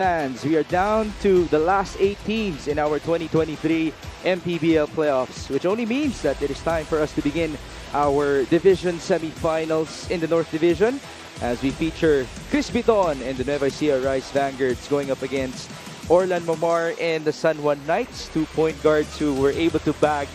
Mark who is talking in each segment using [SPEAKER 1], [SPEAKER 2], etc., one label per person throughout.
[SPEAKER 1] fans, we are down to the last 8 teams in our 2023 Mpbl playoffs, which only means that it is time for us to begin our division semifinals in the North Division as we feature Chris Biton and the Nueva Ecija Rice Vanguards going up against Orlan Mamar and the San Juan Knights, 2 point guards who were able to bag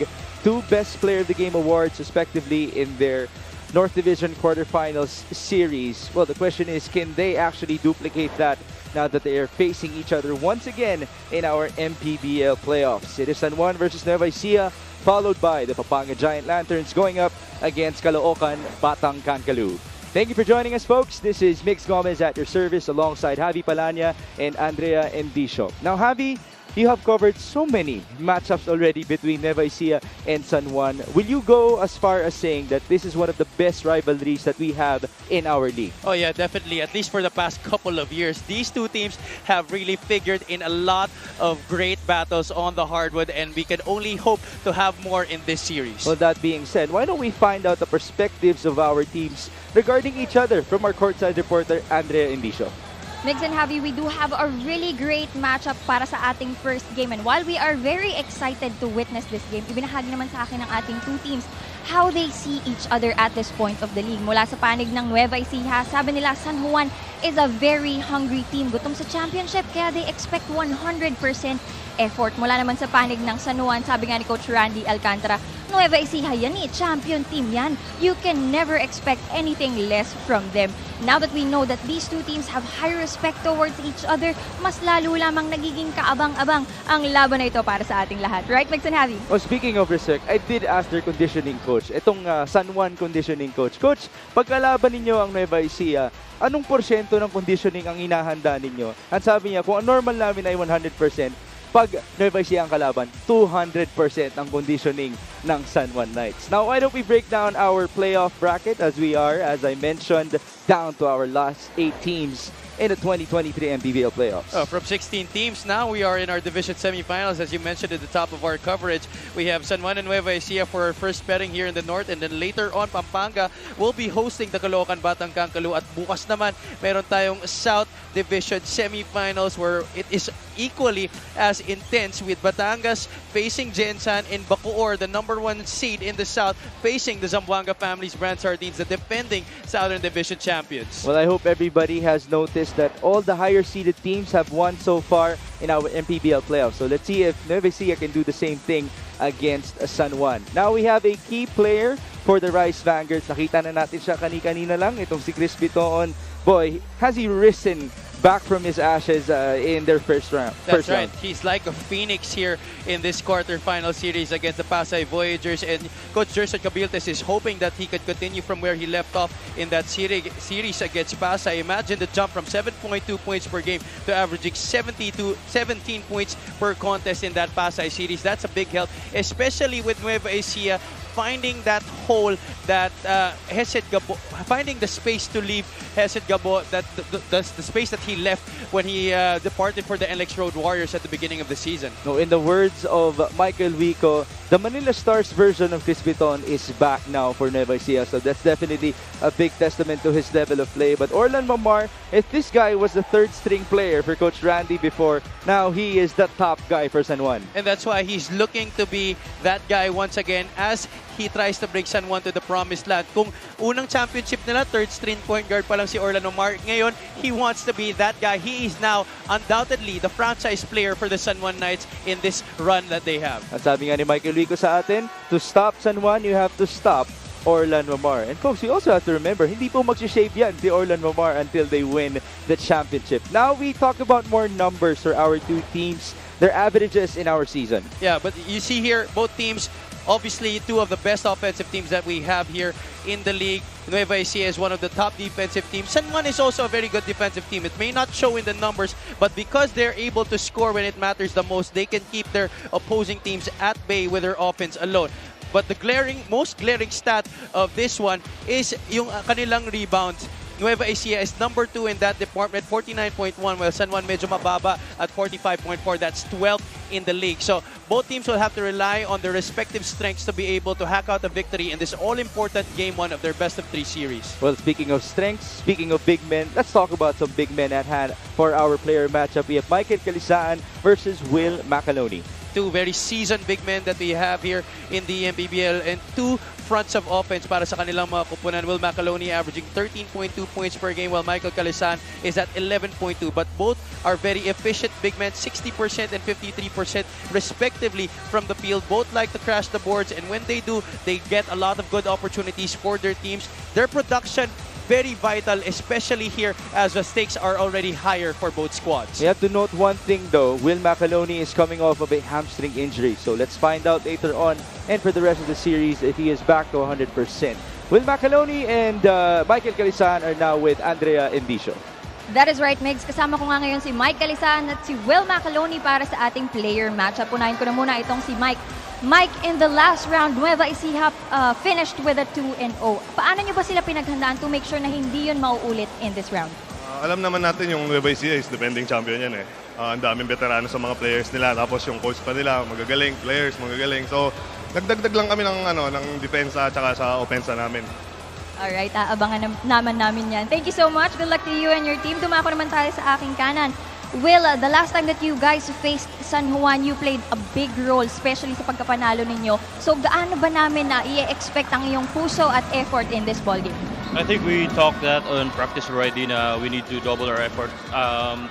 [SPEAKER 1] 2 Best Player of the Game awards respectively in their North Division quarterfinals series. Well, the question is, can they actually duplicate that now that they are facing each other once again in our Mpbl playoffs? It is San Juan versus Nueva Ecija, followed by the Pampanga Giant Lanterns going up against Caloocan Batang Kankalu. Thank you for joining us, folks. This is Mix Gomez at your service alongside Javi Palanya and Andrea Endicio. Now, Javi, you have covered so many matchups already between Nueva Ecija and San Juan. Will you go as far as saying that this is one of the best rivalries that we have in our league?
[SPEAKER 2] Oh yeah, definitely. At least for the past couple of years, these two teams have really figured in a lot of great battles on the hardwood, and we can only hope to have more in this series.
[SPEAKER 1] Well, that being said, why don't we find out the perspectives of our teams regarding each other from our courtside reporter, Andrea Endicio.
[SPEAKER 3] Mix and Javi, we do have a really great matchup para sa ating first game. And while we are very excited to witness this game, ibinahagi naman sa akin ng ating two teams how they see each other at this point of the league. Mula sa panig ng Nueva Ecija, sabi nila San Juan is a very hungry team. Gutom sa championship, kaya they expect 100% effort. Mula naman sa panig ng San Juan, sabi nga ni Coach Randy Alcantara, Nueva Ecija yan eh, champion team yan. You can never expect anything less from them. Now that we know that these two teams have high respect towards each other, mas lalo lamang nagiging kaabang-abang ang laban na ito para sa ating lahat. Right, Mix and Javi?
[SPEAKER 1] Oh, speaking of respect, I did ask their conditioning coach, itong San Juan conditioning coach. Coach, pagkalaban ninyo ang Nueva Ecija, anong porsyento ng conditioning ang inahanda ninyo? At sabi niya, kung ang normal namin ay 100%, pag Nueva Ecija ang kalaban, 200% ang conditioning ng San Juan Knights. Now, why don't we break down our playoff bracket as we are, as I mentioned, down to our last 8 teams in the 2023 Mpbl playoffs.
[SPEAKER 2] From 16 teams now, we are in our division semifinals. As you mentioned at the top of our coverage, we have San Juan and Nueva Ecija for our first betting here in the north, and then later on, Pampanga will be hosting the Caloocan Batang Kankalu. At bukas naman, meron tayong South Division semifinals where it is equally as intense with Batangas facing Gensan and Bacoor, the #1 seed in the South, facing the Zamboanga Families Brand Sardines, the defending Southern Division champions.
[SPEAKER 1] Well, I hope everybody has noticed that all the higher seeded teams have won so far in our Mpbl playoffs. So let's see if Nueva Ecija can do the same thing against San Juan. Now we have a key player for the Rice Vanguards. Nakita na natin siya kanina lang, itong si Chris Biton. Boy, has he risen back from his ashes in their first round.
[SPEAKER 2] That's right. He's like a phoenix here in this quarterfinal series against the Pasay Voyagers, and Coach Jerson Cabiltes is hoping that he could continue from where he left off in that series against Pasay. Imagine the jump from 7.2 points per game to averaging 17 points per contest in that Pasay series. That's a big help, especially with Nueva Ecija finding that hole that Hesed Gabo, finding the space to leave Hesed Gabo, that the space that he left when he departed for the NLEX Road Warriors at the beginning of the season.
[SPEAKER 1] No, in the words of Michael Wico, the Manila Stars version of Chris Biton is back now for Nueva Ecija, so that's definitely a big testament to his level of play. But Orlan Mamar, if this guy was the 3rd string player for Coach Randy before, now he is the top guy for San Juan.
[SPEAKER 2] And that's why he's looking to be that guy once again as he tries to bring San Juan to the promised land. Kung unang championship nila, 3rd string point guard pa lang si Orlan Mamar. Ngayon, he wants to be that guy. He is now undoubtedly the franchise player for the San Juan Knights in this run that they have.
[SPEAKER 1] At sabi nga ni Michael Wico sa atin, to stop San Juan, you have to stop Orlan Mamar. And folks, we also have to remember, hindi po mag-shape yan si Orlan Mamar until they win the championship. Now, we talk about more numbers for our two teams, their averages in our season.
[SPEAKER 2] Yeah, but you see here, both teams, obviously, 2 of the best offensive teams that we have here in the league. Nueva Ecija is one of the top defensive teams. San Juan is also a very good defensive team. It may not show in the numbers, but because they're able to score when it matters the most, they can keep their opposing teams at bay with their offense alone. But the most glaring stat of this one is yung kanilang rebounds. Nueva Ecija is #2 in that department, 49.1, while San Juan medyo mababa at 45.4. That's 12th in the league. So both teams will have to rely on their respective strengths to be able to hack out a victory in this all-important Game 1 of their best-of-3 series.
[SPEAKER 1] Well, speaking of strengths, speaking of big men, let's talk about some big men at hand for our player matchup. We have Michael Calisaan versus Will Macaloni.
[SPEAKER 2] Two very seasoned big men that we have here in the Mpbl, and two fronts of offense para sa kanilang mga kupunan. Will Macaloni averaging 13.2 points per game, while Michael Calisaan is at 11.2. But both are very efficient big men, 60% and 53% respectively from the field. Both like to crash the boards, and when they do, they get a lot of good opportunities for their teams. Their production very vital, especially here as the stakes are already higher for both squads.
[SPEAKER 1] You have to note one thing though, Will Macaloni is coming off of a hamstring injury. So let's find out later on and for the rest of the series if he is back to 100%. Will Macaloni and Michael Calisaan are now with Andrea Endicio.
[SPEAKER 3] That is right, Migs. Kasama ko nga ngayon si Mike Calisaan at si Will Macaloni para sa ating player matchup. Unahin ko na muna itong si Mike. Mike, in the last round, Nueva Ecija finished with a 2-0. Paano nyo ba sila pinaghandaan to make sure na hindi yun mauulit in this round?
[SPEAKER 4] Alam naman natin yung Nueva Ecija is defending champion yan eh. Ang daming veterano sa mga players nila, tapos yung coach pa nila, magagaling, players, magagaling. So, nagdagdag lang kami ng depensa at saka sa opensa namin.
[SPEAKER 3] Alright, aabangan naman namin yan. Thank you so much. Good luck to you and your team. Dumako naman tayo sa aking kanan. Will, the last time that you guys faced San Juan, you played a big role, especially sa pagkapanalo ninyo. So, gaano ba namin na i-expect ang iyong puso at effort in this ballgame?
[SPEAKER 5] I think we talked that on practice already na we need to double our effort.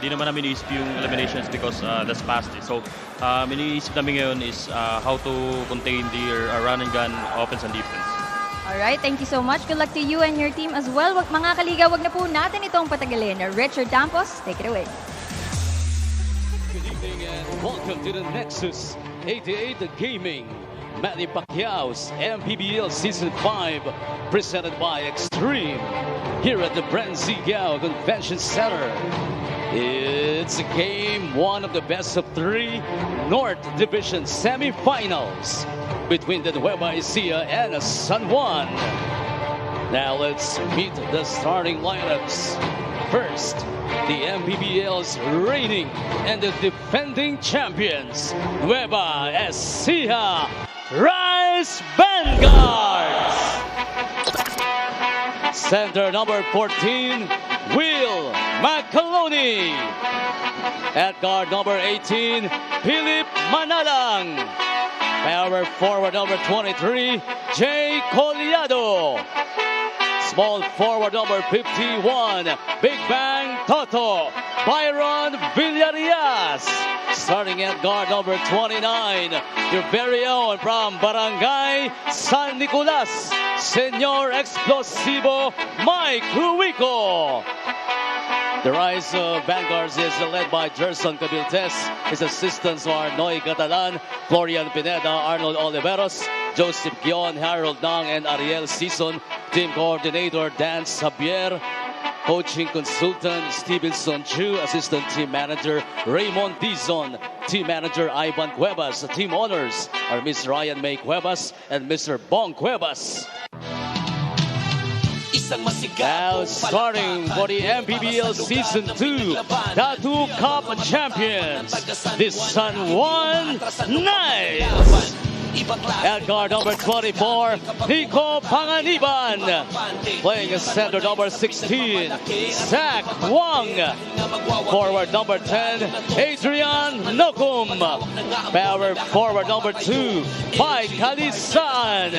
[SPEAKER 5] Di naman namin iniisip yung eliminations because that's past it. So, iniisip namin ngayon is how to contain the run and gun offense and defense.
[SPEAKER 3] Alright, thank you so much. Good luck to you and your team as well. Mga kaliga, wag na po natin itong patagalin. Richard Campos, take it away.
[SPEAKER 6] Good evening and welcome to the Nexus 88 Gaming Manny Pacquiao's Mpbl Season 5 presented by Extreme here at the Brent Zigao Convention Center. It's Game 1 of the best-of-3 North Division semifinals between the Nueva Ecija and San Juan. Now let's meet the starting lineups. First, the Mpbl's reigning and the defending champions, Nueva Ecija Rice Vanguards. Center number 14, Will Macaloni. At guard number 18, Philip Manalang. Power forward number 23, Jay Collado. Small forward number 51, Big Bang Toto, Byron Villarias. Starting at guard number 29, your very own from Barangay San Nicolas, Senor Explosivo Mike Huico. The Rice Vanguards is led by Gerson Cabiltes. His assistants are Noy Catalan, Florian Pineda, Arnold Oliveros, Joseph Gion, Harold Nang, and Ariel Sison. Team coordinator Dan Xavier. Coaching consultant Stevenson Chu. Assistant team manager Raymond Dizon. Team manager Ivan Cuevas. The team owners are Ms. Ryan May Cuevas and Mr. Bong Cuevas. Now starting for the Mpbl Season 2, the two Cup champions, the San Juan Knights. At guard number 24, Nico Panganiban. Playing as center number 16, Zach Wang. Forward number 10, Adrian Nokum. Power forward number 2, Mike Calisaan.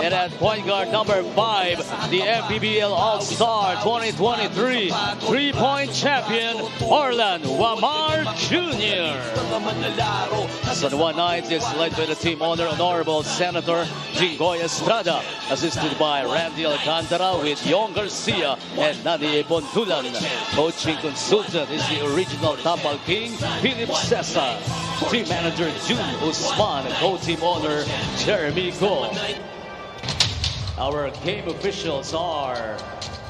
[SPEAKER 6] And at point guard number 5, the Mpbl All-Star 2023 3-point champion, Orlan Wamar Jr. San Juan Knights is led by the team owner, Honorable Senator Jingoy Estrada, assisted by Randy Alcantara with Yon Garcia and Nani Bontulan. Coaching consultant is the original Tapal King, Philip Cesar. Team manager June Usman, co-team owner Jeremy Go. Our game officials are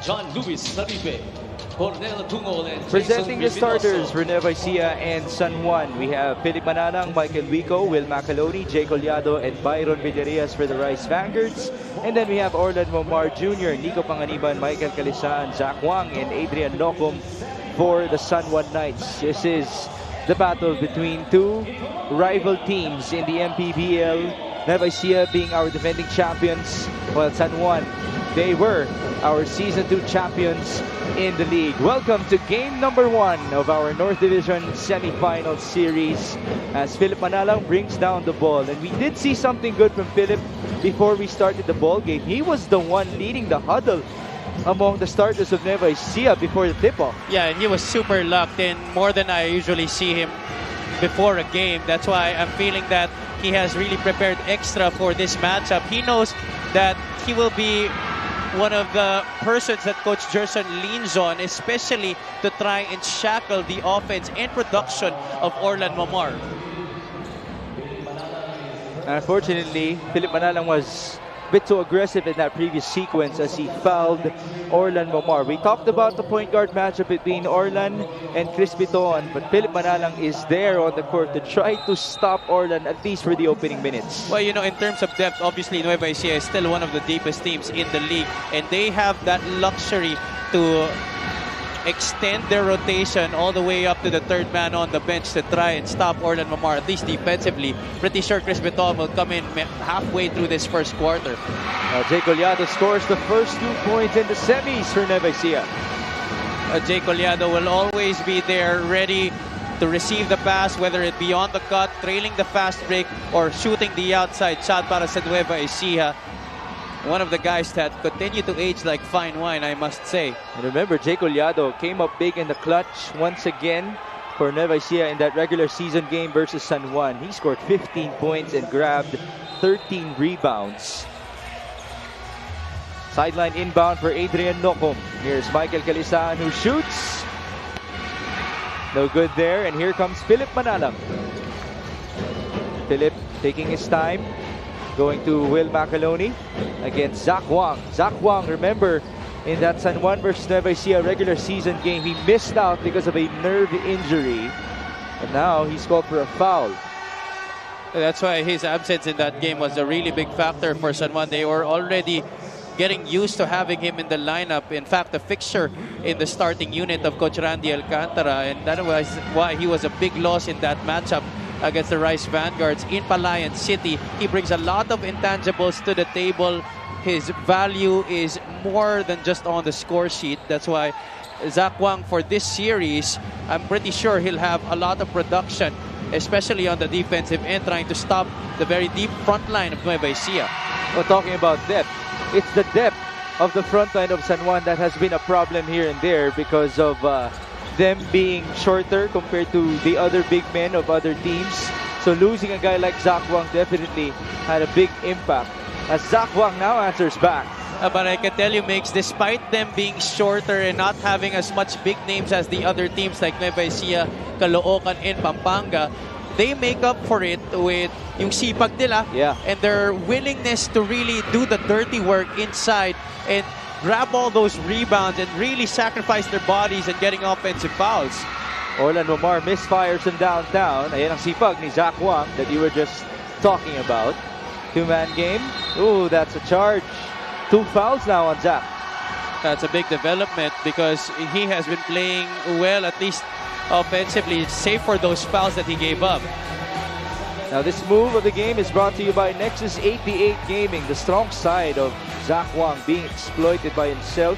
[SPEAKER 6] John Luis Saribe,
[SPEAKER 1] presenting the starters for Nueva Ecija and San Juan. We have Philip Mananang, Michael Wico, Will Macaloni, Jay Collado, and Byron Villarias for the Rice Vanguards. And then we have Orlan Momar Jr., Nico Panganiban, Michael Calisaan, Zach Wang, and Adrian Nokum for the San Juan Knights. This is the battle between two rival teams in the MPBL. Nueva Ecija being our defending champions, while San Juan, they were our Season 2 champions in the league. Welcome to game number 1 of our North Division semi-final series as Philip Manalang brings down the ball. And we did see something good from Philip before we started the ball game. He was the one leading the huddle among the starters of Nueva Ecija before the tip-off.
[SPEAKER 2] Yeah, and he was super locked in, more than I usually see him before a game. That's why I'm feeling that he has really prepared extra for this matchup. He knows that he will be one of the persons that Coach Gerson leans on, especially to try and shackle the offense and production of Orlan Mamar.
[SPEAKER 1] Unfortunately, Philip Manalang was a bit too aggressive in that previous sequence as he fouled Orlan Mamar. We talked about the point guard matchup between Orlan and Chris Biton, but Philip Manalang is there on the court to try to stop Orlan at least for the opening minutes.
[SPEAKER 2] Well, you know, in terms of depth, obviously Nueva Ecija is still one of the deepest teams in the league, and they have that luxury to extend their rotation all the way up to the third man on the bench to try and stop Orlan Mamar, at least defensively. Pretty sure Chris Biton will come in halfway through this first quarter.
[SPEAKER 1] Jay Collado scores the first 2 points in the semis for Nueva Ecija.
[SPEAKER 2] Jay Collado will always be there ready to receive the pass, whether it be on the cut, trailing the fast break, or shooting the outside shot para sa Nueva Ecija. One of the guys that continue to age like fine wine, I must say.
[SPEAKER 1] And remember, Jay Collado came up big in the clutch once again for Nueva Ecija in that regular season game versus San Juan. He scored 15 points and grabbed 13 rebounds. Sideline inbound for Adrian Nocom. Here's Michael Calisan who shoots. No good there, and here comes Philip Manalang. Philip taking his time, going to Will Macaloni against Zach Wang. Zach Wang, remember, in that San Juan versus Nueva Ecija regular season game, he missed out because of a nerve injury. And now he's called for a foul.
[SPEAKER 2] That's why his absence in that game was a really big factor for San Juan. They were already getting used to having him in the lineup. In fact, the fixture in the starting unit of Coach Randy Alcantara, and that was why he was a big loss in that matchup against the Rice Vanguards in Palayan City. He brings a lot of intangibles to the table. His value is more than just on the score sheet. That's why Zach Wang, for this series, I'm pretty sure he'll have a lot of production, especially on the defensive end, trying to stop the very deep front line of Nueva Ecija.
[SPEAKER 1] Well, talking about depth, it's the depth of the front line of San Juan that has been a problem here and there because of them being shorter compared to the other big men of other teams. So losing a guy like Zach Wang definitely had a big impact. As Zach Wang now answers back.
[SPEAKER 2] But I can tell you, Mix, despite them being shorter and not having as much big names as the other teams like Nueva Ecija, Caloocan, and Pampanga, they make up for it with yung sipag nila and their willingness to really do the dirty work inside and grab all those rebounds and really sacrifice their bodies and getting offensive fouls.
[SPEAKER 1] Orlan Mamar misfires in downtown. Ayan ang sipag ni Zach Wang that you were just talking about. Two-man game. Ooh, that's a charge. 2 fouls now on Zach.
[SPEAKER 2] That's a big development because he has been playing well, at least offensively, save for those fouls that he gave up.
[SPEAKER 1] Now this move of the game is brought to you by Nexus 88 Gaming, the strong side of Zach Wang being exploited by himself,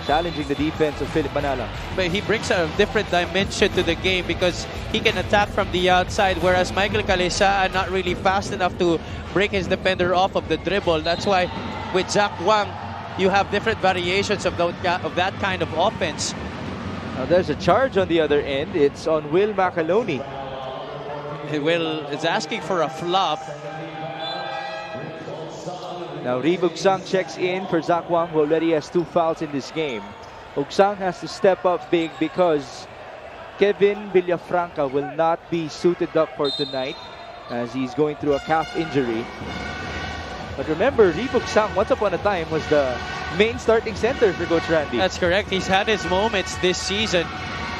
[SPEAKER 1] challenging the defense of Philip Manalang.
[SPEAKER 2] But he brings a different dimension to the game because he can attack from the outside, whereas Michael Calesa not really fast enough to break his defender off of the dribble. That's why with Zach Wang, you have different variations of that kind of offense.
[SPEAKER 1] Now there's a charge on the other end. It's on Will Macaloni.
[SPEAKER 2] Will is asking for a flop.
[SPEAKER 1] Now Reeve Ugsang checks in for Zach Wang, who already has 2 fouls in this game. Ugsang has to step up big because Kevin Villafranca will not be suited up for tonight as he's going through a calf injury. But remember, Reeve Ugsang, once upon a time, was the main starting center for Coach Randy.
[SPEAKER 2] That's correct. He's had his moments this season.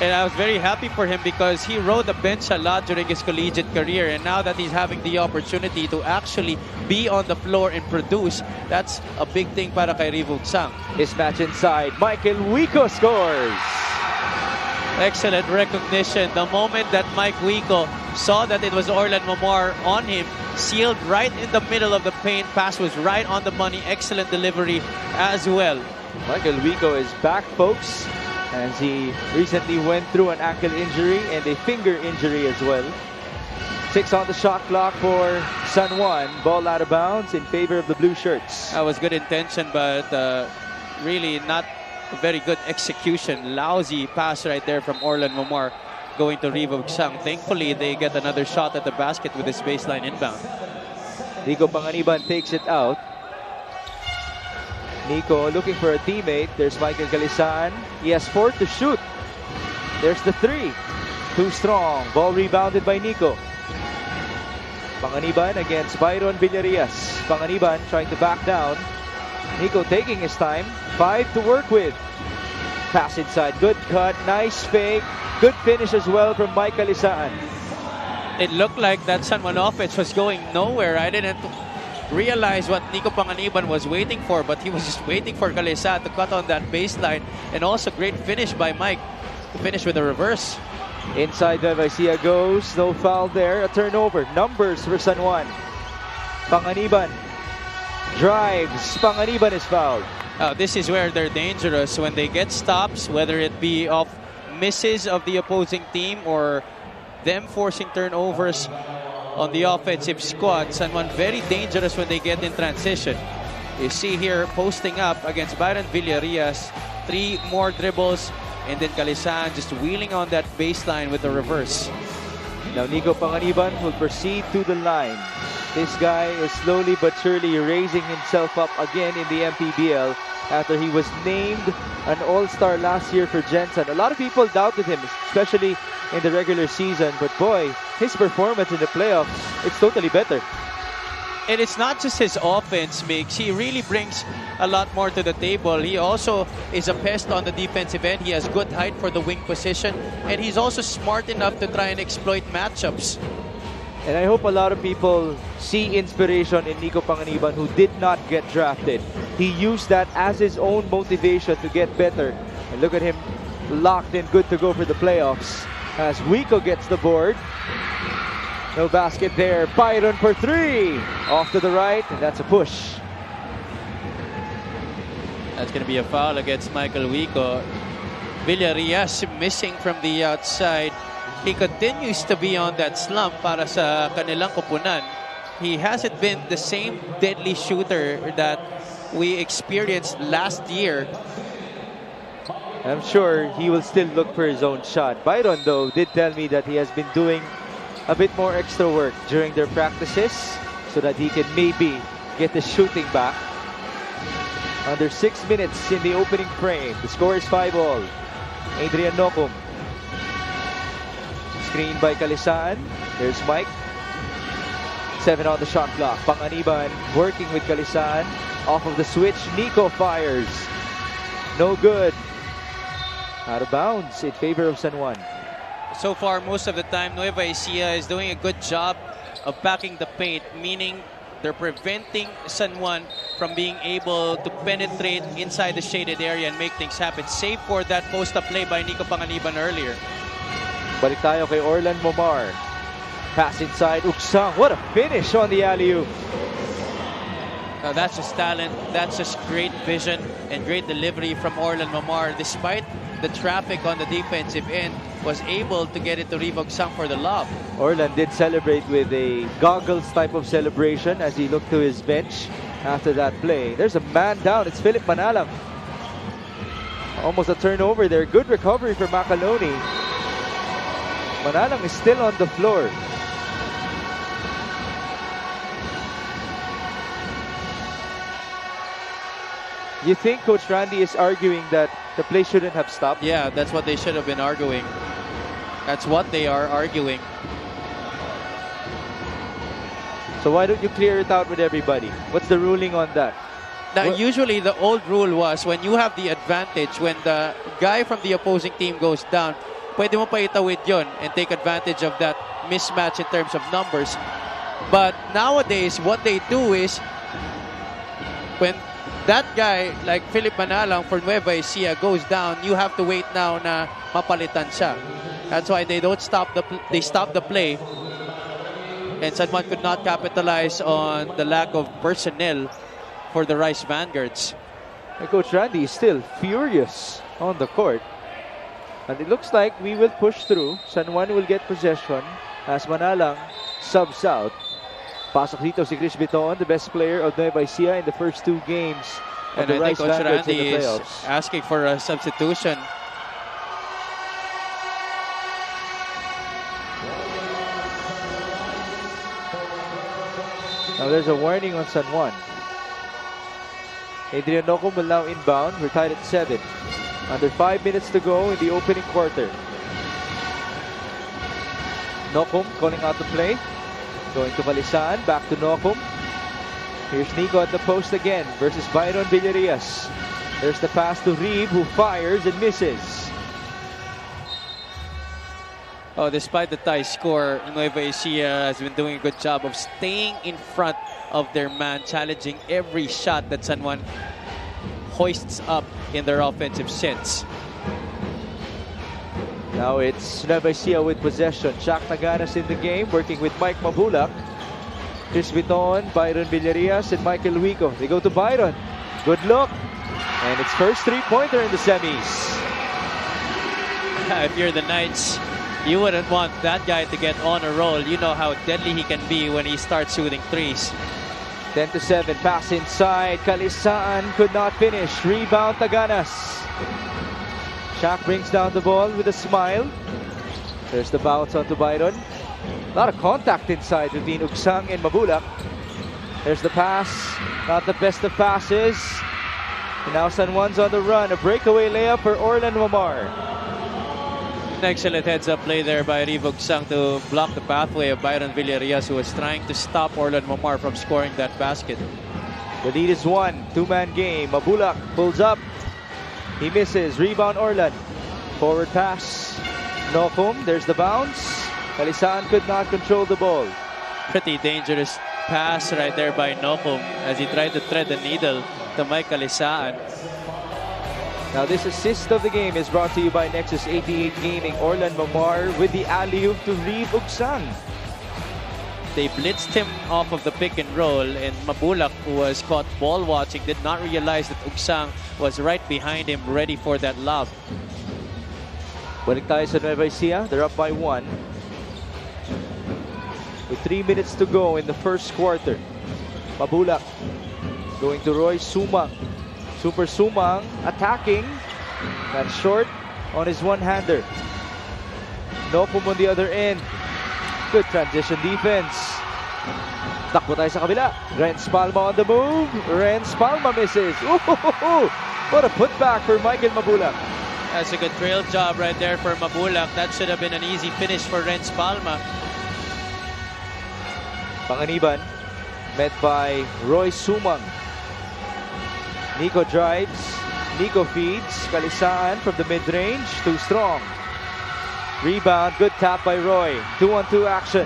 [SPEAKER 2] And I was very happy for him because he rode the bench a lot during his collegiate career. And now that he's having the opportunity to actually be on the floor and produce, that's a big thing para kay Reeve Ugsang.
[SPEAKER 1] His match inside. Michael Wico scores.
[SPEAKER 2] Excellent recognition. The moment that Mike Wico saw that it was Orlan Momar on him, sealed right in the middle of the paint. Pass was right on the money. Excellent delivery as well.
[SPEAKER 1] Michael Wico is back, folks, as he recently went through an ankle injury and a finger injury as well. 6 on the shot clock for San Juan. Ball out of bounds in favor of the blue shirts.
[SPEAKER 2] That was good intention, but really not a very good execution. Lousy pass right there from Orlan Momar going to Rivo Gsang. Thankfully, they get another shot at the basket with this baseline inbound.
[SPEAKER 1] Nico Panganiban takes it out. Nico looking for a teammate. There's Michael Calisan. He has 4 to shoot. There's the 3. Too strong. Ball rebounded by Nico. Panganiban against Byron Villarias. Panganiban trying to back down. Nico taking his time. 5 to work with. Pass inside. Good cut. Nice fake. Good finish as well from Mike Calisan.
[SPEAKER 2] It looked like that San Juan offense was going nowhere. I didn't realize what Nico Panganiban was waiting for, but he was just waiting for Calisan to cut on that baseline. And also great finish by Mike to finish with a reverse.
[SPEAKER 1] Inside Nueva Ecija goes. No foul there. A turnover. Numbers for San Juan. Panganiban drives. Panganiban is fouled.
[SPEAKER 2] This is where they're dangerous when they get stops, whether it be off misses of the opposing team or them forcing turnovers on the offensive squad. San Juan very dangerous when they get in transition. You see here posting up against Byron Villarias. 3 more dribbles and then Calisan just wheeling on that baseline with the reverse.
[SPEAKER 1] Now Nico Panganiban will proceed to the line. This guy is slowly but surely raising himself up again in the Mpbl after he was named an all-star last year for Jensen. A lot of people doubted him, especially in the regular season. But boy, his performance in the playoffs, it's totally better.
[SPEAKER 2] And it's not just his offense, Migs. He really brings a lot more to the table. He also is a pest on the defensive end. He has good height for the wing position. And he's also smart enough to try and exploit matchups.
[SPEAKER 1] And I hope a lot of people see inspiration in Nico Panganiban, who did not get drafted. He used that as his own motivation to get better. And look at him locked in, good to go for the playoffs. As Wico gets the board. No basket there. Byron for 3. Off to the right, and that's a push.
[SPEAKER 2] That's going to be a foul against Michael Wico. Villarias missing from the outside. He continues to be on that slump para sa kanilang kupunan. He hasn't been the same deadly shooter that we experienced last year.
[SPEAKER 1] I'm sure he will still look for his own shot. Byron, though, did tell me that he has been doing a bit more extra work during their practices so that he can maybe get the shooting back. Under 6 minutes in the opening frame. The score is 5-all. Adrian Nocum. Screen by Calisan. There's Mike. 7 on the shot clock. Panganiban working with Calisan. Off of the switch. Nico fires. No good. Out of bounds in favor of San Juan.
[SPEAKER 2] So far, most of the time, Nueva Ecija is doing a good job of backing the paint, meaning they're preventing San Juan from being able to penetrate inside the shaded area and make things happen, save for that post-up play by Nico Panganiban earlier.
[SPEAKER 1] Balik tayo kay Orlan Momar. Pass inside, Uksang. What a finish on the alley-oop.
[SPEAKER 2] That's just talent. That's just great vision and great delivery from Orlan Momar. Despite the traffic on the defensive end, was able to get it to Rivo Gsang for the lob.
[SPEAKER 1] Orlan did celebrate with a goggles type of celebration as he looked to his bench after that play. There's a man down. It's Philip Manalang. Almost a turnover there. Good recovery for Macaloni. Manalang is still on the floor. You think Coach Randy is arguing that the play shouldn't have stopped?
[SPEAKER 2] Yeah, that's what they should have been arguing. That's what they are arguing.
[SPEAKER 1] So why don't you clear it out with everybody? What's the ruling on that?
[SPEAKER 2] Now, usually the old rule was when you have the advantage, when the guy from the opposing team goes down, pwede mo pa itawid yun and take advantage of that mismatch in terms of numbers. But nowadays, what they do is when that guy, like Philip Manalang for Nueva Ecija, goes down, you have to wait now na mapalitan siya. That's why they stop the play. And San Juan could not capitalize on the lack of personnel for the Rice Vanguards.
[SPEAKER 1] And Coach Randy is still furious on the court. And it looks like we will push through. San Juan will get possession as Manalang subs out. Pasok dito si Chris Biton, the best player of Nueva Ecija in the first 2 games of
[SPEAKER 2] And
[SPEAKER 1] the
[SPEAKER 2] I
[SPEAKER 1] Rice
[SPEAKER 2] think Coach
[SPEAKER 1] Vanguards in
[SPEAKER 2] Randy
[SPEAKER 1] the
[SPEAKER 2] is
[SPEAKER 1] playoffs.
[SPEAKER 2] asking for a substitution.
[SPEAKER 1] Now there's a warning on San Juan. Adrian Nocum will now inbound. We're tied at 7. Under 5 minutes to go in the opening quarter. Nocum calling out the play. Going to Balisan. Back to Nocum. Here's Nico at the post again versus Byron Villarias. There's the pass to Reeb, who fires and misses.
[SPEAKER 2] Oh, despite the tie score, Nueva Ecija has been doing a good job of staying in front of their man, challenging every shot that San Juan hoists up in their offensive sets.
[SPEAKER 1] Now it's Nueva Ecija with possession. Shaq Naganas in the game, working with Mike Mabulak. Chris Viton, Byron Villarias, and Michael Luico. They go to Byron. Good look. And it's first 3-pointer in the semis.
[SPEAKER 2] If you're the Knights, you wouldn't want that guy to get on a roll. You know how deadly he can be when he starts shooting threes.
[SPEAKER 1] 10-7, pass inside. Kalisaan could not finish. Rebound Taganas. Shaq brings down the ball with a smile. There's the bounce onto Byron. A lot of contact inside between Ugsang and Mabulak. There's the pass. Not the best of passes. And now San Juan's on the run. A breakaway layup for Orlan Mamar.
[SPEAKER 2] An excellent heads-up play there by Rivog Sang to block the pathway of Byron Villarias, who was trying to stop Orlan Mamar from scoring that basket.
[SPEAKER 1] The lead is 1. 2-man game. Mabulak pulls up. He misses. Rebound Orlan. Forward pass. Nocum. There's the bounce. Kalisaan could not control the ball.
[SPEAKER 2] Pretty dangerous pass right there by Nocum as he tried to thread the needle to Mike Kalisaan.
[SPEAKER 1] Now this assist of the game is brought to you by Nexus 88 Gaming. Orlan Mamar with the alley-oop to Reeve Ugsang.
[SPEAKER 2] They blitzed him off of the pick and roll, and Mabulak, who was caught ball watching, did not realize that Ugsang was right behind him, ready for that lob.
[SPEAKER 1] Balik tayo sa Nueva Ecija. They're up by 1. With 3 minutes to go in the first quarter. Mabulak going to Roy Sumang. Super Sumang attacking. That's short on his one-hander. Nocum on the other end. Good transition defense. Takbo tayo sa kabila. Renz Palma on the move. Renz Palma misses. Ooh, what a putback for Michael Mabulak.
[SPEAKER 2] That's a good trail job right there for Mabulak. That should have been an easy finish for Renz Palma.
[SPEAKER 1] Panganiban met by Roy Sumang. Nico drives. Nico feeds. Kalisaan from the mid-range. Too strong. Rebound. Good tap by Roy. 2-on-2 action.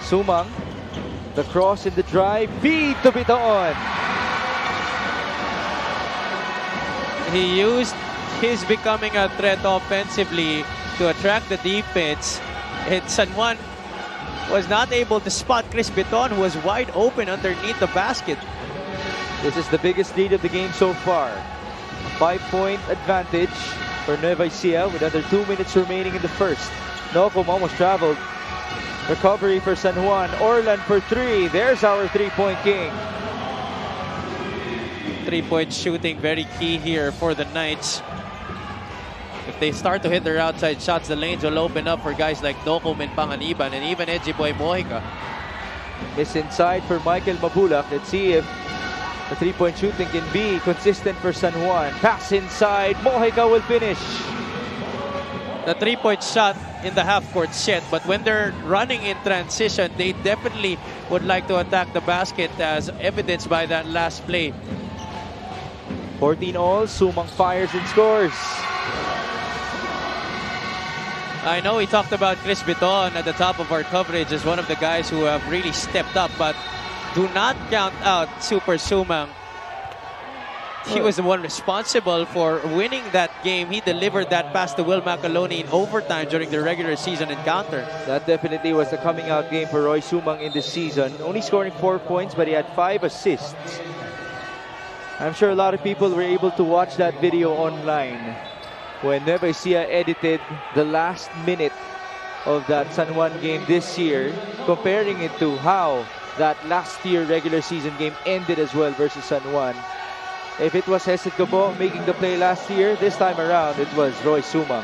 [SPEAKER 1] Sumang. The cross in the drive. Feed to Biton.
[SPEAKER 2] He used his becoming a threat offensively to attract the defense. And San Juan was not able to spot Chris Biton, who was wide open underneath the basket.
[SPEAKER 1] This is the biggest lead of the game so far. 5-point advantage for Nueva Ecija with under 2 minutes remaining in the first. Nocum almost traveled. Recovery for San Juan. Orlan for 3. There's our 3-point king.
[SPEAKER 2] 3-point shooting very key here for the Knights. If they start to hit their outside shots, the lanes will open up for guys like Nocum and Panganiban and even Edgy Boy Mojica.
[SPEAKER 1] Miss inside for Michael Mabulak. Let's see if the 3-point shooting can be consistent for San Juan. Pass inside. Mojica will finish.
[SPEAKER 2] The 3-point shot in the half-court set, but when they're running in transition, they definitely would like to attack the basket, as evidenced by that last play.
[SPEAKER 1] 14 all. Sumang fires and scores.
[SPEAKER 2] I know we talked about Chris Biton at the top of our coverage as one of the guys who have really stepped up, but do not count out Super Sumang. he was the one responsible for winning that game. He delivered that pass to Will Macaloni in overtime during the regular season encounter.
[SPEAKER 1] That definitely was the coming out game for Roy Sumang in this season. Only scoring 4 points, but he had 5 assists. I'm sure a lot of people were able to watch that video online when Nueva Ecija edited the last minute of that San Juan game this year, comparing it to how that last year regular season game ended as well versus San Juan. If it was Hesed Gabo making the play last year, this time around it was Roy Sumang.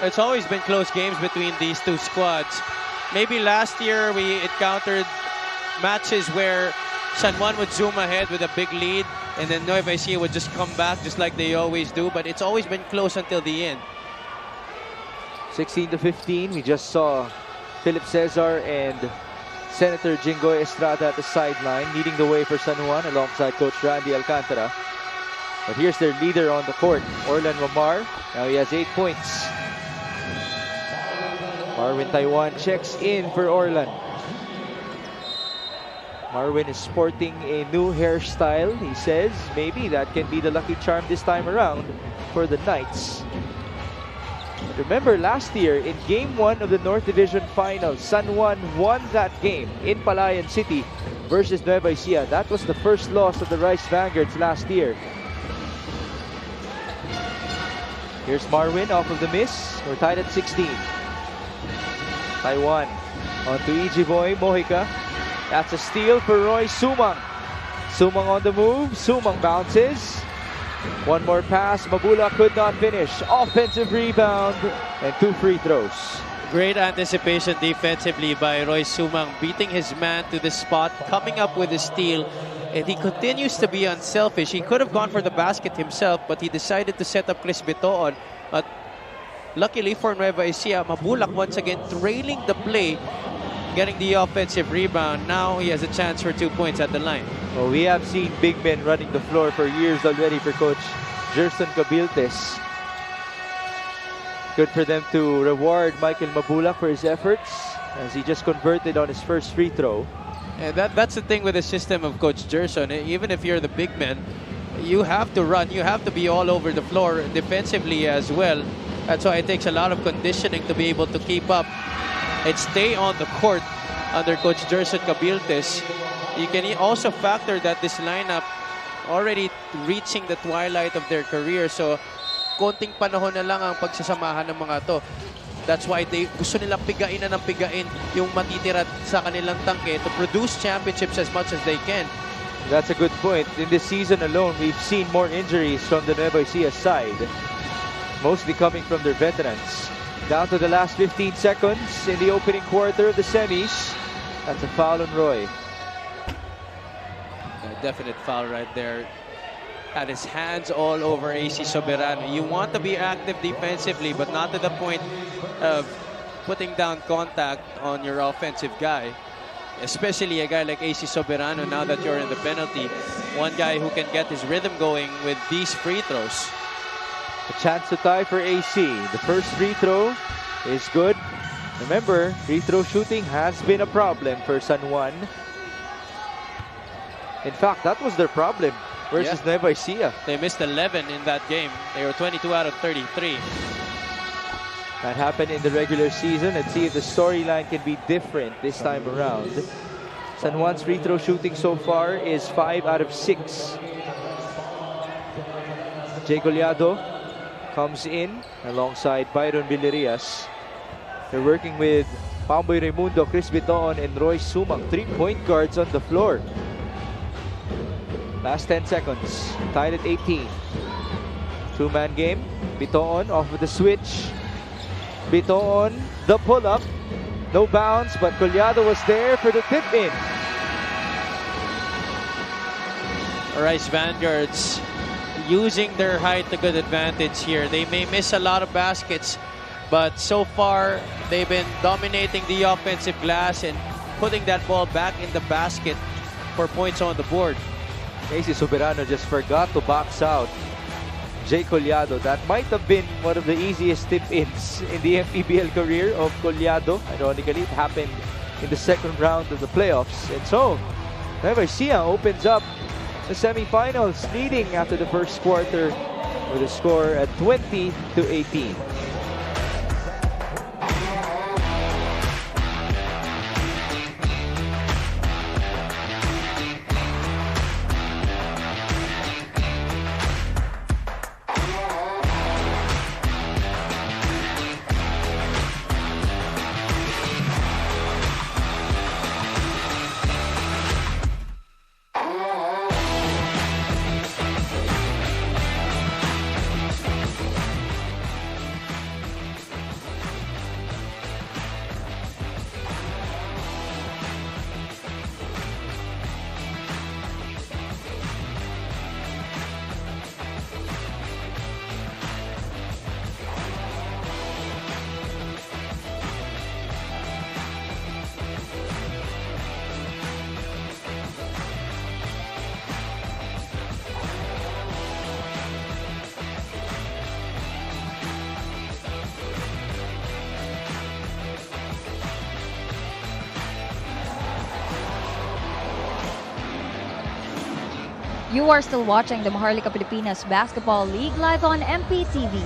[SPEAKER 2] It's always been close games between these two squads. Maybe last year we encountered matches where San Juan would zoom ahead with a big lead and then Nueva Ecija would just come back just like they always do, but it's always been close until the end.
[SPEAKER 1] 16-15, we just saw Philip Cesar and Senator Jingoy Estrada at the sideline, leading the way for San Juan alongside Coach Randy Alcantara. But here's their leader on the court, Orlan Mamar. Now he has 8 points. Marwin Taiwan checks in for Orlan. Marwin is sporting a new hairstyle. He says maybe that can be the lucky charm this time around for the Knights. But remember last year in Game 1 of the North Division Finals, San Juan won that game in Palayan City versus Nueva Ecija. That was the first loss of the Rice Vanguards last year. Here's Marwin off of the miss. We're tied at 16. Taiwan on to Ijiboy Mojica. That's a steal for Roy Sumang. Sumang on the move. Sumang bounces. One more pass. Mabula could not finish. Offensive rebound and 2 free throws.
[SPEAKER 2] Great anticipation defensively by Roy Sumang, beating his man to the spot, coming up with a steal, and he continues to be unselfish. He could have gone for the basket himself, but he decided to set up Chris Bitoon. But luckily for Nueva Ecija, Mabulak once again trailing the play, getting the offensive rebound. Now he has a chance for 2 points at the line.
[SPEAKER 1] Well, we have seen big men running the floor for years already for Coach Gerson Cabiltes. Good for them to reward Michael Mabulak for his efforts as he just converted on his first free throw.
[SPEAKER 2] And that's the thing with the system of Coach Gerson. Even if you're the big man, you have to run. You have to be all over the floor defensively as well. That's why it takes a lot of conditioning to be able to keep up and stay on the court under Coach Gerson Cabiltes. You can also factor that this lineup already reaching the twilight of their career. So, konting panahon na lang ang pagsasamahan ng mga to. That's why gusto nilang pigain na ng pigain yung matitira sa kanilang tangke to produce championships as much as they can.
[SPEAKER 1] That's a good point. In this season alone, we've seen more injuries from the Nueva Ecija side, mostly coming from their veterans. Down to the last 15 seconds in the opening quarter of the semis. That's a foul on Roy.
[SPEAKER 2] A definite foul right there. Had his hands all over AC Soberano. You want to be active defensively, but not to the point of putting down contact on your offensive guy. Especially a guy like AC Soberano, now that you're in the penalty. One guy who can get his rhythm going with these free throws.
[SPEAKER 1] A chance to tie for AC. The first free throw is good. Remember, free throw shooting has been a problem for San Juan. In fact, that was their problem versus Nueva Ecija.
[SPEAKER 2] They missed 11 in that game. They were 22 out of 33.
[SPEAKER 1] That happened in the regular season. Let's see if the storyline can be different this time around. San Juan's free throw shooting so far is 5 out of 6. Jay Collado comes in alongside Byron Villarias. They're working with Pamboy Raimundo, Chris Bitoon, and Roy Sumang. 3-point guards on the floor. Last 10 seconds. Tied at 18. Two-man game. Bitoon off with the switch. Bitoon, the pull-up. No bounce, but Collado was there for the tip-in.
[SPEAKER 2] Rice Vanguards using their height to good advantage here. They may miss a lot of baskets, but so far they've been dominating the offensive glass and putting that ball back in the basket for points on the board.
[SPEAKER 1] AC Soberano just forgot to box out Jay Collado. That might have been one of the easiest tip-ins in the Mpbl career of Collado. Ironically, it happened in the second round of the playoffs. And so, Nueva Ecija opens up the semifinals, leading after the first quarter with a score at 20-18.
[SPEAKER 3] You are still watching the Maharlika Pilipinas Basketball League live on MPTV.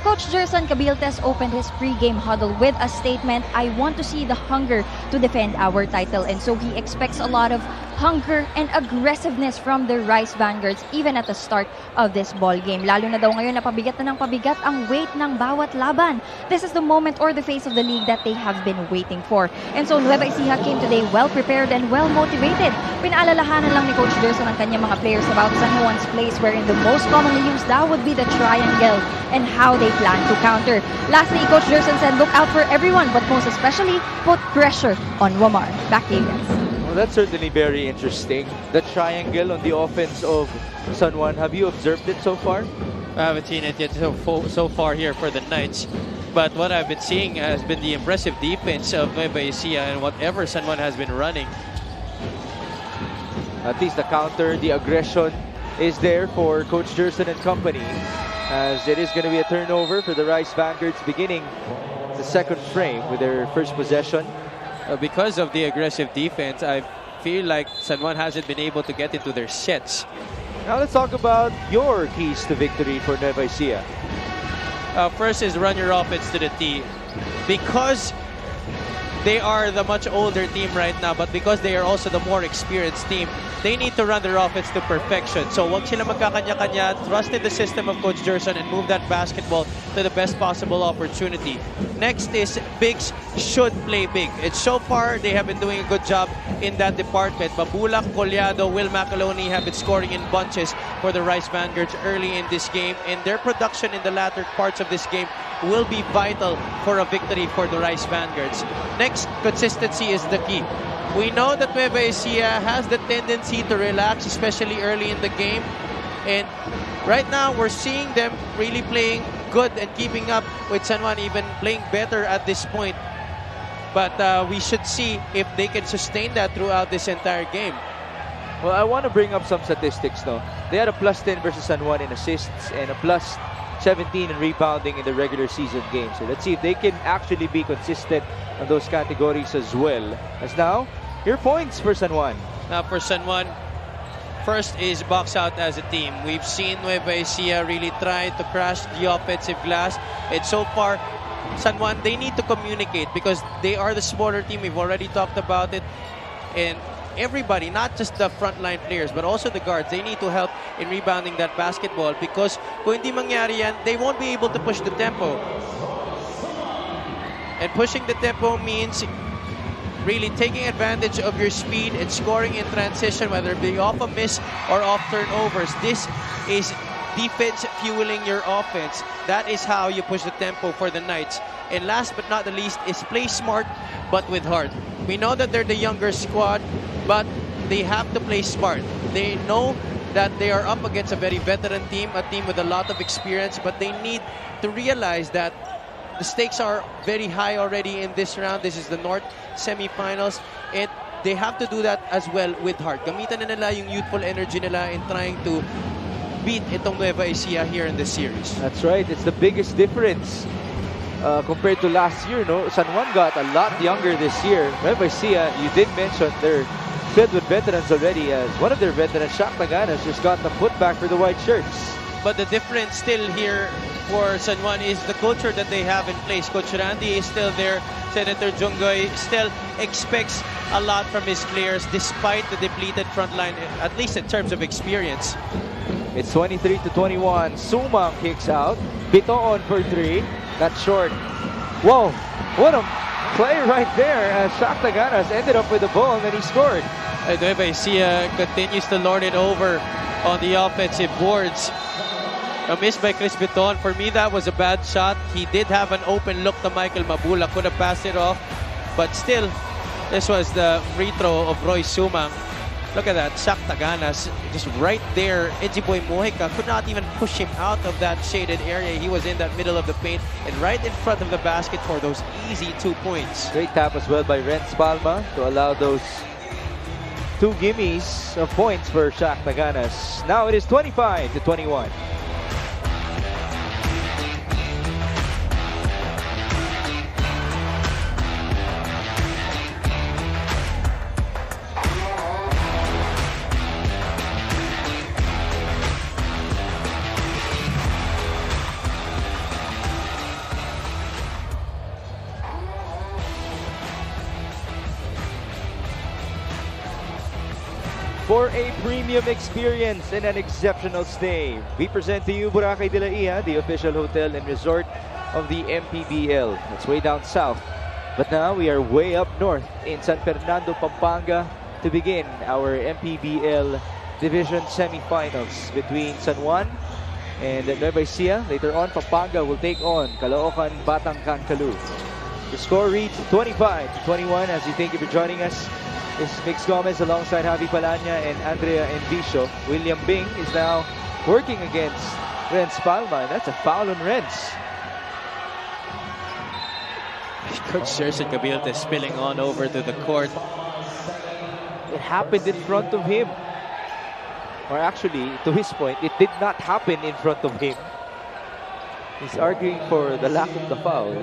[SPEAKER 3] Coach Gerson Cabiltes opened his pre-game huddle with a statement, "I want to see the hunger to defend our title." And so he expects a lot of hunger and aggressiveness from the Rice Vanguards even at the start of this ball game. Lalo na daw ngayon na pabigat na ng pabigat ang weight ng bawat laban. This is the moment or the phase of the league that they have been waiting for. And so Nueva Ecija came today well prepared and well motivated. Pinaalalahanan lang ni Coach Gerson ang kanyang mga players about San Juan's plays, wherein the most commonly used that would be the triangle and how they plan to counter. Lastly, Coach Gerson said look out for everyone, but most especially put pressure on Wamar. Back to you guys.
[SPEAKER 1] Well, that's certainly very interesting. The triangle on the offense of San Juan. Have you observed it so far?
[SPEAKER 2] I haven't seen it yet so far here for the Knights. But what I've been seeing has been the impressive defense of Nueva Ecija and whatever San Juan has been running.
[SPEAKER 1] At least the counter, the aggression is there for Coach Gerson and company, as it is going to be a turnover for the Rice Vanguards beginning the second frame with their first possession.
[SPEAKER 2] Because of the aggressive defense, I feel like San Juan hasn't been able to get into their sets.
[SPEAKER 1] Now let's talk about your keys to victory for Nueva Ecija.
[SPEAKER 2] First is run your offense to the tee. Because they are the much older team right now, but because they are also the more experienced team, they need to run their offense to perfection. So wag sila magkakanya-kanya, trust in the system of Coach Gerson and move that basketball to the best possible opportunity. Next is bigs should play big. And so far, they have been doing a good job in that department. Babulak, Collado, Will Macaloni have been scoring in bunches for the Rice Vanguards early in this game, and their production in the latter parts of this game will be vital for a victory for the Rice Vanguards. Next, consistency is the key. We know that Nueva Ecija has the tendency to relax, especially early in the game. And right now, we're seeing them really playing good and keeping up with San Juan, even playing better at this point. But we should see if they can sustain that throughout this entire game.
[SPEAKER 1] Well, I want to bring up some statistics, no? They had a +10 versus San Juan in assists and a +17 in rebounding in the regular season game. So let's see if they can actually be consistent on those categories as well. As now, your points for San Juan.
[SPEAKER 2] Now for San Juan, first is box out as a team. We've seen Nueva Ecija really try to crash the offensive glass. And so far, San Juan, they need to communicate because they are the smaller team. We've already talked about it. And everybody, not just the frontline players, but also the guards, they need to help in rebounding that basketball because kung hindi mangyari yan, they won't be able to push the tempo. And pushing the tempo means really taking advantage of your speed and scoring in transition, whether it be off a miss or off turnovers. This is defense fueling your offense. That is how you push the tempo for the Knights. And last but not the least is play smart but with heart. We know that they're the younger squad, but they have to play smart. They know that they are up against a very veteran team, a team with a lot of experience, but they need to realize that the stakes are very high already in this round. This is the North semifinals, and they have to do that as well with heart. Gamitan na nila yung youthful energy nila in trying to beat itong Nueva Ecija here in this series.
[SPEAKER 1] That's right. It's the biggest difference compared to last year. No, San Juan got a lot younger this year. Nueva Ecija, you did mention they're filled with veterans already, as one of their veterans, Shaq Taganas, just got the putback for the white shirts.
[SPEAKER 2] But the difference still here for San Juan is the culture that they have in place. Coach Randy is still there. Senator Junggoy still expects a lot from his players despite the depleted front line, at least in terms of experience.
[SPEAKER 1] It's 23-21. Sumang kicks out. Bitoon for 3. That's short. Whoa, what a play right there, as Shaq Taganas ended up with the ball and then he scored.
[SPEAKER 2] Nueva Ecija continues to lord it over on the offensive boards. A miss by Chris Biton. For me, that was a bad shot. He did have an open look to Michael Mabula. Could have passed it off. But still, this was the free throw of Roy Sumang. Look at that. Shaq Taganas just right there. Ejiboy Mojica could not even push him out of that shaded area. He was in that middle of the paint and right in front of the basket for those easy 2 points.
[SPEAKER 1] Great tap as well by Renz Palma to allow those 2 gimmies of points for Shaq Taganas. Now it is 25-21. For a premium experience and an exceptional stay, we present to you Boracay de la Ia, the official hotel and resort of the MPBL. It's way down south, but now we are way up north in San Fernando, Pampanga to begin our MPBL Division semifinals between San Juan and Nueva Ecija. Later on, Pampanga will take on Caloocan Batang Kankalu. The score reads 25-21. As you thank you for joining us, is Mix Gomez alongside Javi Palanya and Andrea Envicio. William Bing is now working against Renz Palma, and that's a foul on Renz.
[SPEAKER 2] Coach Sergio Cabilte spilling on over to the court.
[SPEAKER 1] It happened in front of him. Or actually, to his point, it did not happen in front of him. He's arguing for the lack of the foul.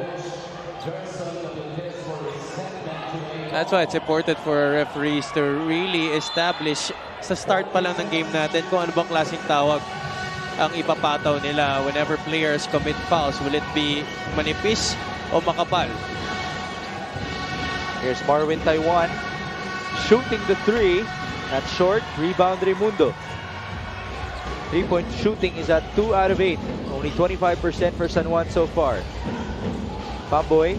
[SPEAKER 2] That's why it's important for referees to really establish sa start pa lang ng game natin kung ano bang klaseng tawag ang ipapataw nila whenever players commit fouls. Will it be manipis o makapal?
[SPEAKER 1] Here's Marwin Taiwan shooting the 3. That's short. Rebound Raimundo. 3-point shooting is at 2 out of 8. Only 25% for San Juan so far. Pamboy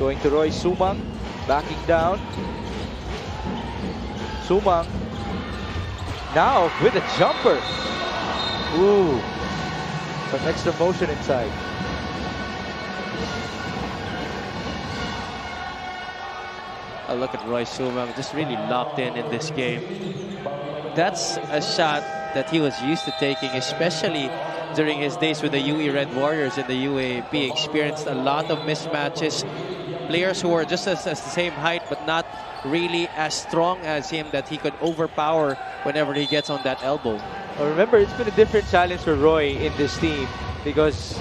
[SPEAKER 1] going to Roy Sumang. Backing down. Sumang now with a jumper. Ooh. Some extra motion inside.
[SPEAKER 2] A look at Roy Sumang, just really locked in this game. That's a shot that he was used to taking, especially during his days with the UE Red Warriors in the UAAP. Experienced a lot of mismatches. Players who are just as the same height but not really as strong as him, that he could overpower whenever he gets on that elbow.
[SPEAKER 1] Well, remember, it's been a different challenge for Roy in this team because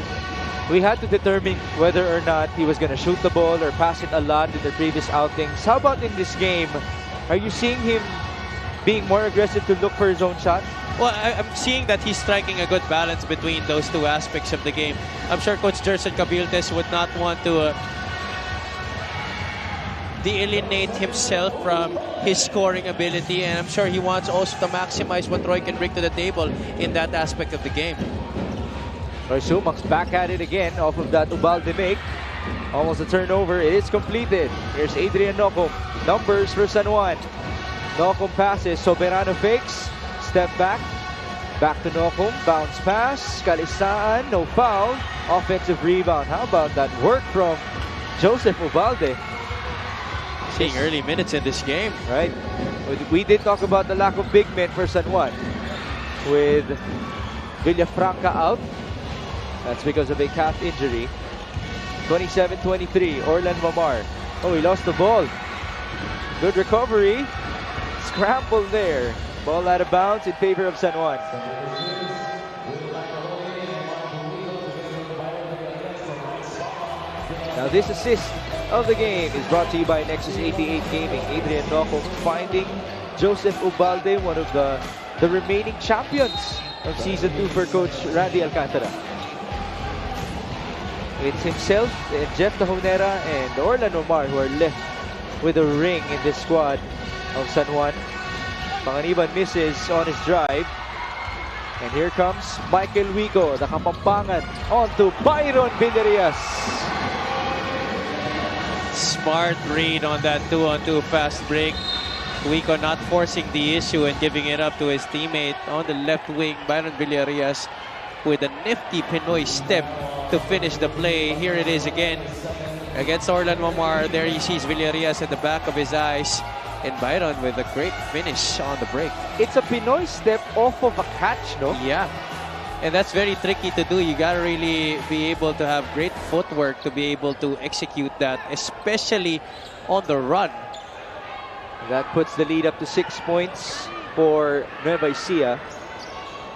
[SPEAKER 1] we had to determine whether or not he was going to shoot the ball or pass it a lot in the previous outings. How about in this game? Are you seeing him being more aggressive to look for his own shot?
[SPEAKER 2] Well, I'm seeing that he's striking a good balance between those 2 aspects of the game. I'm sure Coach Gerson Cabiltes would not want to de-alienate himself from his scoring ability, and I'm sure he wants also to maximize what Roy can bring to the table in that aspect of the game.
[SPEAKER 1] Roy Sumang's back at it again off of that Ubalde make. Almost a turnover. It is completed. Here's Adrian Nocum. Numbers for San Juan. Nocum passes. Soberano fakes. Step back. Back to Nocum. Bounce pass. Kalisaan. No foul. Offensive rebound. How about that work from Joseph Ubalde?
[SPEAKER 2] Seeing early minutes in this game.
[SPEAKER 1] Right. We did talk about the lack of big men for San Juan with Villafranca out. That's because of a calf injury. 27-23, Orlan Mamar. Oh, he lost the ball. Good recovery. Scramble there. Ball out of bounds in favor of San Juan. Now this assist of the game is brought to you by Nexus 88 Gaming. Adrian Nocco finding Joseph Ubalde, one of the remaining champions of Season 2 for Coach Randy Alcantara. It's himself, and Jeff Tahonera, and Orlan Omar who are left with a ring in this squad of San Juan. Panganiban misses on his drive. And here comes Michael Wico, the Kapampangan, on to Byron Villarias.
[SPEAKER 2] Smart read on that 2-on-2 fast break. Wico not forcing the issue and giving it up to his teammate on the left wing. Byron Villarias with a nifty Pinoy step to finish the play. Here it is again against Orlan Omar. There he sees Villarias at the back of his eyes. And Byron with a great finish on the break.
[SPEAKER 1] It's a Pinoy step off of a catch, no?
[SPEAKER 2] Yeah. And that's very tricky to do. You gotta really be able to have great footwork to be able to execute that, especially on the run.
[SPEAKER 1] That puts the lead up to 6 points for Nueva Ecija.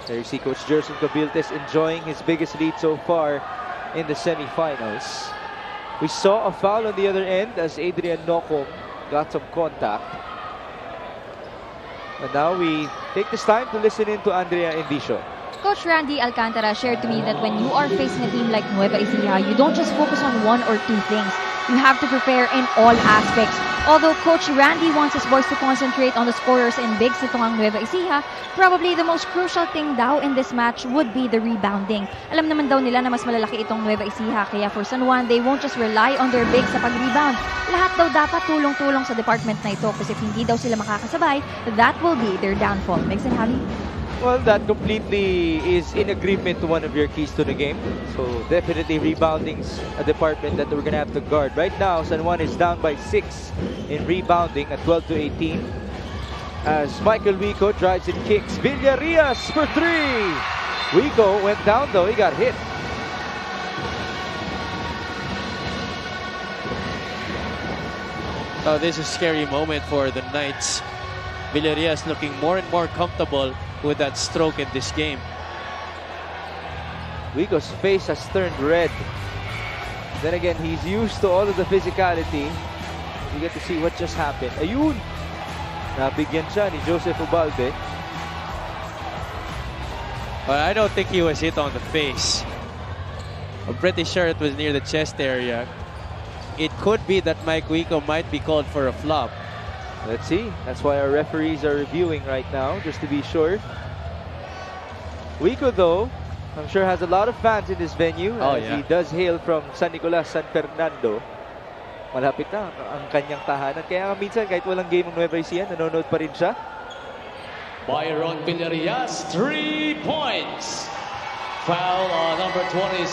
[SPEAKER 1] There you see Coach Gerson Cabiltes enjoying his biggest lead so far in the semifinals. We saw a foul on the other end as Adrian Nocco got some contact. And now we take this time to listen in to Andrea Envicio.
[SPEAKER 3] Coach Randy Alcantara shared to me that when you are facing a team like Nueva Ecija, you don't just focus on one or two things. You have to prepare in all aspects. Although Coach Randy wants his boys to concentrate on the scorers and bigs nitong ang Nueva Ecija, probably the most crucial thing daw in this match would be the rebounding. Alam naman daw nila na mas malalaki itong Nueva Ecija, kaya for San Juan, they won't just rely on their bigs sa pag-rebound. Lahat daw dapat tulong-tulong sa department na ito kasi if hindi daw sila makakasabay, that will be their downfall. Megs and Javi?
[SPEAKER 1] Well, that completely is in agreement to one of your keys to the game. So definitely rebounding's a department that we're gonna have to guard. Right now, San Juan is down by 6 in rebounding at 12 to 18. As Michael Wico drives and kicks. Villarias for 3! Wico went down though, he got hit.
[SPEAKER 2] Oh, this is a scary moment for the Knights. Villarias looking more and more comfortable with that stroke in this game.
[SPEAKER 1] Wico's face has turned red. Then again, he's used to all of the physicality. You get to see what just happened. Ayun! Nabigyan siya ni Joseph Ubalde.
[SPEAKER 2] But I don't think he was hit on the face. I'm pretty sure it was near the chest area. It could be that Mike Wico might be called for a flop.
[SPEAKER 1] Let's see. That's why our referees are reviewing right now, just to be sure. Wico, though, I'm sure has a lot of fans in this venue.
[SPEAKER 2] Oh,
[SPEAKER 1] as
[SPEAKER 2] yeah.
[SPEAKER 1] he does hail from San Nicolas, San Fernando. Malapit na ang kanyang tahanan. Kaya nga minsan, kahit walang game ng Nueva Ecija, nanonood pa rin siya.
[SPEAKER 6] Byron Villarias, 3 points. Foul on number 27,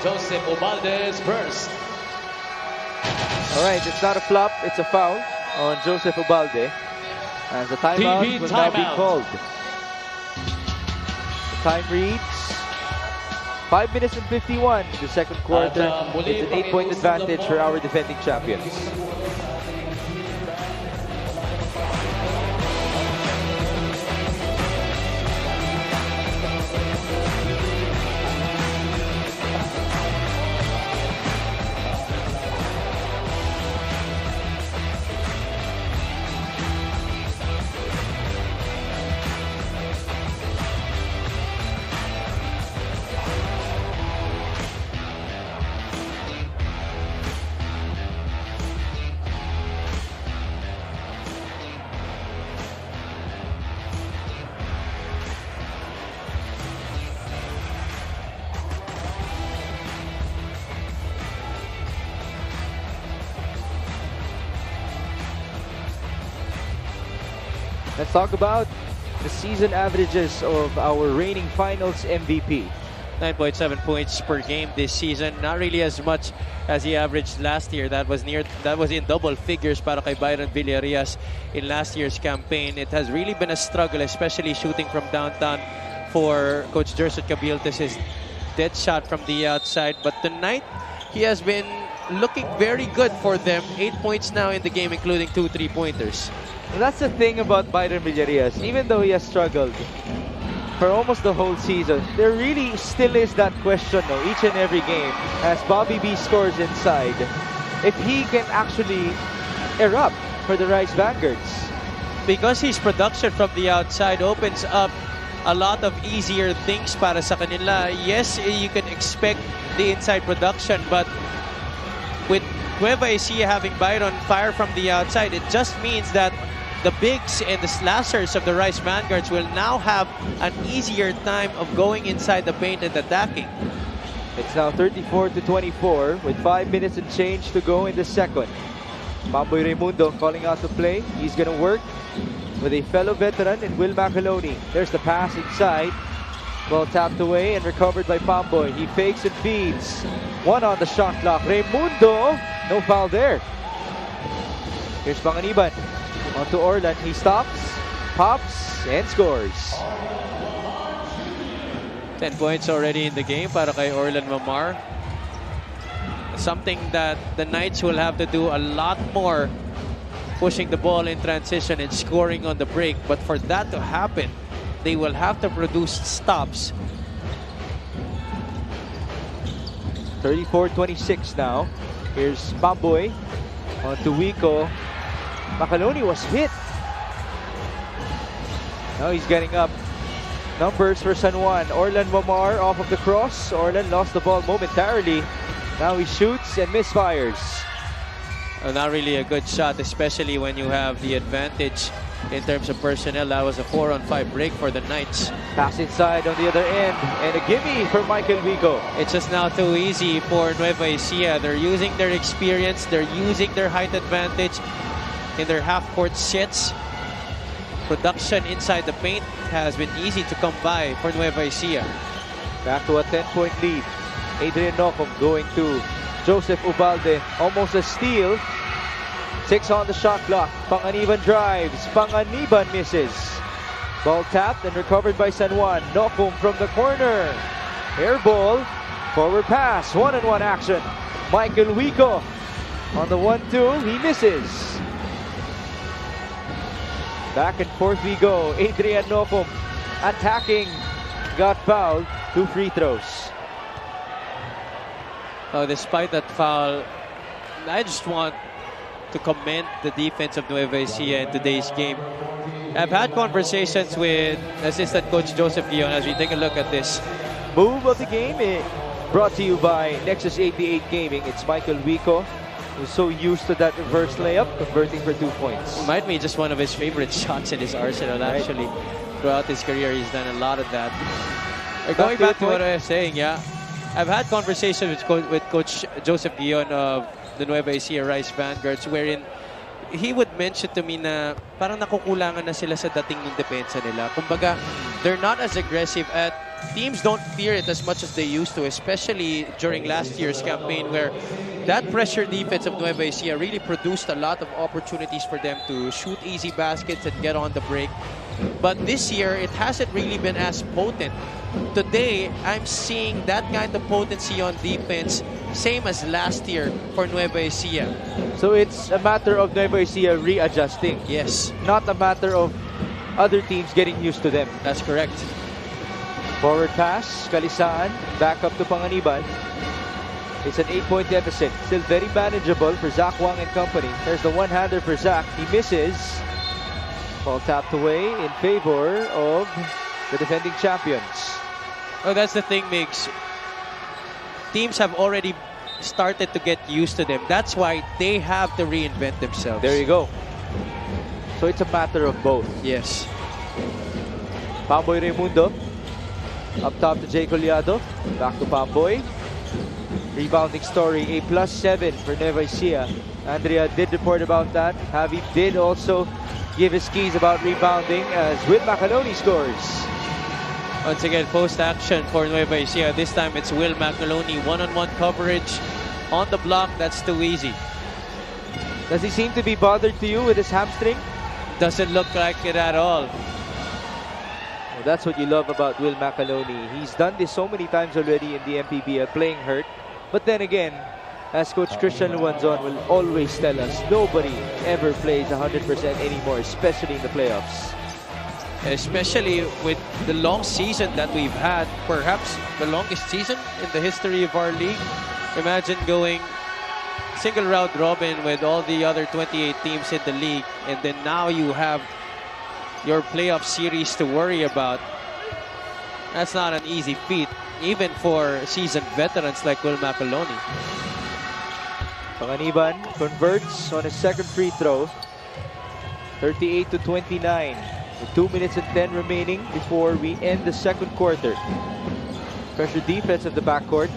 [SPEAKER 6] Joseph Ubalde's first.
[SPEAKER 1] All right, it's not a flop, it's a foul on Joseph Ubalde. As the timeout
[SPEAKER 6] TV
[SPEAKER 1] will now be
[SPEAKER 6] timeout.
[SPEAKER 1] called. The time reads 5 minutes and 51 in the second quarter. It's an 8-point advantage for our defending champions. Let's talk about the season averages of our reigning finals MVP.
[SPEAKER 2] 9.7 points per game this season. Not really as much as he averaged last year. That was in double figures para kay Byron Villarias in last year's campaign. It has really been a struggle, especially shooting from downtown for Coach Gerson Cabiltes. His dead shot from the outside. But tonight, he has been looking very good for them. 8 points now in the game, including 2 3-pointers.
[SPEAKER 1] And that's the thing about Byron Villarias. Even though he has struggled for almost the whole season, there really still is that question, though, each and every game, as Bobby B scores inside. if he can actually erupt for the Rice Vanguards.
[SPEAKER 2] Because his production from the outside opens up a lot of easier things para sa kanila. Yes, you can expect the inside production, but with Nueva Ecija having Byron fire from the outside, it just means that the bigs and the slashers of the Rice Vanguards will now have an easier time of going inside the paint and attacking.
[SPEAKER 1] It's now 34-24 with 5 minutes and change to go in the second. Pamboy Raimundo calling out the play. He's going to work with a fellow veteran in Will Macaloni. There's the pass inside. Ball tapped away and recovered by Pamboy. He fakes and feeds. One on the shot clock. Raimundo, no foul there. Here's Panganiban. On to Orlan. He stops, pops, and scores.
[SPEAKER 2] 10 points already in the game para kay Orlan Mamar. Something that the Knights will have to do a lot more, pushing the ball in transition and scoring on the break. But for that to happen, they will have to produce stops.
[SPEAKER 1] 34-26 now. Here's Pamboy. On to Wico. Macaloni was hit. Now he's getting up. Numbers for San Juan. Orlan Mamar off of the cross. Orlan lost the ball momentarily. Now he shoots and misfires.
[SPEAKER 2] Not really a good shot, especially when you have the advantage in terms of personnel. That was a 4-on-5 break for the Knights.
[SPEAKER 1] Pass inside on the other end. And a gimme for Michael Wico.
[SPEAKER 2] It's just now too easy for Nueva Ecija. They're using their experience. They're using their height advantage in their half-court sets. Production inside the paint has been easy to come by for Nueva Ecija.
[SPEAKER 1] Back to a 10-point lead. Adrian Nocum going to Joseph Ubalde. Almost a steal. 6 on the shot clock. Panganiban drives. Panganiban misses. Ball tapped and recovered by San Juan. Nocum from the corner. Air ball. Forward pass. 1-on-1 action. Michael Wico on the 1-2. He misses. Back and forth we go. Adrian Nocum attacking. Got fouled. 2 free throws.
[SPEAKER 2] Despite that foul, I just want to commend the defense of Nueva Ecija in today's game. I've had conversations with assistant coach Joseph Guion as we take a look at this.
[SPEAKER 1] Move of the game brought to you by Nexus 88 Gaming. It's Michael Wico, who's so used to that reverse layup, converting for 2 points.
[SPEAKER 2] It might be just one of his favorite shots in his arsenal, actually. Throughout his career, he's done a lot of that. Going back to what I was saying, yeah. I've had conversations with Coach Joseph Guion of the Nueva Ecija Rice Vanguards, wherein he would mention to me na parang nakukulangan na sila sa dating ng depensa nila. Kumbaga, they're not as aggressive at teams don't fear it as much as they used to, especially during last year's campaign where that pressure defense of Nueva Ecija really produced a lot of opportunities for them to shoot easy baskets and get on the break. But this year, it hasn't really been as potent. Today, I'm seeing that kind of potency on defense, same as last year for Nueva Ecija.
[SPEAKER 1] So it's a matter of Nueva Ecija readjusting.
[SPEAKER 2] Yes.
[SPEAKER 1] Not a matter of other teams getting used to them.
[SPEAKER 2] That's correct.
[SPEAKER 1] Forward pass, Kalisaan, back up to Panganiban. It's an 8-point deficit. Still very manageable for Zach Wang and company. There's the one-hander for Zach. He misses. Ball tapped away in favor of the defending champions.
[SPEAKER 2] Oh, that's the thing, Migs. Teams have already started to get used to them. That's why they have to reinvent themselves.
[SPEAKER 1] There you go. So it's a matter of both.
[SPEAKER 2] Yes.
[SPEAKER 1] Pamboy Raimundo. Up top to Jay Collado. Back to Pamboy. Rebounding story, a +7 for Nueva Ecija. Andrea did report about that. Javi did also give his keys about rebounding as Will Macaloni scores.
[SPEAKER 2] Once again, post-action for Nueva Ecija. This time it's Will Macaloni. One-on-one coverage on the block. That's too easy.
[SPEAKER 1] Does he seem to be bothered to you with his hamstring?
[SPEAKER 2] Doesn't look like it at all.
[SPEAKER 1] Well, that's what you love about Will Macaloni. He's done this so many times already in the Mpbl, playing hurt. But then again, as Coach Christian Luanzon will always tell us, nobody ever plays 100% anymore, especially in the playoffs.
[SPEAKER 2] Especially with the long season that we've had, perhaps the longest season in the history of our league. Imagine going single round robin with all the other 28 teams in the league, and then now you have your playoff series to worry about. That's not an easy feat, even for seasoned veterans like Will Macoloni.
[SPEAKER 1] Panganiban converts on his second free throw. 38-29. With 2 minutes and 10 remaining before we end the second quarter. Pressure defense of the backcourt.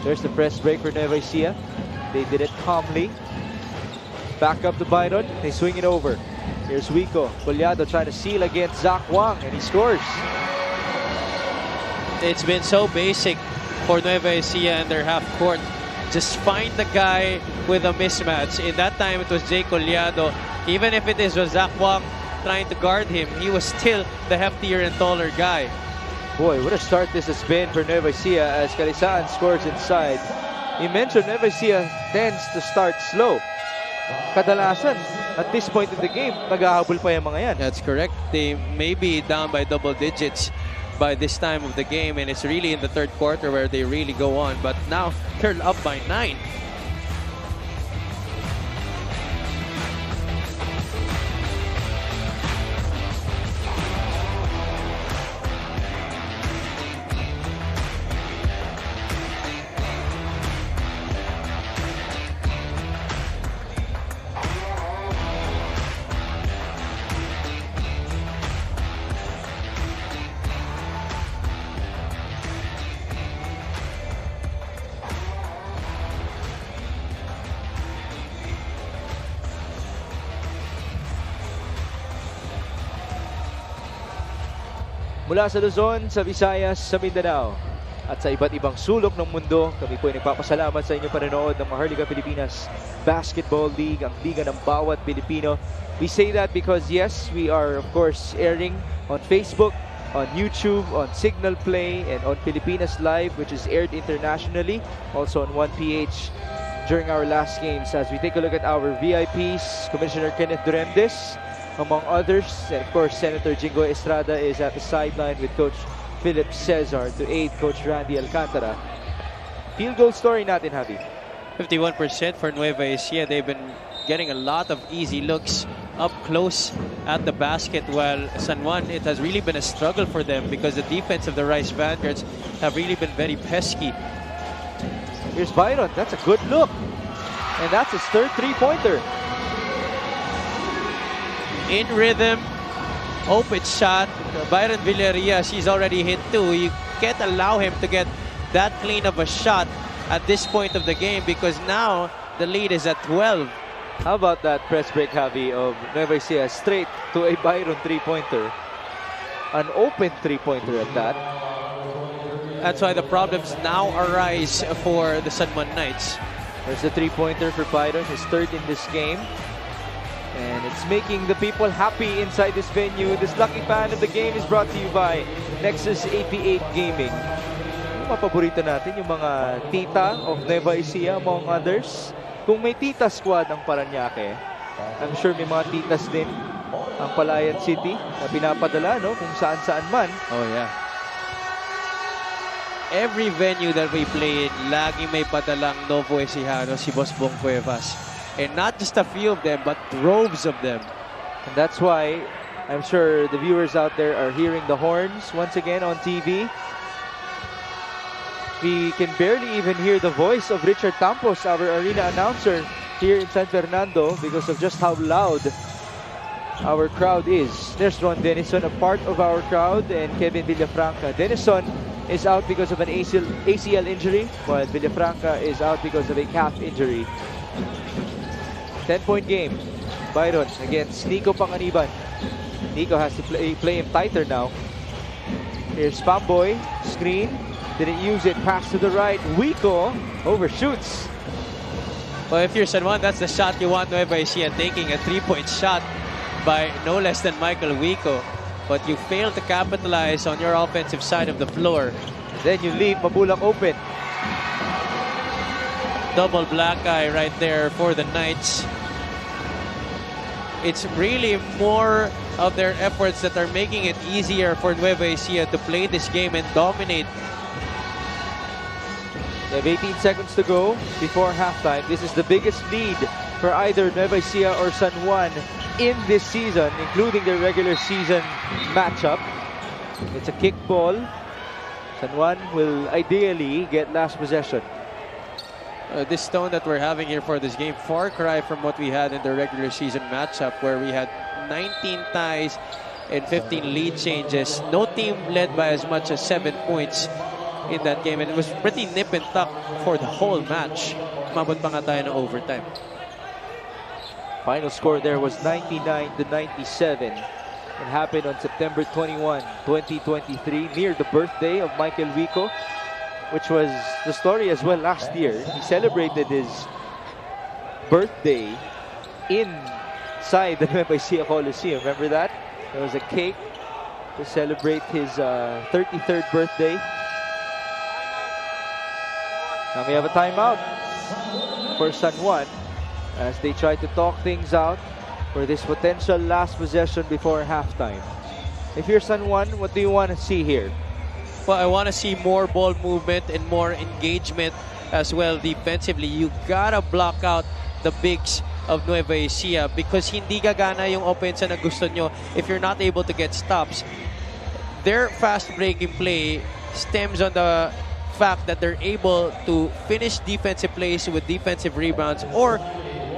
[SPEAKER 1] There's the press break for Nueva Ecija. They did it calmly. Back up to Byron. They swing it over. Here's Wico. Collado trying to seal against Zach Wang, and he scores.
[SPEAKER 2] It's been so basic for Nueva Ecija and their half court. Just find the guy with a mismatch. In that time, it was Jay Collado. Even if it is Zach Wang trying to guard him, he was still the heftier and taller guy.
[SPEAKER 1] Boy, what a start this has been for Nueva Ecija as Calisaan scores inside. You mentioned Nueva Ecija tends to start slow. Kadalasan, at this point in the game, nag-ahabol pa yung mga yan.
[SPEAKER 2] That's correct. They may be down by double digits by this time of the game, and it's really in the third quarter where they really go on. But now, they're up by 9.
[SPEAKER 1] Mula sa Luzon, sa Visayas, sa Mindanao, at sa iba't ibang sulok ng mundo, kami po ay nagpapasalamat sa inyong panonood ng Maharlika Pilipinas Basketball League, ang liga ng bawat Pilipino. We say that because yes, we are of course airing on Facebook, on YouTube, on Signal Play, and on Pilipinas Live, which is aired internationally, also on 1PH during our last games. As we take a look at our VIPs, Commissioner Kenneth Duremdes, among others, and of course Senator Jingo Estrada is at the sideline with Coach Philip Cesar to aid Coach Randy Alcantara. Field goal story natin, Javi.
[SPEAKER 2] 51% for Nueva Ecija. They've been getting a lot of easy looks up close at the basket, while San Juan, it has really been a struggle for them because the defense of the Rice Vanguards have really been very pesky.
[SPEAKER 1] Here's Byron. That's a good look. And that's his third three-pointer.
[SPEAKER 2] In rhythm, open shot. Byron Villarreal, he's already hit 2. You can't allow him to get that clean of a shot at this point of the game because now the lead is at 12.
[SPEAKER 1] How about that press break, Javi, of Nueva Ecija straight to a Byron three-pointer? An open three-pointer at that.
[SPEAKER 2] That's why the problems now arise for the San Juan Knights.
[SPEAKER 1] There's the three-pointer for Byron, his third in this game. And it's making the people happy inside this venue. This lucky fan of the game is brought to you by Nexus 88 Gaming. Yung mga paborito natin, yung mga tita of Nueva Ecija, among others. Kung may tita squad ang Paranaque, I'm sure may mga titas din ang Palayan City na pinapadala, no? Kung saan-saan man.
[SPEAKER 2] Oh, yeah. Every venue that we play in, lagi may padalang Novo Ecijano si Boss Bong Cuevas. And not just a few of them, but droves of them.
[SPEAKER 1] And that's why I'm sure the viewers out there are hearing the horns once again on TV. We can barely even hear the voice of Richard Campos, our arena announcer here in San Fernando, because of just how loud our crowd is. There's Ron Denison, a part of our crowd, and Kevin Villafranca. Denison is out because of an ACL injury, while Villafranca is out because of a calf injury. 10-point game. Byron against Nico Panganiban. Nico has to play him tighter now. Here's Pamboy. Screen. Didn't use it. Pass to the right. Wico overshoots.
[SPEAKER 2] Well, if you're San Juan, that's the shot you want Nueva Ecija taking. A three-point shot by no less than Michael Wico. But you fail to capitalize on your offensive side of the floor.
[SPEAKER 1] Then you leave Mabulak open.
[SPEAKER 2] Double black eye right there for the Knights. It's really more of their efforts that are making it easier for Nueva Ecija to play this game and dominate.
[SPEAKER 1] They have 18 seconds to go before halftime. This is the biggest lead for either Nueva Ecija or San Juan in this season, including their regular season matchup. It's a kick ball. San Juan will ideally get last possession.
[SPEAKER 2] This tone that we're having here for this game, far cry from what we had in the regular season matchup, where we had 19 ties and 15 lead changes. No team led by as much as 7 points in that game, and it was pretty nip and tuck for the whole match. Mabot pa nga tayo ng overtime.
[SPEAKER 1] Final score there was 99-97. It happened on September 21, 2023, near the birthday of Michael Wico, which was the story as well last year. He celebrated his birthday inside the Nueva Ecija Coliseum. Remember that? There was a cake to celebrate his 33rd birthday. Now we have a timeout for San Juan as they try to talk things out for this potential last possession before halftime. If you're San Juan, what do you want to see here?
[SPEAKER 2] Well, I want to see more ball movement and more engagement as well defensively. You gotta block out the bigs of Nueva Ecija because hindi gagana yung offense na gusto nyo if you're not able to get stops. Their fast breaking play stems on the fact that they're able to finish defensive plays with defensive rebounds or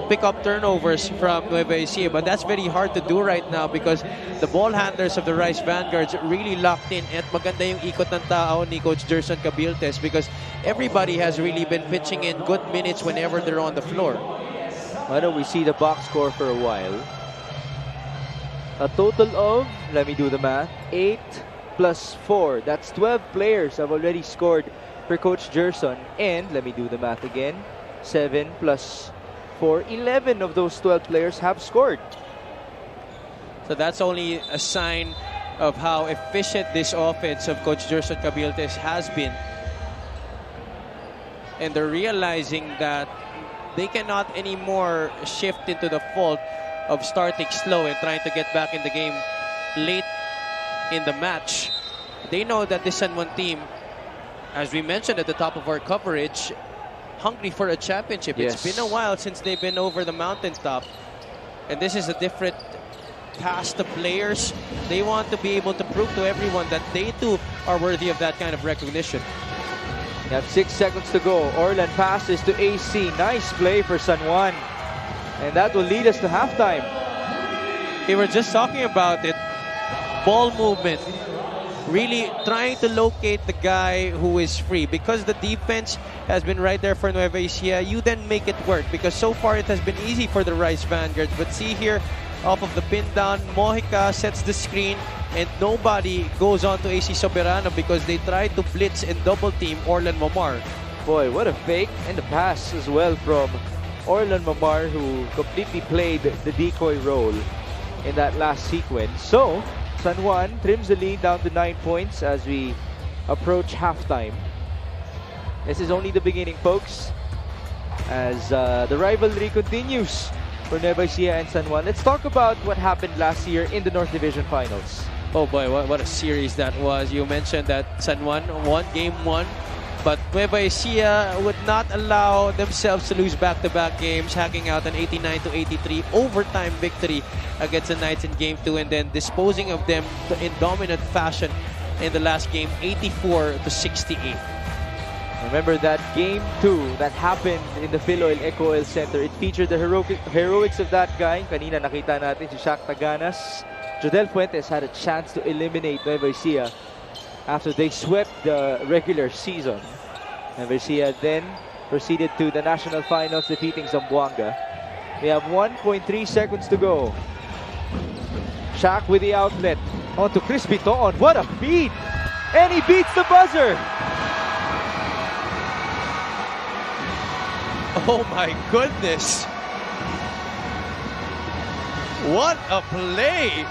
[SPEAKER 2] pick up turnovers from Nueva Ecija, but that's very hard to do right now because the ball handlers of the Rice Vanguards really locked in, at maganda yung ikot ng tao ni Coach Gerson Cabiltes because everybody has really been pitching in good minutes whenever they're on the floor.
[SPEAKER 1] Why don't we see the box score for a while? A total of, let me do the math, 8 plus 4. That's 12 players have already scored for Coach Gerson. And, let me do the math again, 7 plus 4, 11 of those 12 players have scored.
[SPEAKER 2] So that's only a sign of how efficient this offense of Coach Gerson Cabiltes has been. And they're realizing that they cannot anymore shift into the fault of starting slow and trying to get back in the game late in the match. They know that this San Juan team, as we mentioned at the top of our coverage, hungry for a championship.
[SPEAKER 1] Yes.
[SPEAKER 2] It's been a while since they've been over the mountaintop. And this is a different cast of players. They want to be able to prove to everyone that they too are worthy of that kind of recognition.
[SPEAKER 1] We have 6 seconds to go. Orlan passes to AC. Nice play for San Juan. And that will lead us to halftime.
[SPEAKER 2] We were just talking about it. Ball movement. Really trying to locate the guy who is free. Because the defense has been right there for Nueva Ecija, you then make it work. Because so far it has been easy for the Rice Vanguards. But see here, off of the pin down, Mojica sets the screen. And nobody goes on to AC Soberano because they tried to blitz and double team Orlan Mamar.
[SPEAKER 1] Boy, what a fake and a pass as well from Orlan Mamar, who completely played the decoy role in that last sequence. So, San Juan trims the lead down to 9 points as we approach halftime. This is only the beginning, folks, as the rivalry continues for Nueva Ecija and San Juan. Let's talk about what happened last year in the North Division Finals.
[SPEAKER 2] Oh boy, what a series that was. You mentioned that San Juan won game 1, but Nueva Ecija would not allow themselves to lose back-to-back games, hacking out an 89-83 overtime victory against the Knights in game 2 and then disposing of them in dominant fashion in the last game, 84-68.
[SPEAKER 1] Remember that game 2 that happened in the Philoil Eco Oil Center. It featured the heroics of that guy. Kanina nakita natin si Shaq Taganas. Jodel Fuentes had a chance to eliminate Nueva Ecija after they swept the regular season. Nueva Ecija then proceeded to the national finals, defeating Zamboanga. We have 1.3 seconds to go. Shaq with the outlet. On to Chris Biton. What a feed! And he beats the buzzer!
[SPEAKER 2] Oh my goodness! What a play!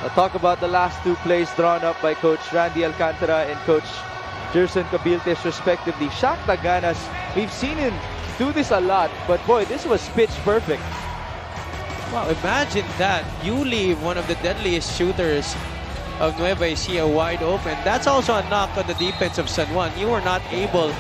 [SPEAKER 1] I'll talk about the last 2 plays drawn up by Coach Randy Alcantara and Coach Gerson Cabiltes respectively. Shaq Taganas, we've seen him do this a lot, but boy, this was pitch perfect.
[SPEAKER 2] Wow, imagine that. You leave one of the deadliest shooters of Nueva Ecija wide open. That's also a knock on the defense of San Juan. You were not able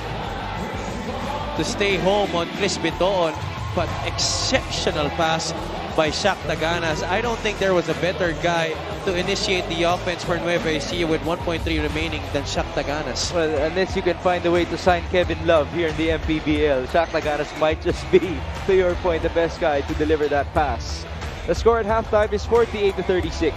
[SPEAKER 2] to stay home on Chris Bitoon, but exceptional pass by Shaq Taganas. I don't think there was a better guy to initiate the offense for Nueva Ecija with 1.3 remaining than Shaq Taganas.
[SPEAKER 1] Well, unless you can find a way to sign Kevin Love here in the MPBL, Shaq Taganas might just be, to your point, the best guy to deliver that pass. The score at halftime is 48-36.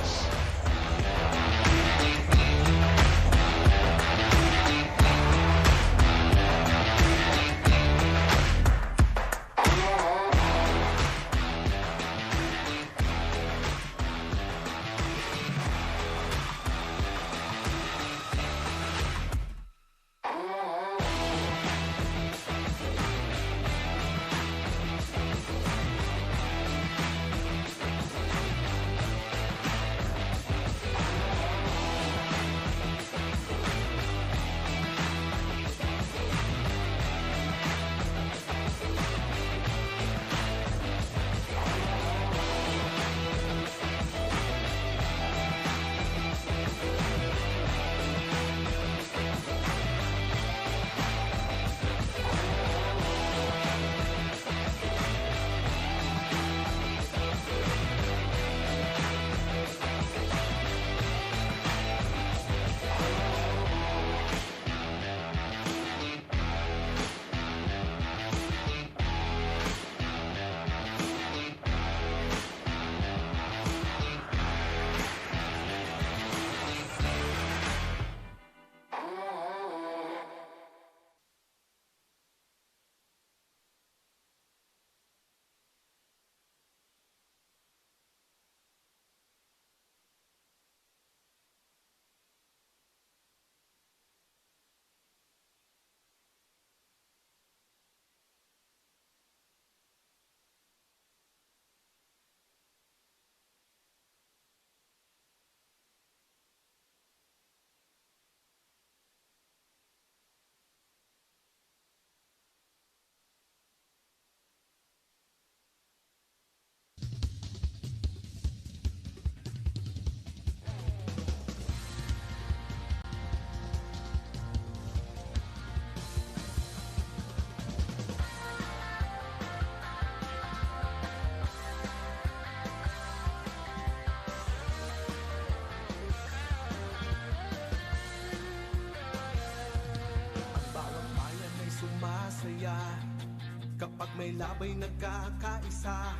[SPEAKER 7] Kapag may labay nagkakaisa,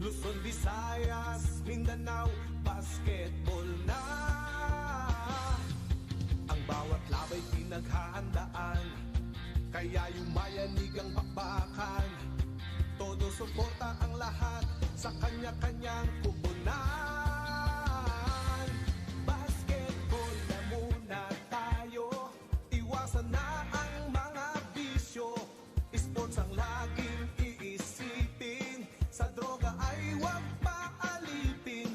[SPEAKER 7] Luzon, Visayas, Mindanao, basketball na. Ang bawat labay pinaghahandaan, kaya yumayanig ang bakbakan. Todo suporta ang lahat sa kanya-kanyang kupunan. Basketball na muna tayo, iwasan na ang mga bisyo. Sports ang laging iisipin, sa droga ay huwag paalipin.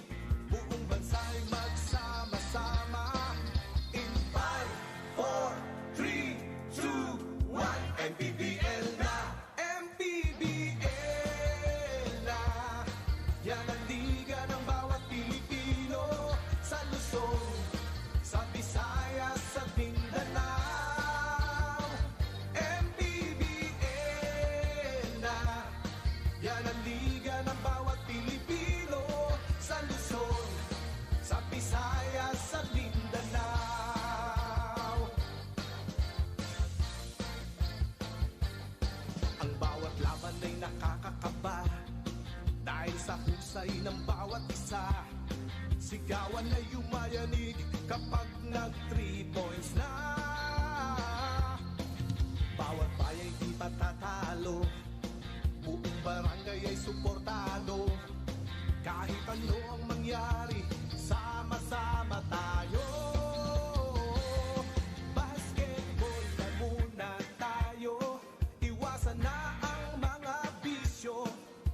[SPEAKER 7] Buong bansa'y magsama-sama. In 5, 4, 3, 2, 1, MPBL na, MPBL na. Yan ang liga ng bawat Pilipino, sa Luzon, sa Visayas, sa Mindanao. Yan ang liga ng bawat Pilipino, sa Luzon, sa Visayas, sa Mindanao. Ang bawat laban ay nakakakaba, dahil sa husay ng bawat isa. Sigawan ay yumayanig kapag nag-3 points na. Bawat bayay di matatalo, buong barangay ay suportado. Kahit ano ang mangyari, sama-sama tayo. Basketball na muna tayo, iwasan na ang mga bisyo.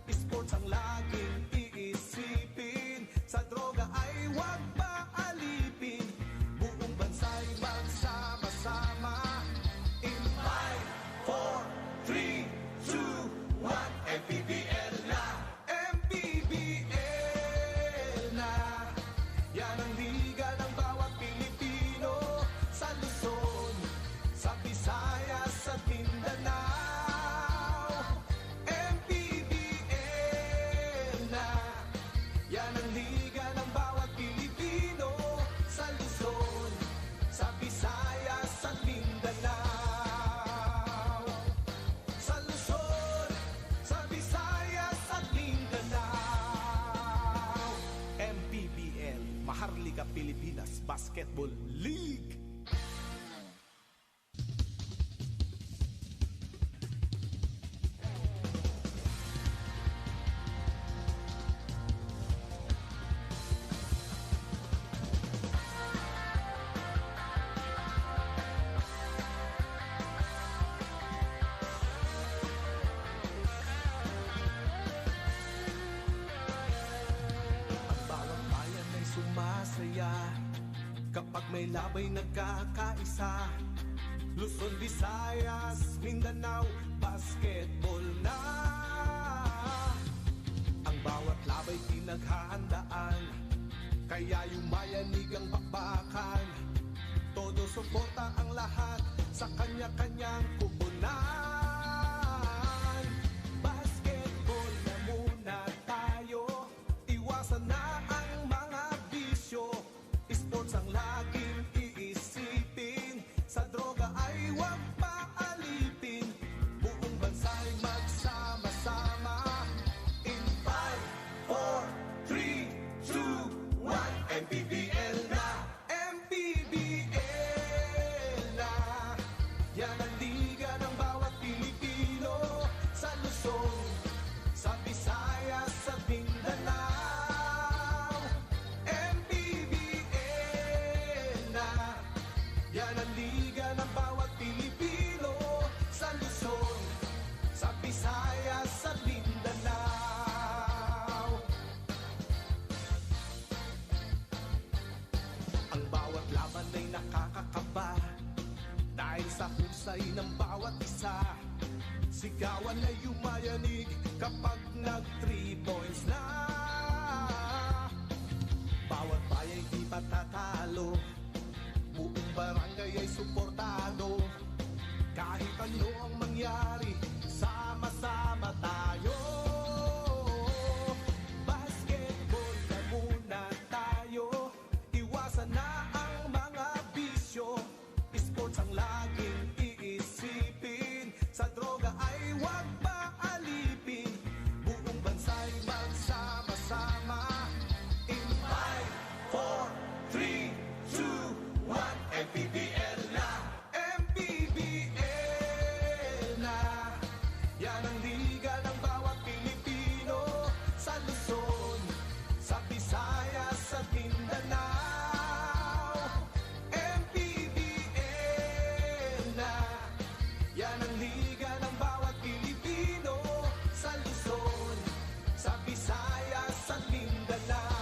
[SPEAKER 7] Sports ang laging iisipin, sa droga ay huwag paalipin. Buong bansa'y magsama-sama. In 5, 4, 3, 2, 1, MPBL na, MPBL. Maharlika Pilipinas Basketball League. Sumasaya kapag may labay nagkakaisa. Luzon, Visayas, Mindanao, basketball na. Ang bawat labay pinaghahandaan, kaya yumayanig ang bakbakan. Todo suporta ang lahat sa kanya-kanyang kubunan. Basketball na muna tayo, iwasan na ang mga bisyo. Sports ang laging iisipin, sa droga ay huwag paalipin. Buong bansa'y magsama-sama. In 5, 4, 3, 2, 1, MPBL na, MPBL na. Yan ang liga ng bawat Pilipino, sa Luzon, sa Visayas, sa Mindanao. Yan ang liga ng bawat Pilipino, sa Luzon, sa Visayas, sa Mindanao. Ang bawat laban ay nakakakaba, dahil sa husay ng bawat isa. Sigawan ay yumayanig kapag nag-3 points na. Bawat bayay di patatalo, buong barangay ay suportado. Kahit ano ang mangyari, sama-sama tayo. Basketball na muna tayo, iwasan na ang mga bisyo. Sports ang laging iisipin, sa droga ay huwag paalipin. Buong bansa'y magsama-sama. In 5, 4, 3, 2, 1, MPBL na, MPBL na. Yan ang liga ng bawat Pilipino, sa Luzon, sa Visayas, sa Mindanao. MPBL na. Yan ang liga ng bawat Pilipino, sa Luzon, sa Visayas, sa Mindanao.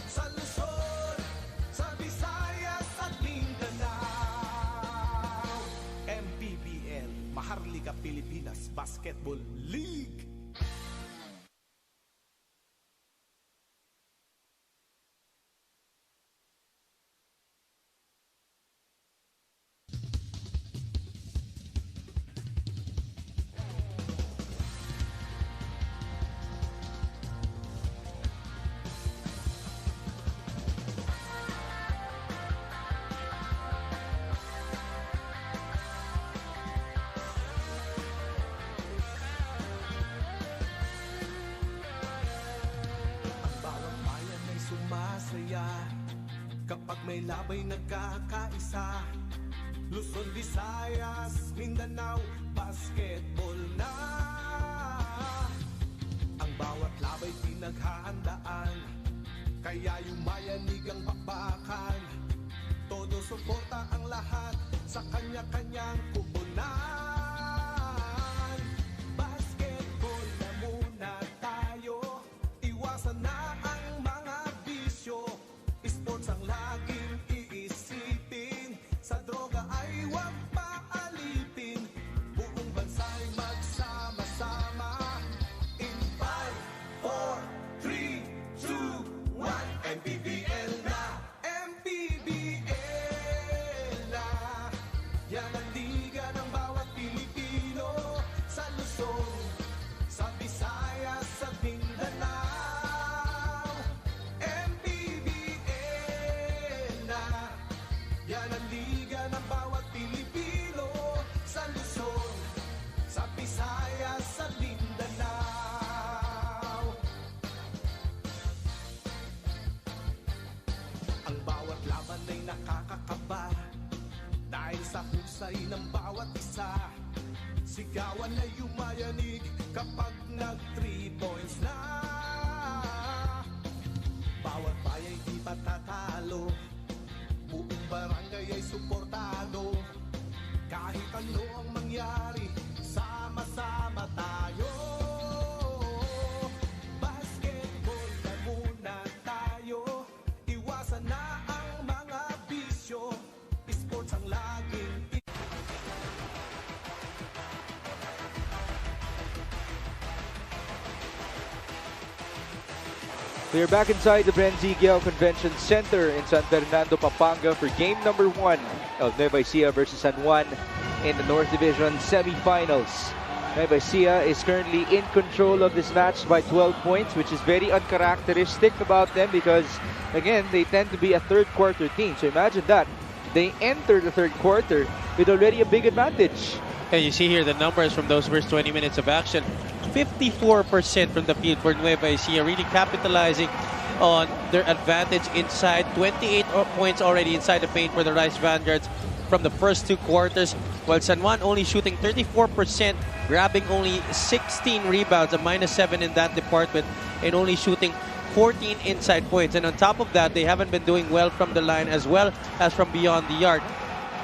[SPEAKER 7] Sa Luzon, sa Visayas at Mindanao. MPBL, Maharlika Pilipinas Basketball League. Sumasaya kapag may labay nagkakaisa. Luzon, Visayas, Mindanao, basketball na. Ang bawat labay pinaghahandaan, kaya yumayanig ang bakbakan. Todo suporta ang lahat sa kanya-kanyang kubunan. Basketball na muna tayo, iwasan na ang mga bisyo. Sports ang laging iisipin, sa droga ay huwag paalipin. Buong bansa'y magsama-sama. In 5, 4, 3, 2, 1, MPBL na, MPBL na. Yan ang liga ng bawat Pilipino, sa husay ng bawat isa. Sigawan na yumayanig kapag nag 3 points na. Bawat baya'y di patatalo, buong barangay ay suportado. Kahit ano ang mangyari, sama-sama tayo. Basketball na muna tayo, iwasan na ang mga bisyo. Sports ang laging
[SPEAKER 1] We are back inside the Brenzigel Convention Center in San Fernando, Pampanga for game number 1 of Nueva Ecija versus San Juan in the North Division semifinals. Nueva Ecija is currently in control of this match by 12 points, which is very uncharacteristic about them because, again, they tend to be a third quarter team. So imagine that. They enter the third quarter with already a big advantage.
[SPEAKER 2] And you see here the numbers from those first 20 minutes of action. 54% from the field for Nueva Ecija, really capitalizing on their advantage inside. 28 points already inside the paint for the Rice Vanguards from the first 2 quarters, while San Juan only shooting 34%, grabbing only 16 rebounds, a -7 in that department, and only shooting 14 inside points. And on top of that, they haven't been doing well from the line as well as from beyond the arc.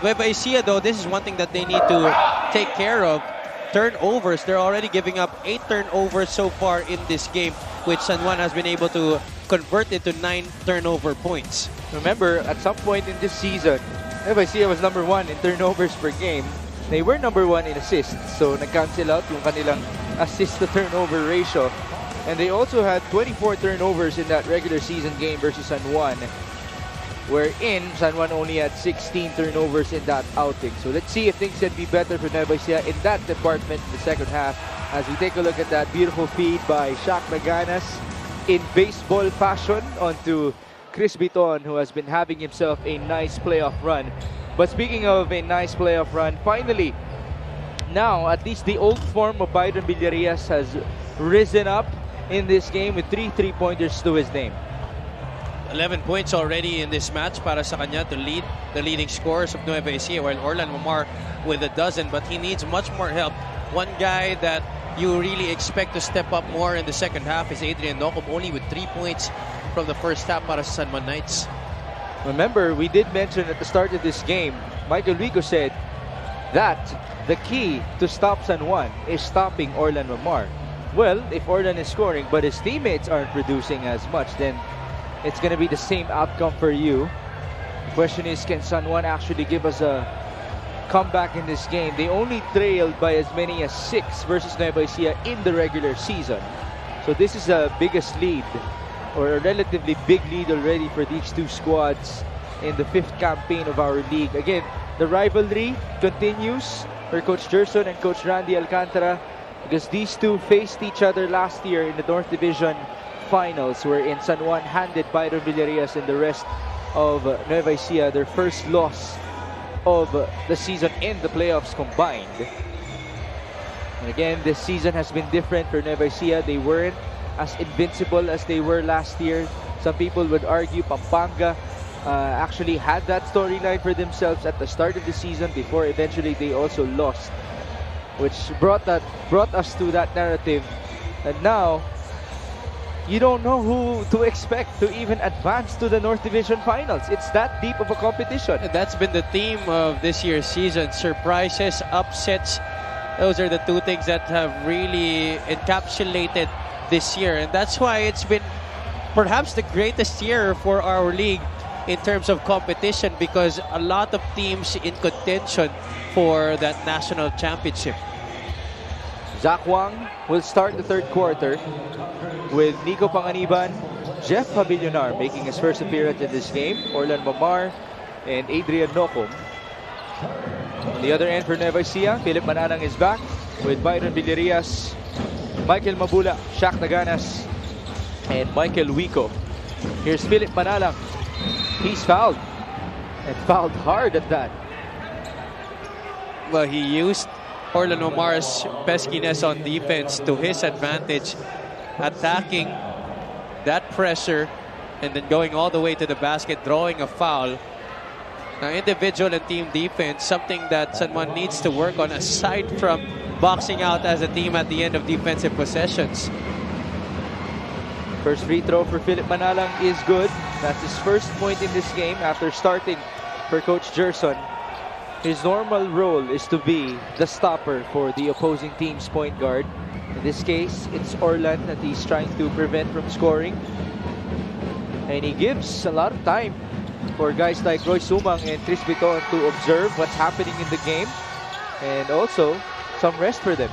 [SPEAKER 2] Nueva Ecija, though, this is one thing that they need to take care of. Turnovers, they're already giving up 8 turnovers so far in this game, which San Juan has been able to convert into 9 turnover points.
[SPEAKER 1] Remember, at some point in this season, Nueva Ecija was number 1 in turnovers per game. They were number 1 in assists, so nag-cancel out yung kanilang assist-to-turnover ratio. And they also had 24 turnovers in that regular season game versus San Juan, wherein San Juan only had 16 turnovers in that outing. So let's see if things can be better for Nueva Ecija in that department in the second half as we take a look at that beautiful feed by Shaq Naganas in baseball fashion onto Chris Biton, who has been having himself a nice playoff run. But speaking of a nice playoff run, finally, now at least the old form of Byron Villarias has risen up in this game with 3 3-pointers to his name.
[SPEAKER 2] 11 points already in this match para sa kanya to lead the leading scorers of Nueva Ecija, while Orlan Mamar with a dozen, but he needs much more help. One guy that you really expect to step up more in the second half is Adrian Nocom, only with 3 points from the first half para sa San Juan Knights.
[SPEAKER 1] Remember, we did mention at the start of this game, Michael Rico said that the key to stop San Juan is stopping Orlan Mamar. Well, if Orlan is scoring but his teammates aren't producing as much, then it's going to be the same outcome for you. The question is, can San Juan actually give us a comeback in this game? They only trailed by as many as 6 versus Nueva Ecija in the regular season. So this is the biggest lead, or a relatively big lead already for these two squads in the 5th campaign of our league. Again, the rivalry continues for Coach Gerson and Coach Randy Alcantara because these two faced each other last year in the North Division finals, wherein San Juan handed Byron Villarias and the rest of Nueva Ecija their first loss of the season in the playoffs combined. And again, this season has been different for Nueva Ecija. They weren't as invincible as they were last year. Some people would argue Pampanga actually had that storyline for themselves at the start of the season before eventually they also lost, which brought us to that narrative. And now you don't know who to expect to even advance to the North Division Finals. It's that deep of a competition.
[SPEAKER 2] And that's been the theme of this year's season. Surprises, upsets. Those are the 2 things that have really encapsulated this year. And that's why it's been perhaps the greatest year for our league in terms of competition, because a lot of teams in contention for that national championship.
[SPEAKER 1] Zach Wang will start the third quarter with Nico Panganiban, Jeff Pavillionar making his first appearance in this game, Orlan Mamar, and Adrian Nocom. On the other end for Nueva Ecija, Philip Mananang is back with Byron Villarias, Michael Mabula, Shaq Naganas, and Michael Wico. Here's Philip Mananang. He's fouled, and fouled hard at that.
[SPEAKER 2] Well, he used Orlan Mamar's peskiness on defense to his advantage, attacking that pressure and then going all the way to the basket, drawing a foul. Now, individual and team defense, something that San Juan needs to work on aside from boxing out as a team at the end of defensive possessions.
[SPEAKER 1] First free throw for Philip Manalang is good. That's his first point in this game after starting for Coach Gerson. His normal role is to be the stopper for the opposing team's point guard. In this case, it's Orlan that he's trying to prevent from scoring. And he gives a lot of time for guys like Roy Sumang and Tris Biton to observe what's happening in the game. And also, some rest for them.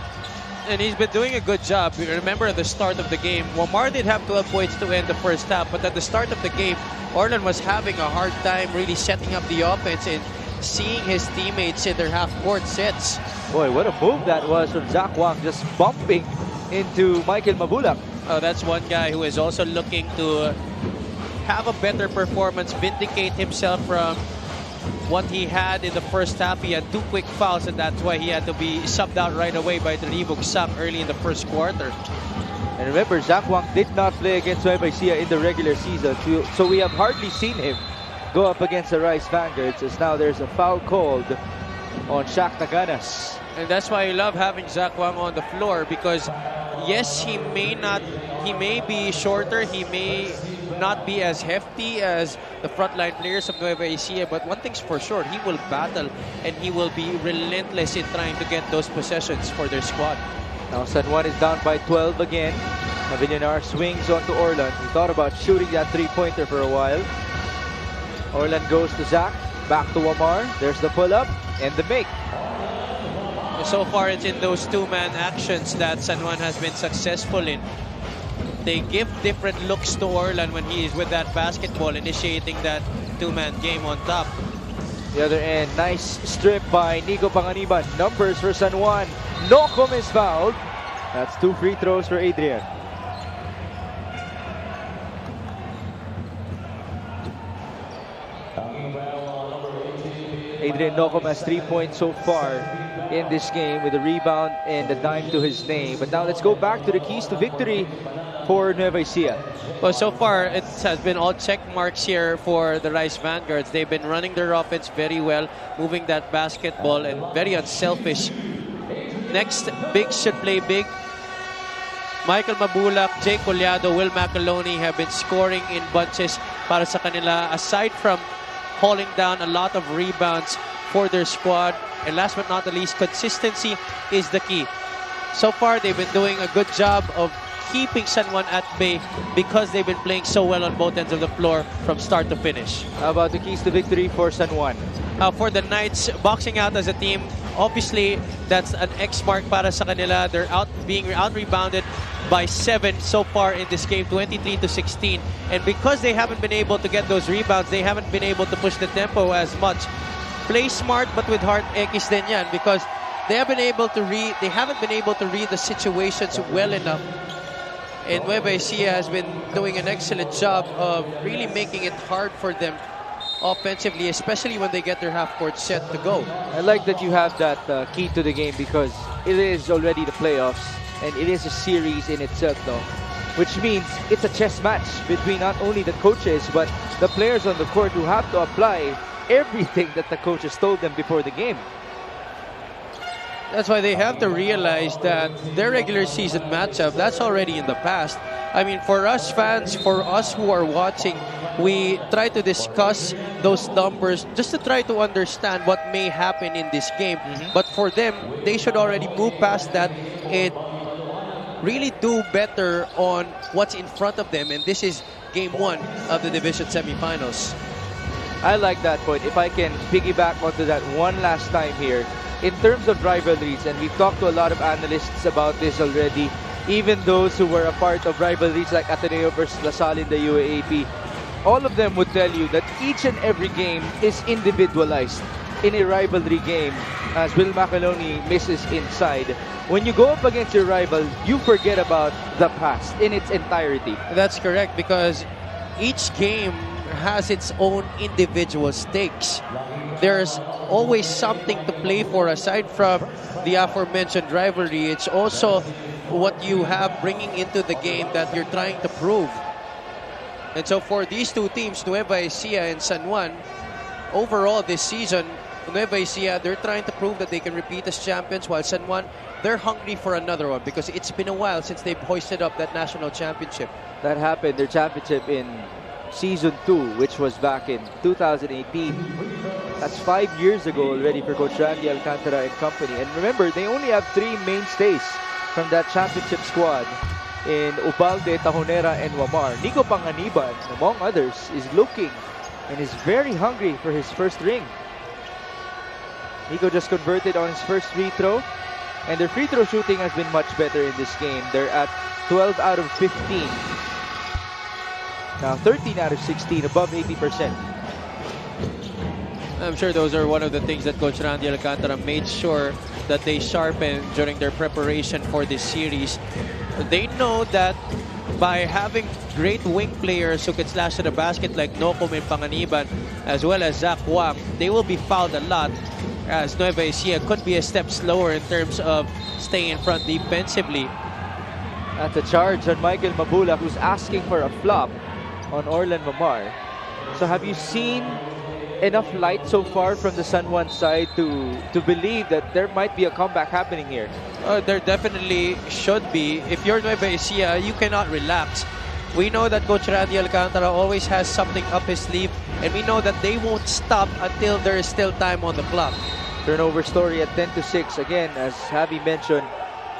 [SPEAKER 2] And he's been doing a good job. Remember at the start of the game, Wamar did have 12 points to end the first half, but at the start of the game, Orlan was having a hard time really setting up the offense and seeing his teammates in their half-court sets.
[SPEAKER 1] Boy, what a move that was from Zach Wang, just bumping into Michael Mabulak.
[SPEAKER 2] Oh, that's one guy who is also looking to have a better performance, vindicate himself from what he had in the first half. He had 2 quick fouls, and that's why he had to be subbed out right away by Tribog Sak early in the first quarter.
[SPEAKER 1] And remember, Zach Wang did not play against Nueva Ecija in the regular season, so we have hardly seen him go up against the Rice Vanguards, as now there's a foul called on Shaq Naganas.
[SPEAKER 2] And that's why I love having Zach Wang on the floor, because yes, he may be shorter, he may not be as hefty as the frontline players of Nueva Ecija, but one thing's for sure, he will battle and he will be relentless in trying to get those possessions for their squad.
[SPEAKER 1] Now San Juan is down by 12 again. Avillianar swings onto Orlan. He thought about shooting that three-pointer for a while. Orlan goes to Zach, back to Wamar. There's the pull-up and the make.
[SPEAKER 2] So far, it's in those two-man actions that San Juan has been successful in. They give different looks to Orlan when he is with that basketball, initiating that two-man game on top.
[SPEAKER 1] The other end, nice strip by Nico Panganiban. Numbers for San Juan. Nocom is fouled. That's 2 free throws for Adrian. Adrian Nocom has 3 points so far in this game with a rebound and a dime to his name. But now let's go back to the keys to victory for Nueva Ecija.
[SPEAKER 2] Well, so far it has been all check marks here for the Rice Vanguards. They've been running their offense very well, moving that basketball, and very unselfish. Next, big should play big. Michael Mabulak, Jay Collado, Will Macaloni have been scoring in bunches para sa kanila, aside from hauling down a lot of rebounds for their squad. And last but not the least, consistency is the key. So far, they've been doing a good job of keeping San Juan at bay because they've been playing so well on both ends of the floor from start to finish.
[SPEAKER 1] How about the keys to victory for San Juan?
[SPEAKER 2] For the Knights, boxing out as a team, obviously that's an X mark para sa kanila. They're being out-rebounded by 7 so far in this game, 23-16. And because they haven't been able to get those rebounds, they haven't been able to push the tempo as much. Play smart, but with heart, X din yan, because they haven't been able to read the situations well enough. And Nueva Ecija has been doing an excellent job of really making it hard for them offensively, especially when they get their half-court set to go.
[SPEAKER 1] I like that you have that key to the game, because it is already the playoffs and it is a series in itself, though, which means it's a chess match between not only the coaches but the players on the court who have to apply everything that the coaches told them before the game.
[SPEAKER 2] That's why they have to realize that their regular season matchup, that's already in the past. I mean, for us fans, for us who are watching, we try to discuss those numbers just to try to understand what may happen in this game. But for them, they should already move past that and really do better on what's in front of them. And this is game 1 of the division semifinals.
[SPEAKER 1] I like that point. If I can piggyback onto that one last time here, in terms of rivalries, and we've talked to a lot of analysts about this already, even those who were a part of rivalries like Ateneo versus La Salle in the UAAP, all of them would tell you that each and every game is individualized in a rivalry game, as Will Macaloni misses inside. When you go up against your rival, you forget about the past in its entirety.
[SPEAKER 2] That's correct, because each game has its own individual stakes. There's always something to play for aside from the aforementioned rivalry. It's also what you have bringing into the game that you're trying to prove. And so for these two teams, Nueva Ecija and San Juan, overall this season, Nueva Ecija, they're trying to prove that they can repeat as champions, while San Juan, they're hungry for another one because it's been a while since they've hoisted up that national championship.
[SPEAKER 1] That happened, their championship in Season 2, which was back in 2018. That's 5 years ago already for Coach Randy Alcantara and company. And remember, they only have 3 mainstays from that championship squad in Ubalde, Tahonera, and Wamar. Nico Panganiban, among others, is looking and is very hungry for his first ring. Nico just converted on his first free throw, and their free throw shooting has been much better in this game. They're at 12 out of 15. Now 13 out of 16, above 80%.
[SPEAKER 2] I'm sure those are one of the things that Coach Randy Alcantara made sure that they sharpened during their preparation for this series. They know that by having great wing players who can slash to the basket like Nokom and Panganiban, as well as Zach Wang, they will be fouled a lot, as Nueva Ecija could be a step slower in terms of staying in front defensively.
[SPEAKER 1] That's a charge on Michael Mabula, who's asking for a flop on Orlan Mamar. So have you seen enough light so far from the San Juan side to believe that there might be a comeback happening here?
[SPEAKER 2] There definitely should be. If you're Nueva Ecija, you cannot relax. We know that Coach Randy Alcantara always has something up his sleeve, and we know that they won't stop until there is still time on the clock.
[SPEAKER 1] Turnover story at 10-6. Again, as Javi mentioned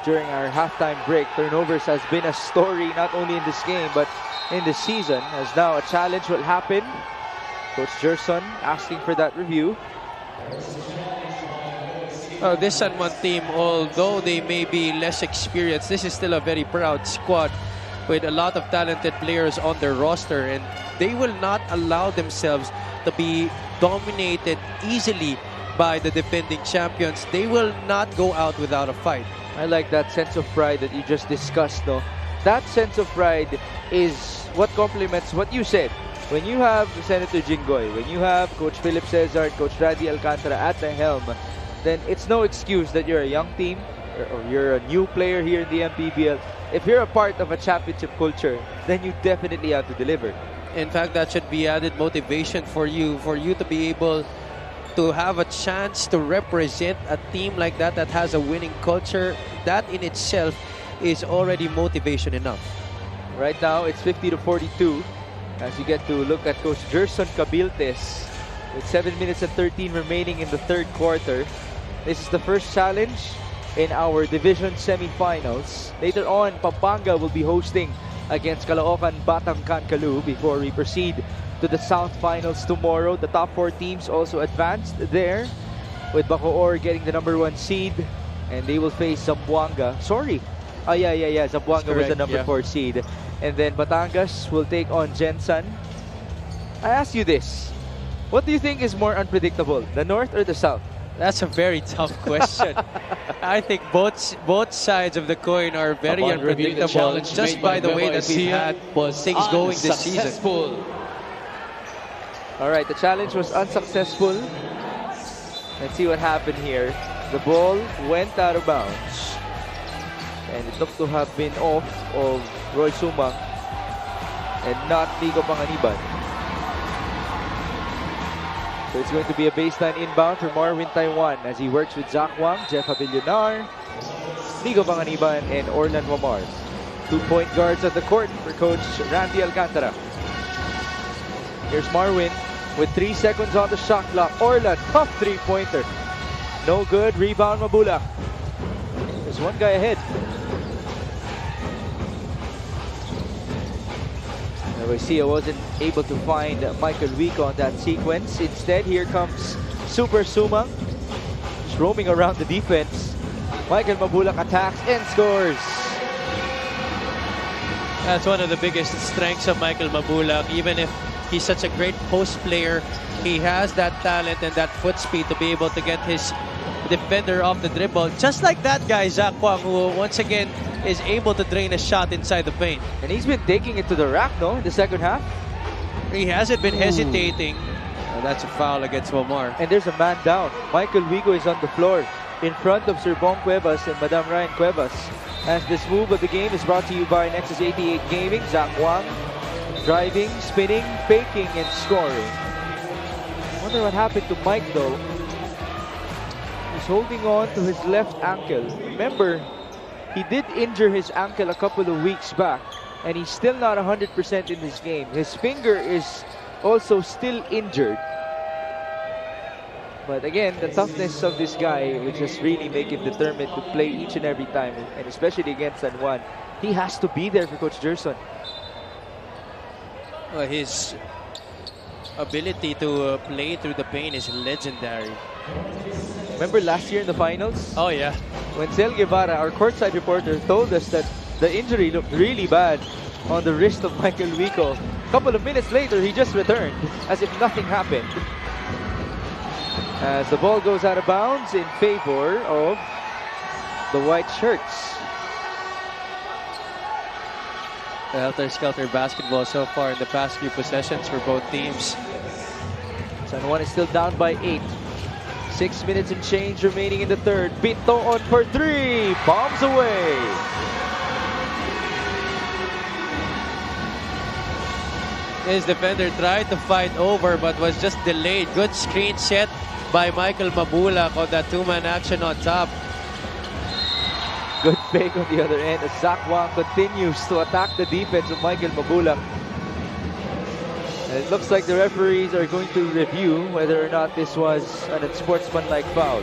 [SPEAKER 1] during our halftime break, turnovers has been a story not only in this game but in the season, as now a challenge will happen. Coach Gerson asking for that review.
[SPEAKER 2] This San Juan team, although they may be less experienced, this is still a very proud squad with a lot of talented players on their roster, and they will not allow themselves to be dominated easily by the defending champions. They will not go out without a fight.
[SPEAKER 1] I like that sense of pride that you just discussed, no? That sense of pride is what complements what you said. When you have Senator Jinggoy, when you have Coach Philip Cesar, Coach Randy Alcantara at the helm, then it's no excuse that you're a young team or you're a new player here in the MPBL. If you're a part of a championship culture, then you definitely have to deliver.
[SPEAKER 2] In fact, that should be added motivation for you to be able to have a chance to represent a team like that that has a winning culture. That in itself is already motivation enough.
[SPEAKER 1] Right now, it's 50-42 as you get to look at Coach Gerson Cabiltes with 7 minutes and 13 remaining in the third quarter. This is the first challenge in our division semifinals. Later on, Pampanga will be hosting against Caloocan Batang Kankalu before we proceed to the South Finals tomorrow. The top 4 teams also advanced there, with Bacoor getting the #1 seed, and they will face Zamboanga. Zamboanga was the number 4 seed. And then Batangas will take on Jensan. I ask you this, what do you think is more unpredictable, the North or the South?
[SPEAKER 2] That's a very tough question. I think both sides of the coin are very unpredictable just by the way that we've had things going this season.
[SPEAKER 1] All right, the challenge was unsuccessful. Let's see what happened here. The ball went out of bounds, and it looked to have been off of Roy Sumang and not Nico Panganiban. So it's going to be a baseline inbound for Marvin Taiwan as he works with Zach Wang, Jeff Avillonar, Nico Panganiban, and Orlan Wamar. 2-point guards at the court for Coach Randy Alcantara. Here's Marvin with 3 seconds on the shot clock. Orlan, tough 3-pointer. No good. Rebound Mabula. There's one guy ahead. Ecija wasn't able to find Michael Wico on that sequence. Instead, here comes Super Sumang, just roaming around the defense. Michael Mabulak attacks and scores.
[SPEAKER 2] That's one of the biggest strengths of Michael Mabulak. Even if he's such a great post player, he has that talent and that foot speed to be able to get his defender off the dribble. Just like that guy, Zach Wang, who once again is able to drain a shot inside the paint.
[SPEAKER 1] And he's been taking it to the rack, no, in the second half?
[SPEAKER 2] He hasn't been hesitating. That's a foul against Wamar.
[SPEAKER 1] And there's a man down. Michael Wico is on the floor in front of Sir Bong Cuevas and Madam Ryan Cuevas. As this move of the game is brought to you by Nexus 88 Gaming. Zach Wang driving, spinning, faking, and scoring. wonder what happened to Mike though. He's holding on to his left ankle. Remember, he did injure his ankle a couple of weeks back, and he's still not 100% in this game. His finger is also still injured. But again, the toughness of this guy will just really make him determined to play each and every time, and especially against San Juan. He has to be there for Coach Gerson.
[SPEAKER 2] His ability to play through the pain is legendary.
[SPEAKER 1] Remember last year in the finals?
[SPEAKER 2] Oh yeah.
[SPEAKER 1] When Sel Guevara, our courtside reporter, told us that the injury looked really bad on the wrist of Michael Wico. A couple of minutes later, he just returned as if nothing happened. As the ball goes out of bounds in favor of the white shirts.
[SPEAKER 2] Helter-skelter basketball so far in the past few possessions for both teams.
[SPEAKER 1] San Juan is still down by 8. 6 minutes and change remaining in the third. Pinto on for 3. Bombs away.
[SPEAKER 2] His defender tried to fight over but was just delayed. Good screen set by Michael Mabulak on that two-man action on top.
[SPEAKER 1] Good fake on the other end as Zach Wang continues to attack the defense of Michael Mabulak. And it looks like the referees are going to review whether or not this was an unsportsmanlike foul.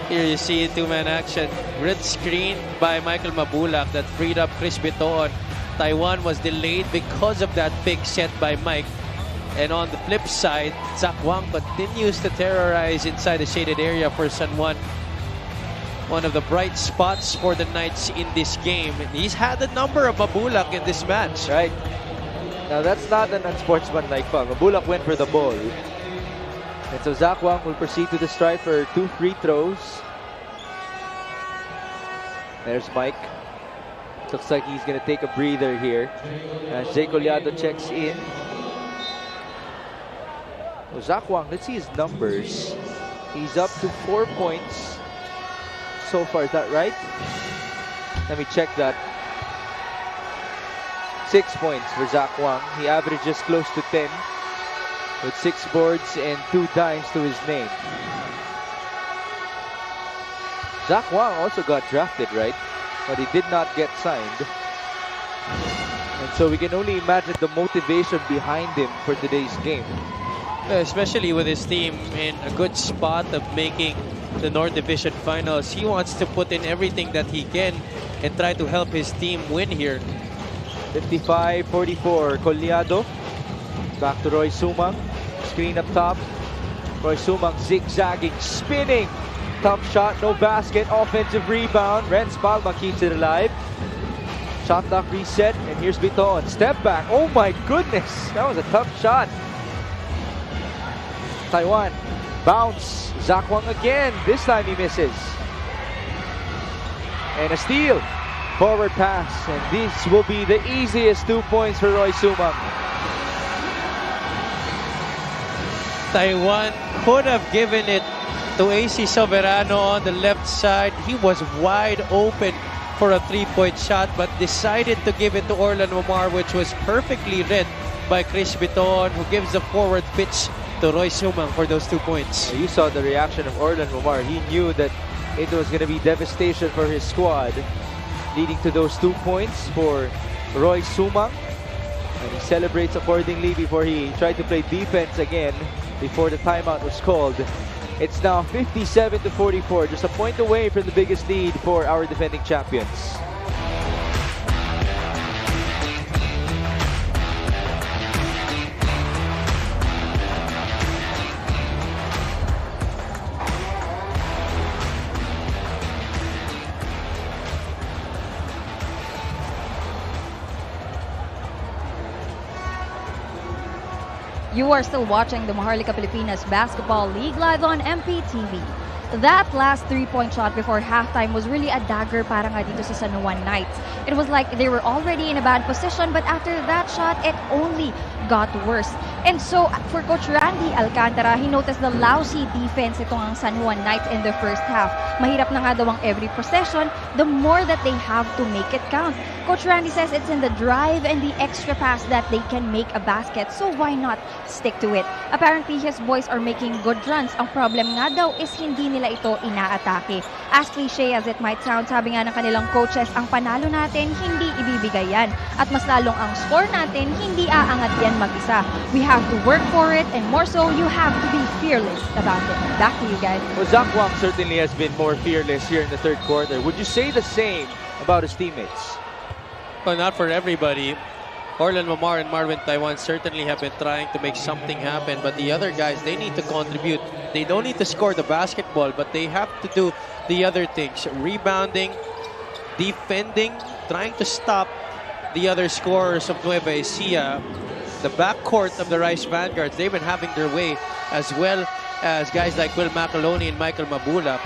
[SPEAKER 2] Here you see two-man action. Great screen by Michael Mabulak that freed up Chris Bitoon. Taiwan was delayed because of that big set by Mike. And on the flip side, Zach Wang continues to terrorize inside the shaded area for San Juan. One of the bright spots for the Knights in this game. And he's had the number of Mabulak in this match.
[SPEAKER 1] Right. Now that's not an unsportsmanlike foul. Mabulak went for the ball. And so Zach Wang will proceed to the stripe for 2 free throws. There's Mike. Looks like he's going to take a breather here. As Jay Collado checks in. So Zach Wang, let's see his numbers. He's up to 4 points so far. Is that right? Let me check that. 6 points for Zach Wang. He averages close to 10 with 6 boards and 2 dimes to his name. Zach Wang also got drafted, right? But he did not get signed. And so we can only imagine the motivation behind him for today's game.
[SPEAKER 2] Especially with his team in a good spot of making the North Division Finals. He wants to put in everything that he can and try to help his team win here.
[SPEAKER 1] 55-44, Collado. Back to Roy Sumang. Screen up top. Roy Sumang zigzagging, spinning. Tough shot, no basket. Offensive rebound. Renz Palma keeps it alive. Shot clock reset, and here's Biton. Step back. Oh my goodness, that was a tough shot. Taiwan, bounce. Zach Wang again. This time he misses. And a steal. Forward pass, and this will be the easiest 2 points for Roy Sumang.
[SPEAKER 2] Taiwan could have given it to AC Soberano on the left side. He was wide open for a three-point shot, but decided to give it to Orlan Omar, which was perfectly read by Chris Biton, who gives the forward pitch to Roy Sumang for those 2 points.
[SPEAKER 1] You saw the reaction of Orlan Omar. He knew that it was going to be devastation for his squad, leading to those 2 points for Roy Sumang. And he celebrates accordingly before he tried to play defense again before the timeout was called. It's now 57-44, just a point away from the biggest lead for our defending champions.
[SPEAKER 3] You are still watching the Maharlika Pilipinas Basketball League live on MPTV. that last 3-point shot before halftime was really a dagger para nga dito sa San Juan Knights. It was like they were already in a bad position, but after that shot, it only got worse. And so, for Coach Randy Alcantara, he noticed the lousy defense itong ang San Juan Knights in the first half. Mahirap na nga daw ang every possession, the more that they have to make it count. Coach Randy says it's in the drive and the extra pass that they can make a basket, so why not stick to it? Apparently, his boys are making good runs. Ang problem nga daw is hindi nila ito inaatake. As cliche as it might sound, sabi nga ng kanilang coaches, ang panalo natin, hindi ibibigay yan. At mas lalong ang score natin, hindi aangat yan mag-isa. We have to work for it, and more so, you have to be fearless about it. Back to you guys.
[SPEAKER 1] Well, Zach Wang certainly has been more fearless here in the third quarter. Would you say the same about his teammates?
[SPEAKER 2] Well, not for everybody. Orlan Mamar and Marvin Taiwan certainly have been trying to make something happen, but the other guys, they need to contribute. They don't need to score the basketball, but they have to do the other things. Rebounding, defending, trying to stop the other scorers of Nueva Ecija. The backcourt of the Rice Vanguards, they've been having their way, as well as guys like Will Macaloni and Michael Mabula.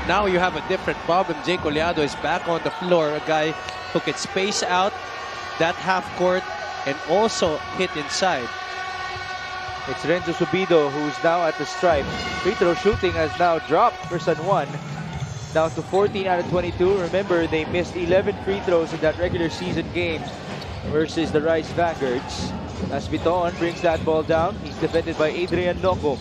[SPEAKER 2] Now you have a different problem. Jay Collado is back on the floor, a guy who can space out that half court and also hit inside.
[SPEAKER 1] It's Renzo Subido who's now at the stripe. Free throw shooting has now dropped for San Juan, down to 14 out of 22. Remember, they missed 11 free throws in that regular season game versus the Rice Vanguards. As Biton brings that ball down, he's defended by Adrian Noco.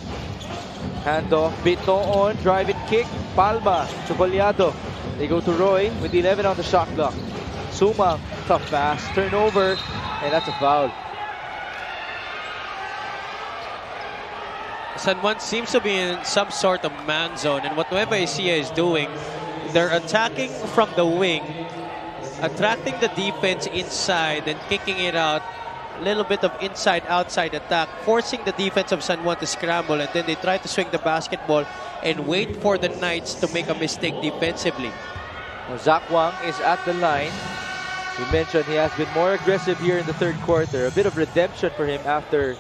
[SPEAKER 1] Handoff, Biton, drive and kick, Palma to Collado. They go to Roy with 11 on the shot clock. Suma, tough pass, turnover, and that's a foul.
[SPEAKER 2] San Juan seems to be in some sort of man zone, and what Nueva Ecija is doing, they're attacking from the wing, attracting the defense inside and kicking it out. A little bit of inside-outside attack, forcing the defense of San Juan to scramble, and then they try to swing the basketball and wait for the Knights to make a mistake defensively.
[SPEAKER 1] Well, Zach Wang is at the line. We mentioned he has been more aggressive here in the third quarter. A bit of redemption for him after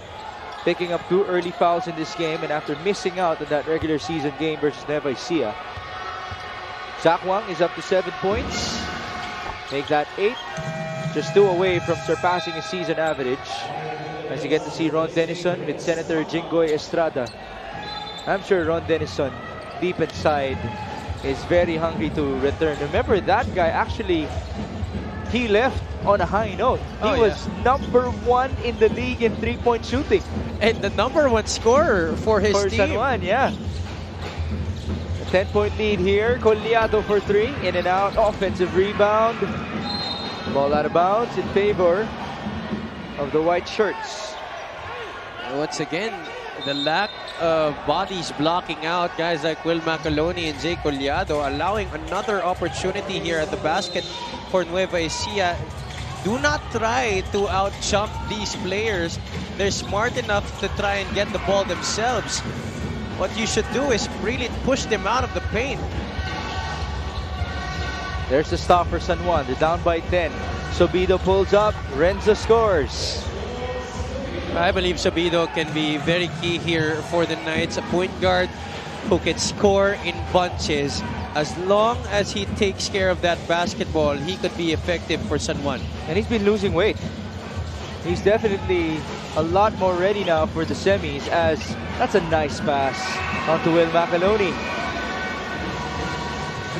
[SPEAKER 1] picking up 2 early fouls in this game and after missing out on that regular season game versus Nueva Ecija. Zach Wang is up to 7 points. Make that 8. Just 2 away from surpassing his season average. As you get to see Ron Denison with Senator Jingoy Estrada. I'm sure Ron Denison, deep inside, is very hungry to return. Remember, that guy actually, he left on a high note. He was #1 in the league in 3-point shooting.
[SPEAKER 2] And the #1 scorer for his
[SPEAKER 1] For
[SPEAKER 2] team.
[SPEAKER 1] San Juan, yeah. A 10-point lead here. Collado for 3. In and out. Offensive rebound. Ball out of bounds in favor of the white shirts.
[SPEAKER 2] Once again, the lack of bodies blocking out guys like Will Macaloni and Jay Collado, allowing another opportunity here at the basket for Nueva Ecija. Do not try to out-jump these players. They're smart enough to try and get the ball themselves. What you should do is really push them out of the paint.
[SPEAKER 1] There's the stop for San Juan. They're down by 10. Sobido pulls up. Renzo scores.
[SPEAKER 2] I believe Sobido can be very key here for the Knights. A point guard who can score in bunches. As long as he takes care of that basketball, he could be effective for San Juan.
[SPEAKER 1] And he's been losing weight. He's definitely a lot more ready now for the semis, as that's a nice pass onto Will Macaloni.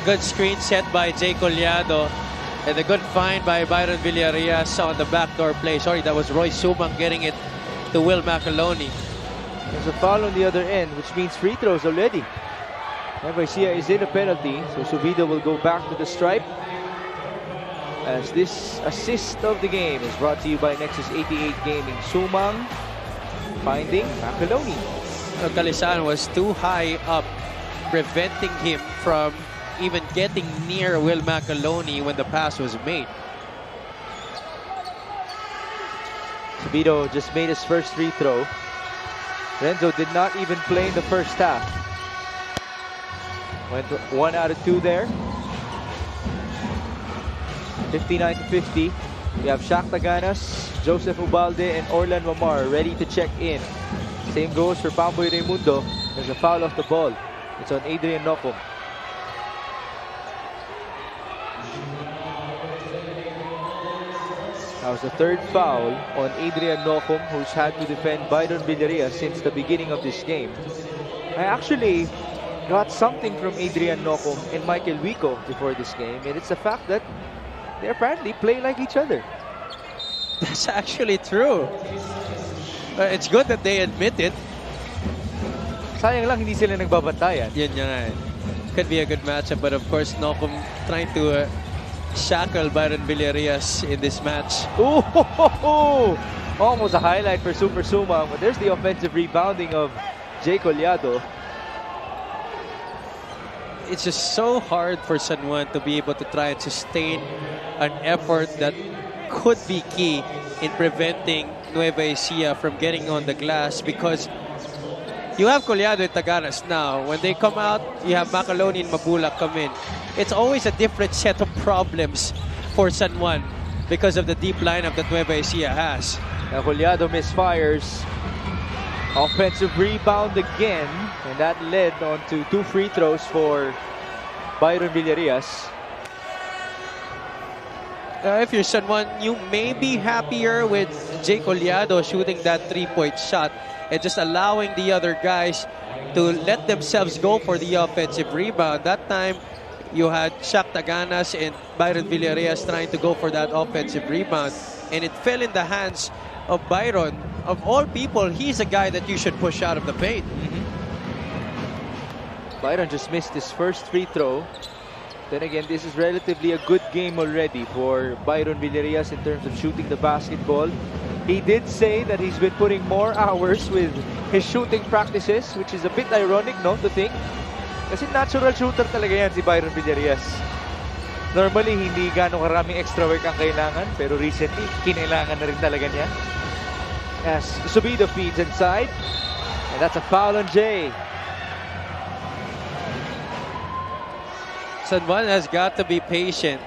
[SPEAKER 2] A good screen set by Jay Collado. And a good find by Byron Villarias on the backdoor play. Sorry, that was Roy Sumang getting it to Will Macaloni.
[SPEAKER 1] There's a foul on the other end, which means free throws already. Nueva Ecija is in a penalty, so Subido will go back to the stripe. As this assist of the game is brought to you by Nexus 88 Gaming. Sumang finding Macaloni.
[SPEAKER 2] Calisan was too high up, preventing him from even getting near Will Macaloni when the pass was made.
[SPEAKER 1] Subido just made his first free throw. Renzo did not even play in the first half. Went 1 out of 2 there. 59 to 50. We have Shaq Taganas, Joseph Ubalde, and Orlan Mamar ready to check in. Same goes for Pamboy Raimundo. There's a foul off the ball. It's on Adrian Nocum. That was the third foul on Adrian Nocum, who's had to defend Byron Villarreal since the beginning of this game. I actually got something from Adrian Nocum and Michael Wico before this game, and it's the fact that they apparently play like each other.
[SPEAKER 2] That's actually true. It's good that they admit it.
[SPEAKER 1] Sayang lang hindi sila nagbabantayan.
[SPEAKER 2] Yun nga eh. Could be a good matchup, but of course Nocum trying to shackle Byron Villarreal in this match.
[SPEAKER 1] Ooh, almost a highlight for Super Sumang, but there's the offensive rebounding of Jay Collado.
[SPEAKER 2] It's just so hard for San Juan to be able to try and sustain an effort that could be key in preventing Nueva Ecija from getting on the glass, because you have Collado and Taganas now. When they come out, you have Macaloni and Mabula come in. It's always a different set of problems for San Juan because of the deep lineup that Nueva Ecija has.
[SPEAKER 1] Now Collado misfires. Offensive rebound again, and that led on to 2 free throws for Byron Villarreal.
[SPEAKER 2] If you're San Juan, you may be happier with Jay Collado shooting that 3-point shot and just allowing the other guys to let themselves go for the offensive rebound. That time, you had Shaq Taganas and Byron Villarreal trying to go for that offensive rebound, and it fell in the hands of Byron. Of all people, he's a guy that you should push out of the paint.
[SPEAKER 1] Byron just missed his first free throw. Then again, this is relatively a good game already for Byron Villarreal in terms of shooting the basketball. He did say that he's been putting more hours with his shooting practices, which is a bit ironic, no, to think. Kasi natural shooter talaga yan si Byron Villarreal. Normally, hindi gano'ng karaming extra work ang kailangan, pero recently, kinailangan na rin talaga niya. As Subido feeds inside, and that's a foul on Jay.
[SPEAKER 2] San Juan has got to be patient.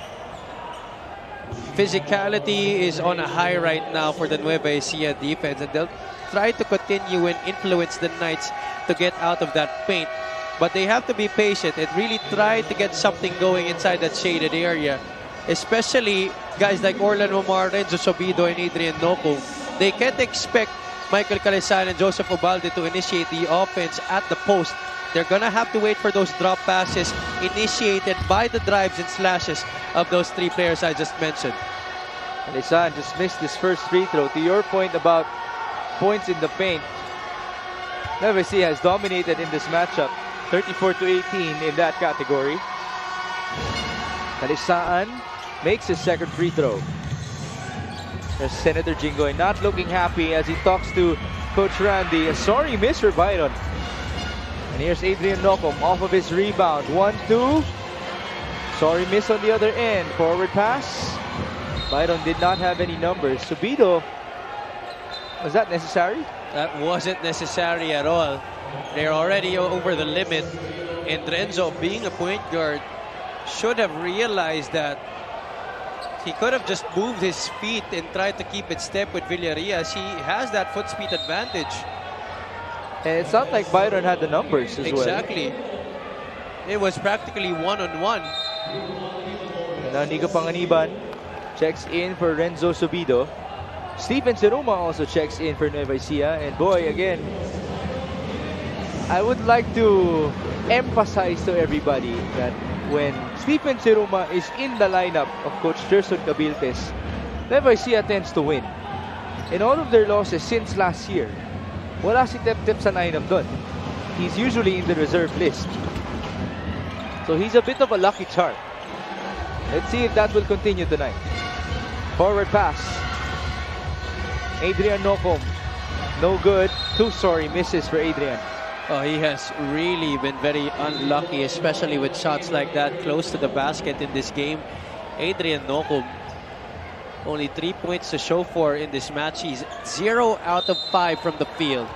[SPEAKER 2] Physicality is on a high right now for the Nueva Ecija defense, and they'll try to continue and influence the Knights to get out of that paint. But they have to be patient and really try to get something going inside that shaded area. Especially guys like Orlando Omar, Renzo Sobido, and Adrian Nocum. They can't expect Michael Calesan and Joseph Obalde to initiate the offense at the post. They're going to have to wait for those drop passes initiated by the drives and slashes of those 3 players I just mentioned.
[SPEAKER 1] Calesan just missed his first free throw. To your point about points in the paint, Nueva Ecija has dominated in this matchup. 34-18 in that category. Calesan makes his second free throw. There's Senator Jinggoy not looking happy as he talks to Coach Randy. A sorry miss for Byron. And here's Adrian Nocum off of his rebound. 1-2. Sorry miss on the other end. Forward pass. Byron did not have any numbers. Subido, was that necessary?
[SPEAKER 2] That wasn't necessary at all. They're already over the limit. And Renzo, being a point guard, should have realized that he could have just moved his feet and tried to keep it step with Villarreal. He has that foot speed advantage.
[SPEAKER 1] And it's not like Byron had the numbers as well.
[SPEAKER 2] Exactly. It was practically one-on-one.
[SPEAKER 1] And now Nico Panganiban checks in for Renzo Subido. Stephen Siruma also checks in for Nueva Ecija. And boy, again, I would like to emphasize to everybody that when Stephen Siruma is in the lineup of Coach Gerson Cabiltes, Nueva Ecija tends to win. In all of their losses since last year, wala si Tep-Tep sa lineup doon. He's usually in the reserve list. So he's a bit of a lucky charm. Let's see if that will continue tonight. Forward pass. Adrian Nocum. No good. 2 sorry misses for Adrian.
[SPEAKER 2] Oh, he has really been very unlucky, especially with shots like that close to the basket in this game. Adrian Nocum, only 3 points to show for in this match. He's 0 out of 5 from the field.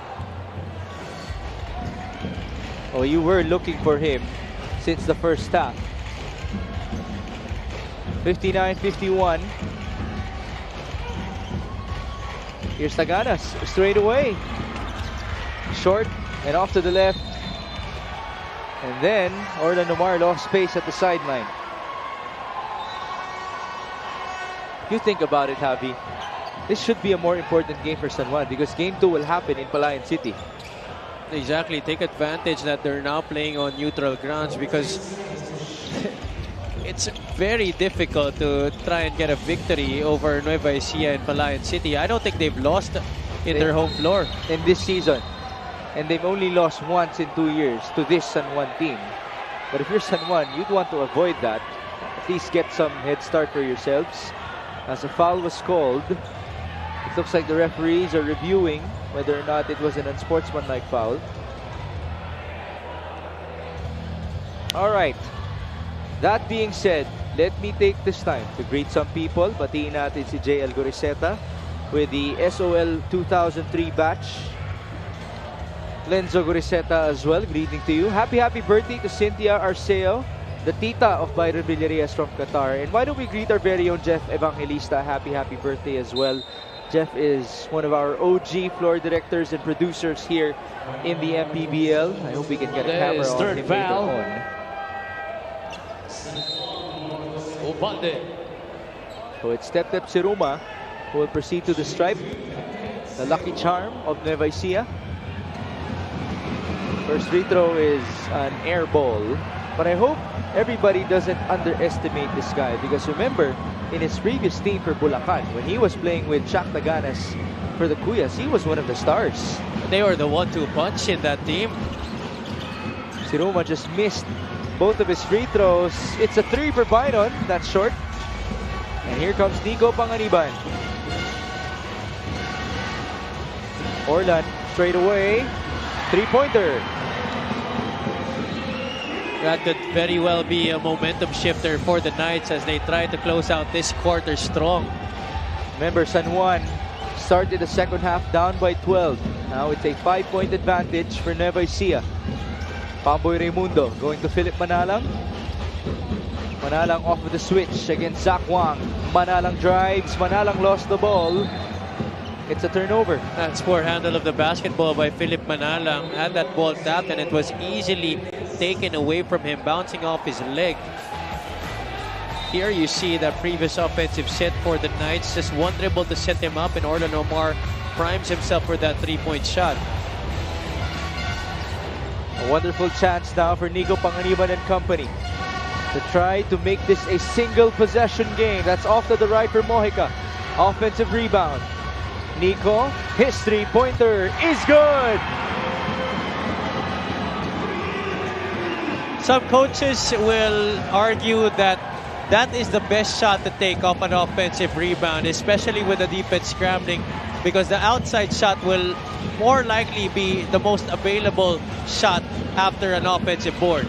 [SPEAKER 1] Oh, you were looking for him since the first half. 59-51. Here's Taganas, straight away. Short and off to the left. And then Orlan Omar lost space at the sideline. You think about it, Javi. This should be a more important game for San Juan because game 2 will happen in Palayan City.
[SPEAKER 2] Exactly. Take advantage that they're now playing on neutral grounds because it's very difficult to try and get a victory over Nueva Ecija and Palayan City. I don't think they've lost in their home floor
[SPEAKER 1] in this season. And they've only lost once in 2 years to this San Juan team. But if you're San Juan, you'd want to avoid that. At least get some head start for yourselves. As a foul was called, it looks like the referees are reviewing whether or not it was an unsportsmanlike foul. All right. That being said, let me take this time to greet some people. Batiin natin si JL Goriseta with the SOL 2003 batch. Lenzo Goriseta as well, greeting to you. Happy birthday to Cynthia Arceo, the tita of Byron Villarias from Qatar. And why don't we greet our very own Jeff Evangelista. Happy birthday as well. Jeff is one of our OG floor directors and producers here in the Mpbl. I hope we can get a camera on him later on. So it's Tep Siruma who will proceed to the stripe. The lucky charm of Nueva Ecija. First free throw is an air ball. But I hope everybody doesn't underestimate this guy because remember, in his previous team for Bulacan, when he was playing with Shaq Taganas for the Cuyas, he was one of the stars.
[SPEAKER 2] They were the 1-2 punch in that team.
[SPEAKER 1] Siruma just missed both of his free throws. It's a 3 for Byron. That's short. And here comes Nico Panganiban. Orlan straight away. 3-pointer.
[SPEAKER 2] That could very well be a momentum shifter for the Knights as they try to close out this quarter strong.
[SPEAKER 1] Remember, San Juan started the second half down by 12. Now it's a 5-point advantage for Nueva Ecija. Pamboy Raimundo going to Philip Manalang. Manalang off with the switch against Zach Wang. Manalang drives. Manalang lost the ball. It's a turnover.
[SPEAKER 2] That's poor handle of the basketball by Philip Manalang. Had that ball tapped and it was easily taken away from him, bouncing off his leg. Here you see the previous offensive set for the Knights. Just one dribble to set him up and Orlan Omar primes himself for that 3-point shot.
[SPEAKER 1] A wonderful chance now for Nico Panganiban and company to try to make this a single possession game. That's off to the right for Mojica. Offensive rebound. Nico, his 3-pointer is good.
[SPEAKER 2] Some coaches will argue that that is the best shot to take off an offensive rebound, especially with the defense scrambling, because the outside shot will more likely be the most available shot after an offensive board.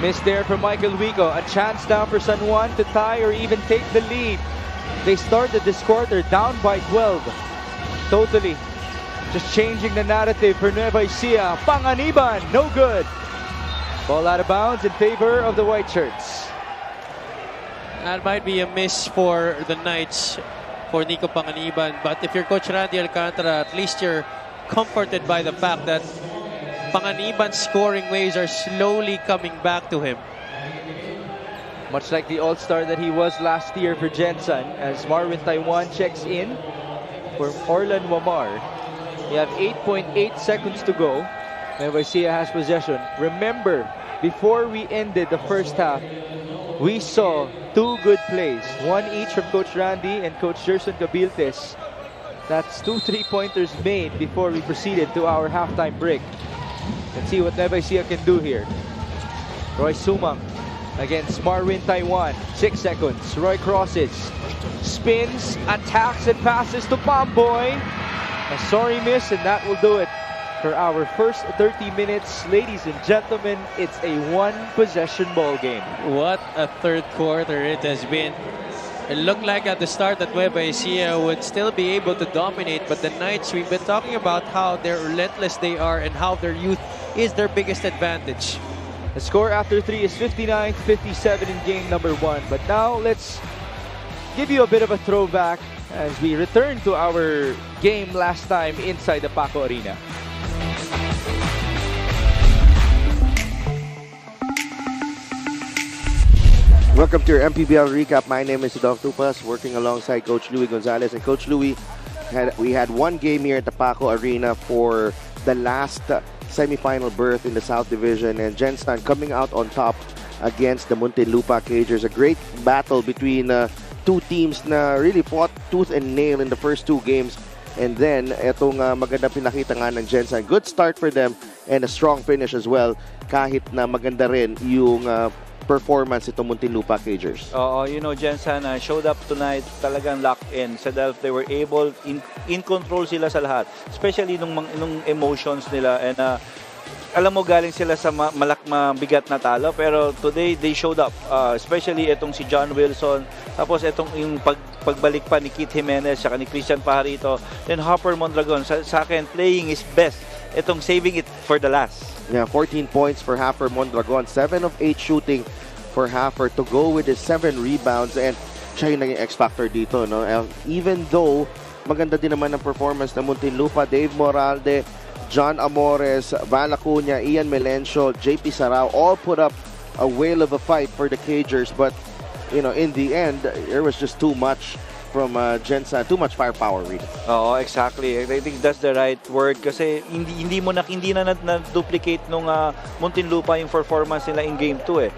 [SPEAKER 1] Miss there for Michael Wico. A chance now for San Juan to tie or even take the lead. They started this quarter down by 12. Totally just changing the narrative for Nueva Ecija. Panganiban, no good. Ball out of bounds in favor of the white shirts.
[SPEAKER 2] That might be a miss for the Knights, for Nico Panganiban. But if you're Coach Randy Alcantara, at least you're comforted by the fact that Panganiban's scoring ways are slowly coming back to him.
[SPEAKER 1] Much like the all-star that he was last year for Jensen, as Marvin Taiwan checks in for Orlan Wamar. You have 8.8 seconds to go. Nueva Ecija has possession. Remember, before we ended the first half, we saw 2 good plays. One each from Coach Randy and Coach Gerson Cabiltes. That's 2 3-pointers made before we proceeded to our halftime break. Let's see what Nueva Ecija can do here. Roy Sumang against Marvin Taiwan. 6 seconds. Roy crosses, spins, attacks, and passes to Pamboy. A sorry miss, and that will do it for our first 30 minutes. Ladies and gentlemen, it's a 1-possession ball game.
[SPEAKER 2] What a third quarter it has been. It looked like at the start that Nueva Ecija would still be able to dominate, but the Knights, we've been talking about how they're relentless they are and how their youth is their biggest advantage.
[SPEAKER 1] The score after 3 is 59-57 in game number 1. But now let's give you a bit of a throwback as we return to our game last time inside the Paco Arena.
[SPEAKER 8] Welcome to your MPBL recap. My name is Adolf Tupas, working alongside Coach Louie Gonzalez. And Coach Louie, we had one game here at the Paco Arena for the last semifinal berth in the South Division, and Gensan coming out on top against the Muntinlupa Cagers. A great battle between two teams na really fought tooth and nail in the first two games. And then, etong maganda pinakita nga ng Gensan. Good start for them and a strong finish as well, kahit na maganda rin yung performance itong Muntinlupa Cagers.
[SPEAKER 9] You know, Gensan showed up tonight, talagang locked in. Sa Delph, they were able, in control sila sa lahat. Especially nung emotions nila. And alam mo, galing sila sa mabigat na talo. Pero today, they showed up. Especially itong si John Wilson. Tapos itong yung pagbalik pa ni Keith Jimenez, saka ni Christian Pajarito. Then Hopper Mondragon, sa akin, playing is best. Itong saving it for the last.
[SPEAKER 8] Yeah, 14 points for Hopper Mondragon. 7 of 8 shooting for Hopper to go with his 7 rebounds. And siya yung naging X-factor dito. No? Even though maganda din naman ang performance ng Muntinlupa, Dave Moralde, John Amores, Val Acuña, Ian Melencio, JP Sarao, all put up a whale of a fight for the Cagers. But, you know, in the end, there was just too much from Gensan, too much firepower really.
[SPEAKER 9] Oo, exactly. I think that's the right word kasi hindi na duplicate nung Muntinlupa yung performance nila in game 2 eh.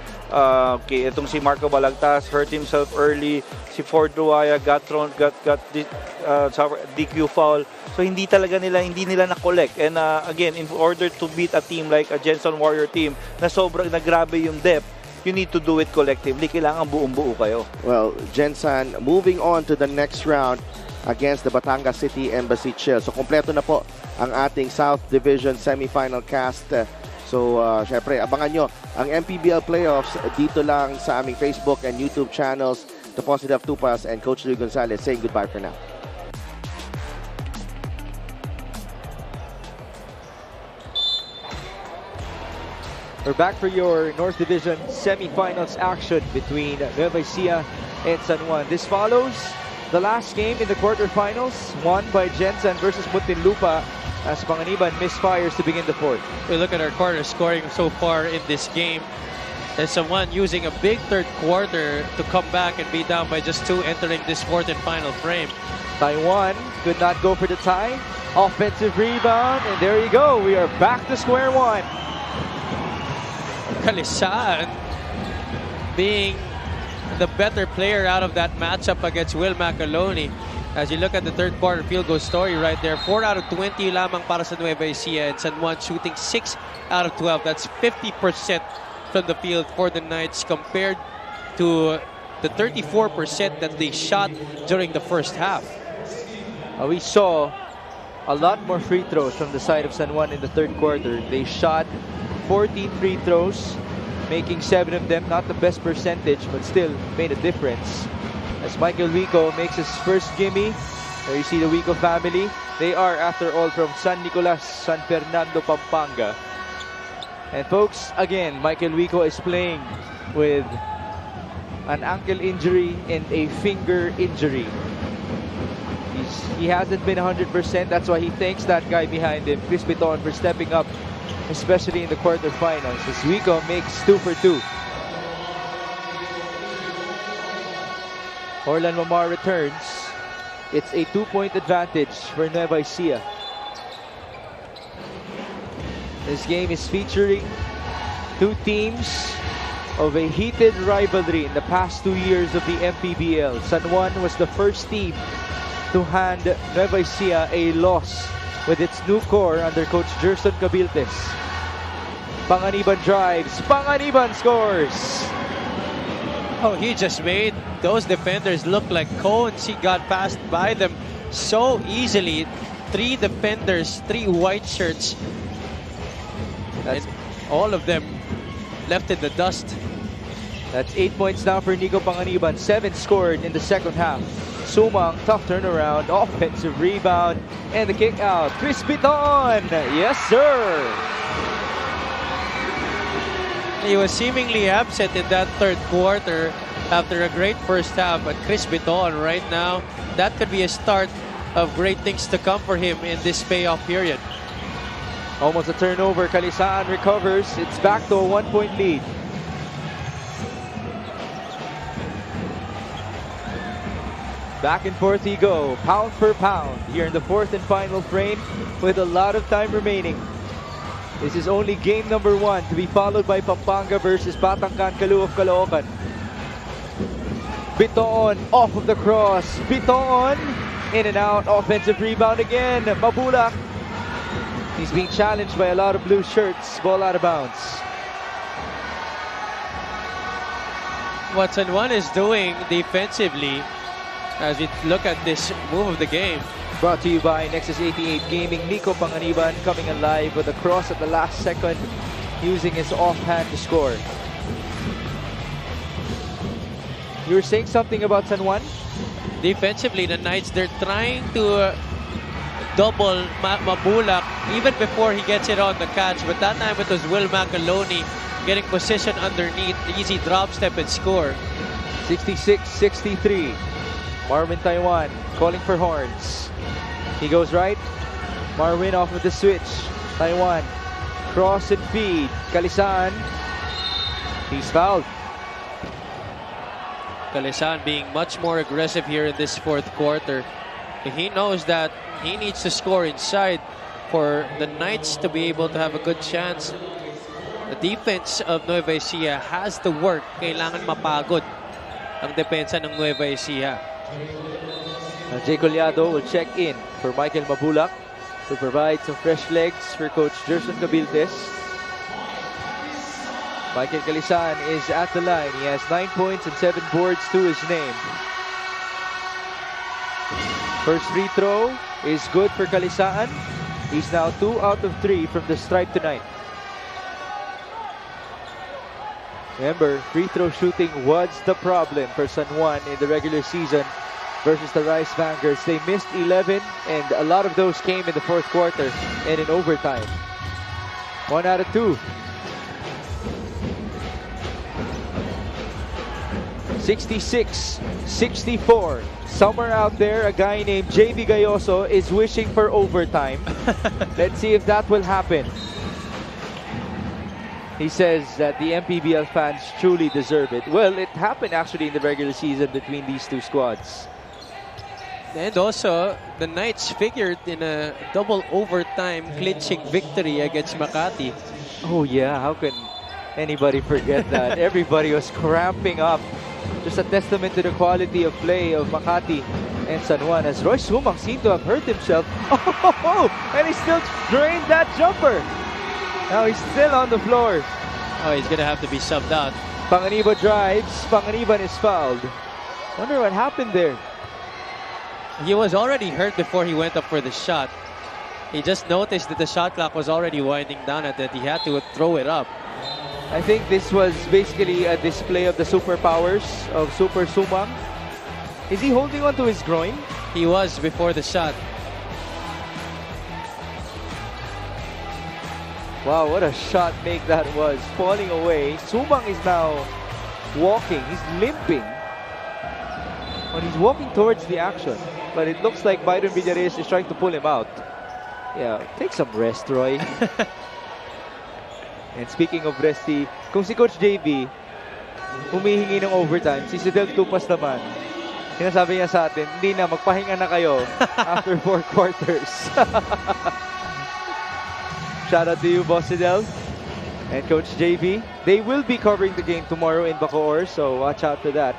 [SPEAKER 9] Okay, itong si Marco Balagtas hurt himself early, si Ford Ruaya got DQ foul. So hindi nila na-collect. And again, in order to beat a team like a Gensan Warrior team na sobrang nagrabe yung depth, you need to do it collectively. Kailangan buong-buo kayo.
[SPEAKER 8] Well, Gensan moving on to the next round against the Batangas City Embassy Chill. So, kompleto na po ang ating South Division semifinal cast. So, syempre, abangan nyo ang MPBL playoffs dito lang sa aming Facebook and YouTube channels. The Positive Tupas and Coach Louie Gonzalez saying goodbye for now.
[SPEAKER 1] We're back for your North Division semifinals action between Nueva Ecija and San Juan. This follows the last game in the quarterfinals, won by Gensan versus Muntinlupa as Panganiban misfires to begin the fourth.
[SPEAKER 2] We look at our quarter scoring so far in this game. There's someone using a big third quarter to come back and be down by just 2 entering this fourth and final frame.
[SPEAKER 1] Taiwan could not go for the tie. Offensive rebound, and there you go. We are back to square one.
[SPEAKER 2] Kalisaan being the better player out of that matchup against Will Macaloni. As you look at the third quarter field goal story right there, 4 out of 20 lamang para sa Nueva Ecija, and San Juan shooting 6 out of 12. That's 50% from the field for the Knights compared to the 34% that they shot during the first half.
[SPEAKER 1] We saw a lot more free throws from the side of San Juan in the third quarter. They shot 14 free throws, making 7 of them. Not the best percentage, but still made a difference. As Michael Wico makes his first gimme. There you see the Wico family. They are, after all, from San Nicolas, San Fernando, Pampanga. And folks, again, Michael Wico is playing with an ankle injury and a finger injury. He hasn't been 100%. That's why he thanks that guy behind him, Chris Biton, for stepping up, especially in the quarterfinals, as Wico makes 2 for 2. Orlan Mamar returns. It's a 2-point advantage for Nueva Ecija. This game is featuring two teams of a heated rivalry in the past 2 years of the MPBL. San Juan was the first team to hand Nueva Ecija a loss with its new core under Coach Gerson Cabiltes. Panganiban drives, Panganiban scores!
[SPEAKER 2] Oh, he just made those defenders look like cones. He got passed by them so easily. 3 defenders, 3 white shirts. And all of them left in the dust.
[SPEAKER 1] That's 8 points now for Nico Panganiban. 7 scored in the second half. Sumang, tough turnaround, offensive rebound, and the kick out. Chris Biton! Yes, sir!
[SPEAKER 2] He was seemingly absent in that third quarter after a great first half. But Chris Biton right now, that could be a start of great things to come for him in this payoff period.
[SPEAKER 1] Almost a turnover. Kalisaan recovers. It's back to a 1-point lead. Back and forth we go, pound for pound, here in the fourth and final frame with a lot of time remaining. This is only game number 1 to be followed by Pampanga versus Batangan Kalu of Caloocan. Bitoon off of the cross. Bitoon in and out. Offensive rebound again. Mabulak. He's being challenged by a lot of blue shirts. Ball out of bounds.
[SPEAKER 2] What San Juan is doing defensively, as we look at this move of the game.
[SPEAKER 1] Brought to you by Nexus 88 Gaming. Nico Panganiban coming alive with a cross at the last second, using his offhand to score. You were saying something about San Juan?
[SPEAKER 2] Defensively, the Knights, they're trying to double Mabulak even before he gets it on the catch. But that time it was Will Macaloni getting position underneath. Easy drop step and score.
[SPEAKER 1] 66-63. Marvin Taiwan calling for horns. He goes right. Marvin off with the switch. Taiwan. Cross and feed. Kalisan. He's fouled.
[SPEAKER 2] Kalisan being much more aggressive here in this fourth quarter. He knows that he needs to score inside for the Knights to be able to have a good chance. The defense of Nueva Ecija has to work. Kailangan mapagod ang depensa ng Nueva Ecija.
[SPEAKER 1] Jay Collado will check in for Michael Mabulak to provide some fresh legs for Coach Gerson Cabiltes. Michael Kalisan is at the line. He has 9 points and 7 boards to his name. First free throw is good for Kalisan. He's now 2 out of 3 from the stripe tonight. Remember, free throw shooting was the problem for San Juan in the regular season versus the Rice Vanguards. They missed 11, and a lot of those came in the fourth quarter and in overtime. 1 out of 2. 66-64. Somewhere out there, a guy named JB Gayoso is wishing for overtime. Let's see if that will happen. He says that the Mpbl fans truly deserve it. Well, it happened actually in the regular season between these two squads.
[SPEAKER 2] And also, the Knights figured in a double overtime clinching victory against Makati.
[SPEAKER 1] Oh yeah, how can anybody forget that? Everybody was cramping up. Just a testament to the quality of play of Makati and San Juan, as Roy Sumang seemed to have hurt himself. Oh, and he still drained that jumper. Now he's still on the floor.
[SPEAKER 2] Oh, he's going to have to be subbed out.
[SPEAKER 1] Panganiban drives. Panganiban is fouled. Wonder what happened there.
[SPEAKER 2] He was already hurt before he went up for the shot. He just noticed that the shot clock was already winding down and that he had to throw it up.
[SPEAKER 1] I think this was basically a display of the superpowers of Super Sumang. Is he holding on to his groin?
[SPEAKER 2] He was before the shot.
[SPEAKER 1] Wow, what a shot make that was. Falling away. Sumang is now walking. He's limping. When he's walking towards the action. But it looks like Byron Villares is trying to pull him out. Yeah, take some rest, Roy. And speaking of resty, kung si Coach JB humihingi ng overtime, si Sidel Tupas naman, sinasabi niya sa atin, hindi na, magpahinga na kayo after 4 quarters. Shout out to you, Boss Sidel and Coach JB. They will be covering the game tomorrow in Bacoor, so watch out for that.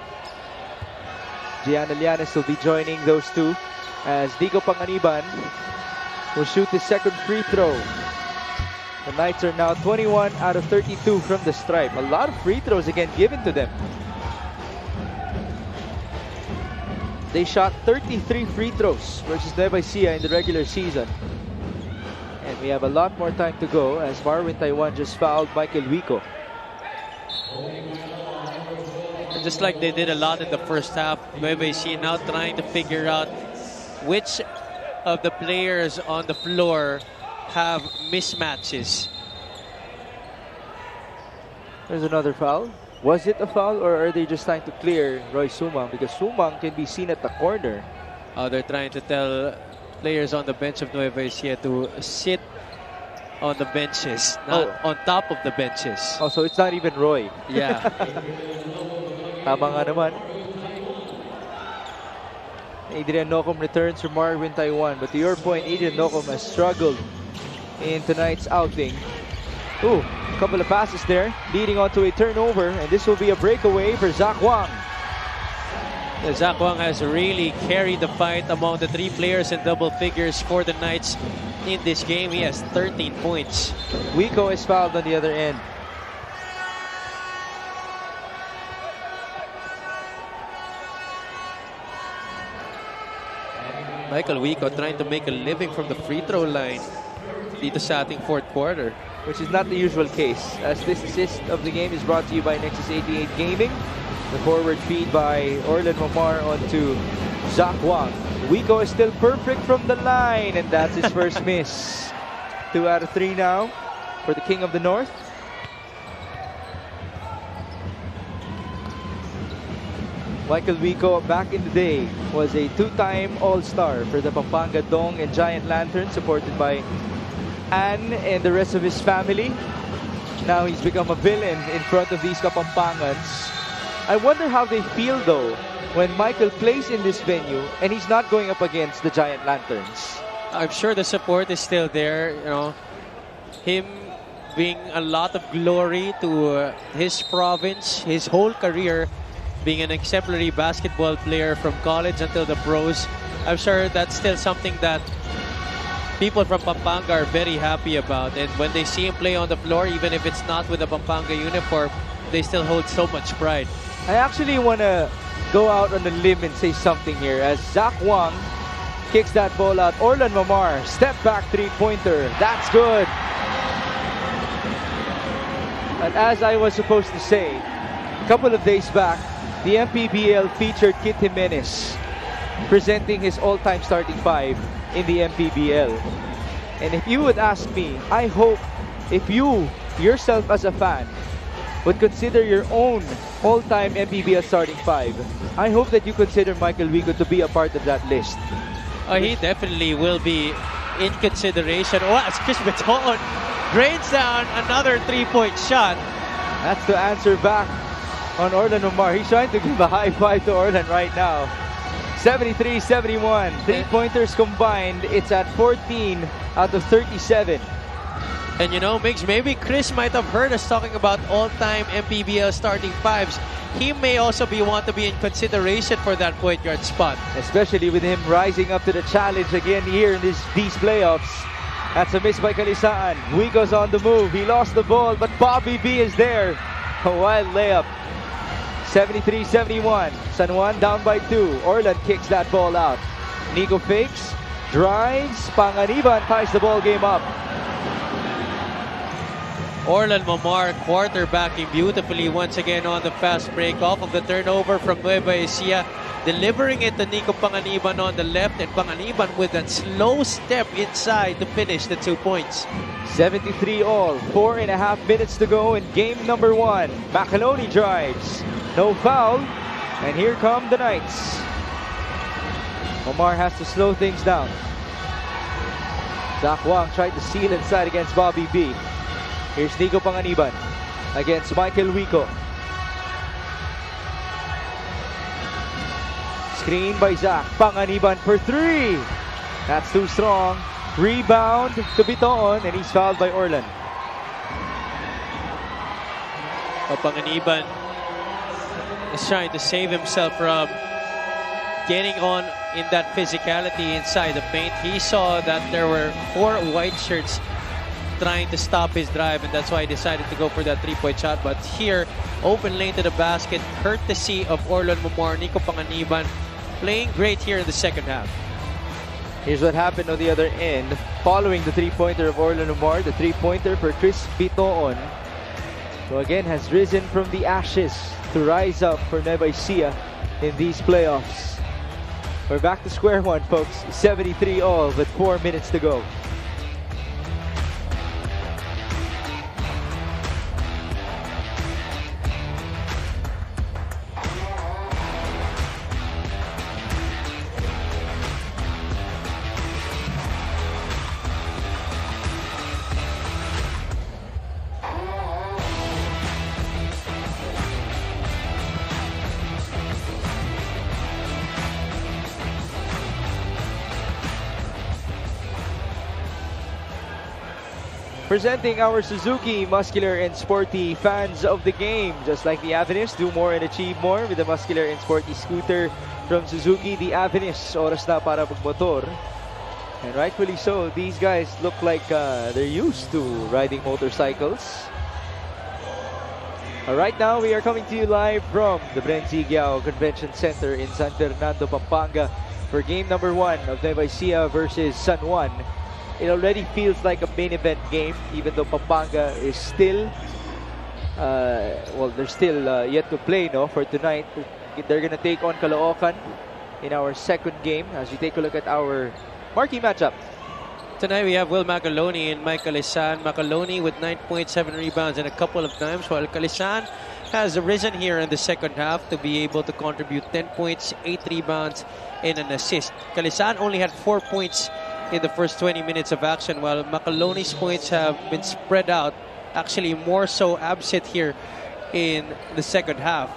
[SPEAKER 1] Gian Alianes will be joining those two as Dico Panganiban will shoot his second free throw. The Knights are now 21 out of 32 from the stripe. A lot of free throws again given to them. They shot 33 free throws versus Nueva Ecija in the regular season. And we have a lot more time to go as Marvin Taiwan just fouled Michael Wico.
[SPEAKER 2] And just like they did a lot in the first half, Nueva Ecija now trying to figure out which of the players on the floor have mismatches.
[SPEAKER 1] There's another foul. Was it a foul or are they just trying to clear Roy Sumang? Because Sumang can be seen at the corner.
[SPEAKER 2] Oh, they're trying to tell players on the bench of Nueva Ecija to sit on the benches, not on top of the benches.
[SPEAKER 1] Oh, so it's not even Roy.
[SPEAKER 2] Yeah.
[SPEAKER 1] Tama nga naman. Adrian Nocum returns from Marvin Taiwan. But to your point, Adrian Nocum has struggled in tonight's outing. Ooh, a couple of passes there, leading on to a turnover, and this will be a breakaway for Zach Wang.
[SPEAKER 10] Zach Wang has really carried the fight among the three players in double figures for the Knights in this game. He has 13 points.
[SPEAKER 1] Wico is fouled on the other end.
[SPEAKER 10] Michael Wico trying to make a living from the free throw line dito sa ating fourth quarter.
[SPEAKER 1] Which is not the usual case, as this assist of the game is brought to you by Nexus 88 Gaming. The forward feed by Orlan Momar onto Zach Wang. Wico is still perfect from the line, and that's his first miss. 2 out of 3 now for the King of the North. Michael Wico, back in the day, was a 2-time All-Star for the Pampanga Dong and Giant Lantern, supported by Anne and the rest of his family. Now he's become a villain in front of these Kapampangans. I wonder how they feel though when Michael plays in this venue and he's not going up against the Giant Lanterns.
[SPEAKER 10] I'm sure the support is still there. You know, him being a lot of glory to his province, his whole career, being an exemplary basketball player from college until the pros. I'm sure that's still something that people from Pampanga are very happy about. And when they see him play on the floor, even if it's not with a Pampanga uniform, they still hold so much pride.
[SPEAKER 1] I actually want to go out on a limb and say something here as Zach Wang kicks that ball out. Orlan Mamar, step back three-pointer. That's good. And as I was supposed to say, a couple of days back, the Mpbl featured Kit Jimenez presenting his all-time starting 5 in the Mpbl. And if you would ask me, I hope if you yourself as a fan would consider your own all-time Mpbl starting 5, I hope that you consider Michael Wico to be a part of that list.
[SPEAKER 10] He definitely will be in consideration. Oh, as Chris Beton drains down another three-point shot.
[SPEAKER 1] That's the answer back on Orlan Omar. He's trying to give a high five to Orlan right now. 73-71. Three-pointers combined, it's at 14 out of 37.
[SPEAKER 10] And you know, Migs, maybe Chris might have heard us talking about all-time Mpbl starting 5s. He may also want to be in consideration for that point guard spot.
[SPEAKER 1] Especially with him rising up to the challenge again here in these playoffs. That's a miss by Kalisaan. Wico's on the move. He lost the ball, but Bobby B is there. A wild layup. 73-71. San Juan down by 2. Orlan kicks that ball out. Nico fakes, drives. Panganiban ties the ball game up.
[SPEAKER 10] Orlan Momar quarterbacking beautifully once again on the fast break off of the turnover from Nueva Ecija, delivering it to Nico Panganiban on the left, and Panganiban with that slow step inside to finish the 2 points.
[SPEAKER 1] 73 all, 4.5 minutes to go in game number 1. Macaloni drives, no foul, and here come the Knights. Omar has to slow things down. Zach Wang tried to seal inside against Bobby B. Here's Nico Panganiban against Michael Wico. Screen by Zach. Panganiban for 3. That's too strong. Rebound to Bitoon, and he's fouled by Orlan.
[SPEAKER 10] Panganiban is trying to save himself from getting on in that physicality inside the paint. He saw that there were 4 white shirts trying to stop his drive, and that's why he decided to go for that 3-point shot. But here, open lane to the basket, courtesy of Orlan Momar. Nico Panganiban playing great here in the second half.
[SPEAKER 1] Here's what happened on the other end. Following the 3-pointer of Orlan Momar, the 3-pointer for Chris Bitoon, who again has risen from the ashes to rise up for Nueva Ecija in these playoffs. We're back to square one, folks. 73 all with 4 minutes to go. Presenting our Suzuki muscular and sporty fans of the game. Just like the Avenus, do more and achieve more with the muscular and sporty scooter from Suzuki. The Avenus, oras na para magmotor. And rightfully so, these guys look like they're used to riding motorcycles. Right now, we are coming to you live from the Brenzigiao Convention Center in San Fernando, Pampanga for game number 1 of Nueva Ecija versus San Juan. It already feels like a main event game, even though Pampanga is still, they're still yet to play, no, for tonight. They're going to take on Caloocan in our second game as we take a look at our marquee matchup.
[SPEAKER 10] Tonight we have Will Macaloni and Mike Calisan. Macaloni with 9.7 rebounds and a couple of dimes, while Calisan has risen here in the second half to be able to contribute 10 points, 8 rebounds, and an assist. Calisan only had 4 points in the first 20 minutes of action, while Macaloni's points have been spread out, actually more so absent here in the second half.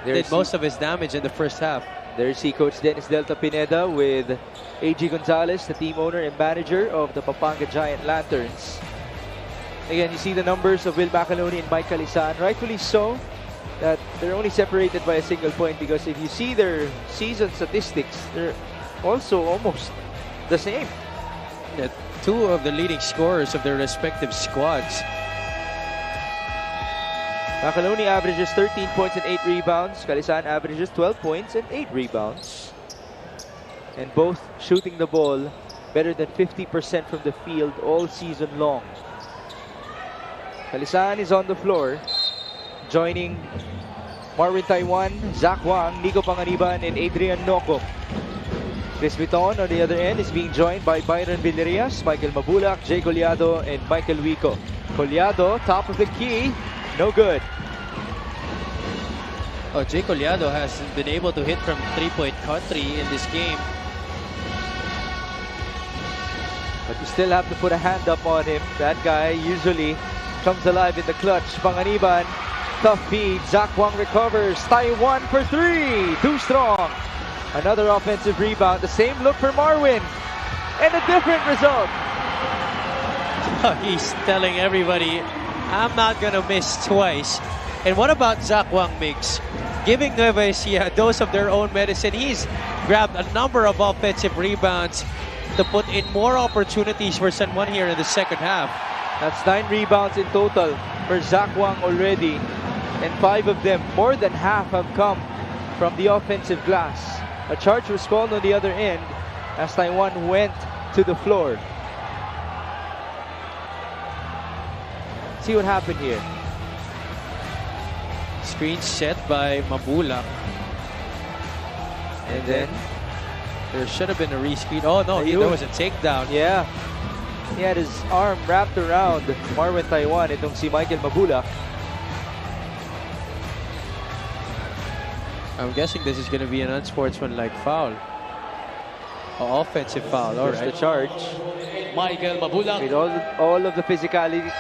[SPEAKER 10] Did most of his damage in the first half.
[SPEAKER 1] There's Coach Dennis Delta Pineda with A.G. Gonzalez, the team owner and manager of the Pampanga Giant Lanterns. Again, you see the numbers of Will Macaloni and Mike Calisan. Rightfully so, that they're only separated by a single point, because if you see their season statistics, they're also almost the same.
[SPEAKER 10] Yeah, 2 of the leading scorers of their respective squads.
[SPEAKER 1] Macaloni averages 13 points and 8 rebounds. Calisan averages 12 points and 8 rebounds. And both shooting the ball better than 50% from the field all season long. Calisan is on the floor, joining Marvin Taiwan, Zach Wang, Nico Panganiban, and Adrian Noco. Chris Viton on the other end is being joined by Byron Villarias, Michael Mabulak, Jay Collado, and Michael Wico. Collado, top of the key, no good.
[SPEAKER 10] Oh, Jay Collado has been able to hit from 3-point country in this game.
[SPEAKER 1] But you still have to put a hand up on him. That guy usually comes alive in the clutch. Panganiban, tough feed. Zach Wang recovers. Taiwan for 3. Too strong. Another offensive rebound. The same look for Marwin. And a different result.
[SPEAKER 10] He's telling everybody, I'm not going to miss twice. And what about Zach Wang Mix? Giving Nueva Ecija a dose of their own medicine. He's grabbed a number of offensive rebounds to put in more opportunities for San Juan here in the second half.
[SPEAKER 1] That's 9 rebounds in total for Zach Wang already. And 5 of them, more than half, have come from the offensive glass. A charge was called on the other end as Taiwan went to the floor. See what happened here.
[SPEAKER 10] Screen set by Mabula. And then there should have been a rescreen. Oh no, there was a takedown.
[SPEAKER 1] Yeah. He had his arm wrapped around Marvin Taiwan, itong si Michael Mabula.
[SPEAKER 10] I'm guessing this is going to be an unsportsmanlike foul. Offensive foul, all right.
[SPEAKER 1] The charge.
[SPEAKER 6] Michael Mabulak.
[SPEAKER 1] With all of the physicality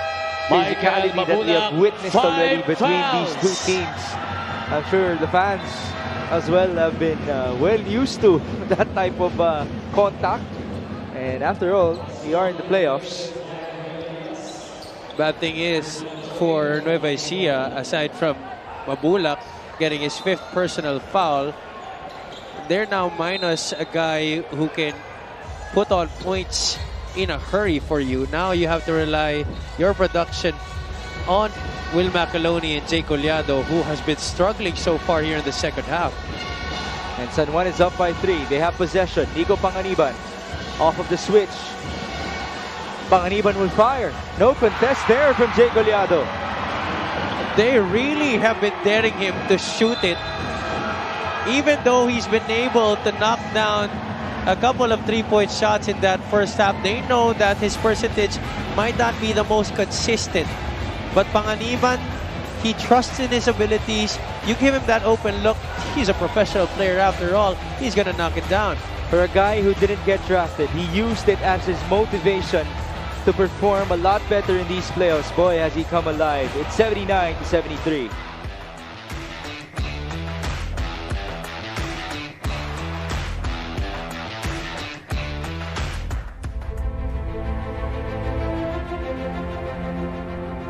[SPEAKER 1] that we have witnessed already between these two teams. I'm sure the fans as well have been well used to that type of contact. And after all, we are in the playoffs.
[SPEAKER 10] Bad thing is, for Nueva Ecija, aside from Mabulak getting his 5th personal foul, they're now minus a guy who can put on points in a hurry for you. Now you have to rely your production on Will Macaloni and Jay Collado, who has been struggling so far here in the second half.
[SPEAKER 1] And San Juan is up by 3. They have possession. Nico Panganiban off of the switch. Panganiban will fire. No contest there from Jay Collado.
[SPEAKER 10] They really have been daring him to shoot it. Even though he's been able to knock down a couple of 3-point shots in that first half, they know that his percentage might not be the most consistent. But Panganiban, he trusts in his abilities. You give him that open look, he's a professional player after all. He's going to knock it down.
[SPEAKER 1] For a guy who didn't get drafted, he used it as his motivation to perform a lot better in these playoffs. Boy, has he come alive. It's 79-73.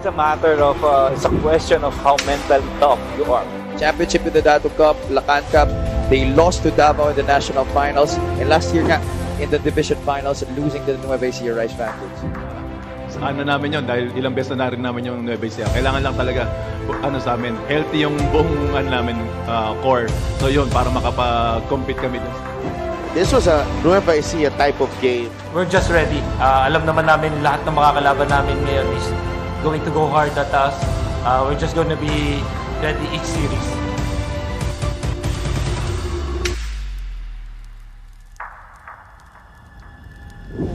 [SPEAKER 9] a matter of, it's a question of how mentally tough you are.
[SPEAKER 2] Championship in the Datu Cup, Lakan Cup, they lost to Davao in the national finals, and last year nga in the division finals, losing to the Nueva Ecija Rice Vanguards.
[SPEAKER 11] Ano namin yun, dahil ilang beses na rin namin yung Nueva Ecija. Kailangan lang talaga, sa amin, healthy yung buong, namin, core. So yun, para makapag-compete kami dun.
[SPEAKER 8] This was a Nueva Ecija type of game.
[SPEAKER 12] We're just ready. Alam naman namin lahat ng makakalaban namin ngayon is going to go hard at us. We're just going to be ready each series.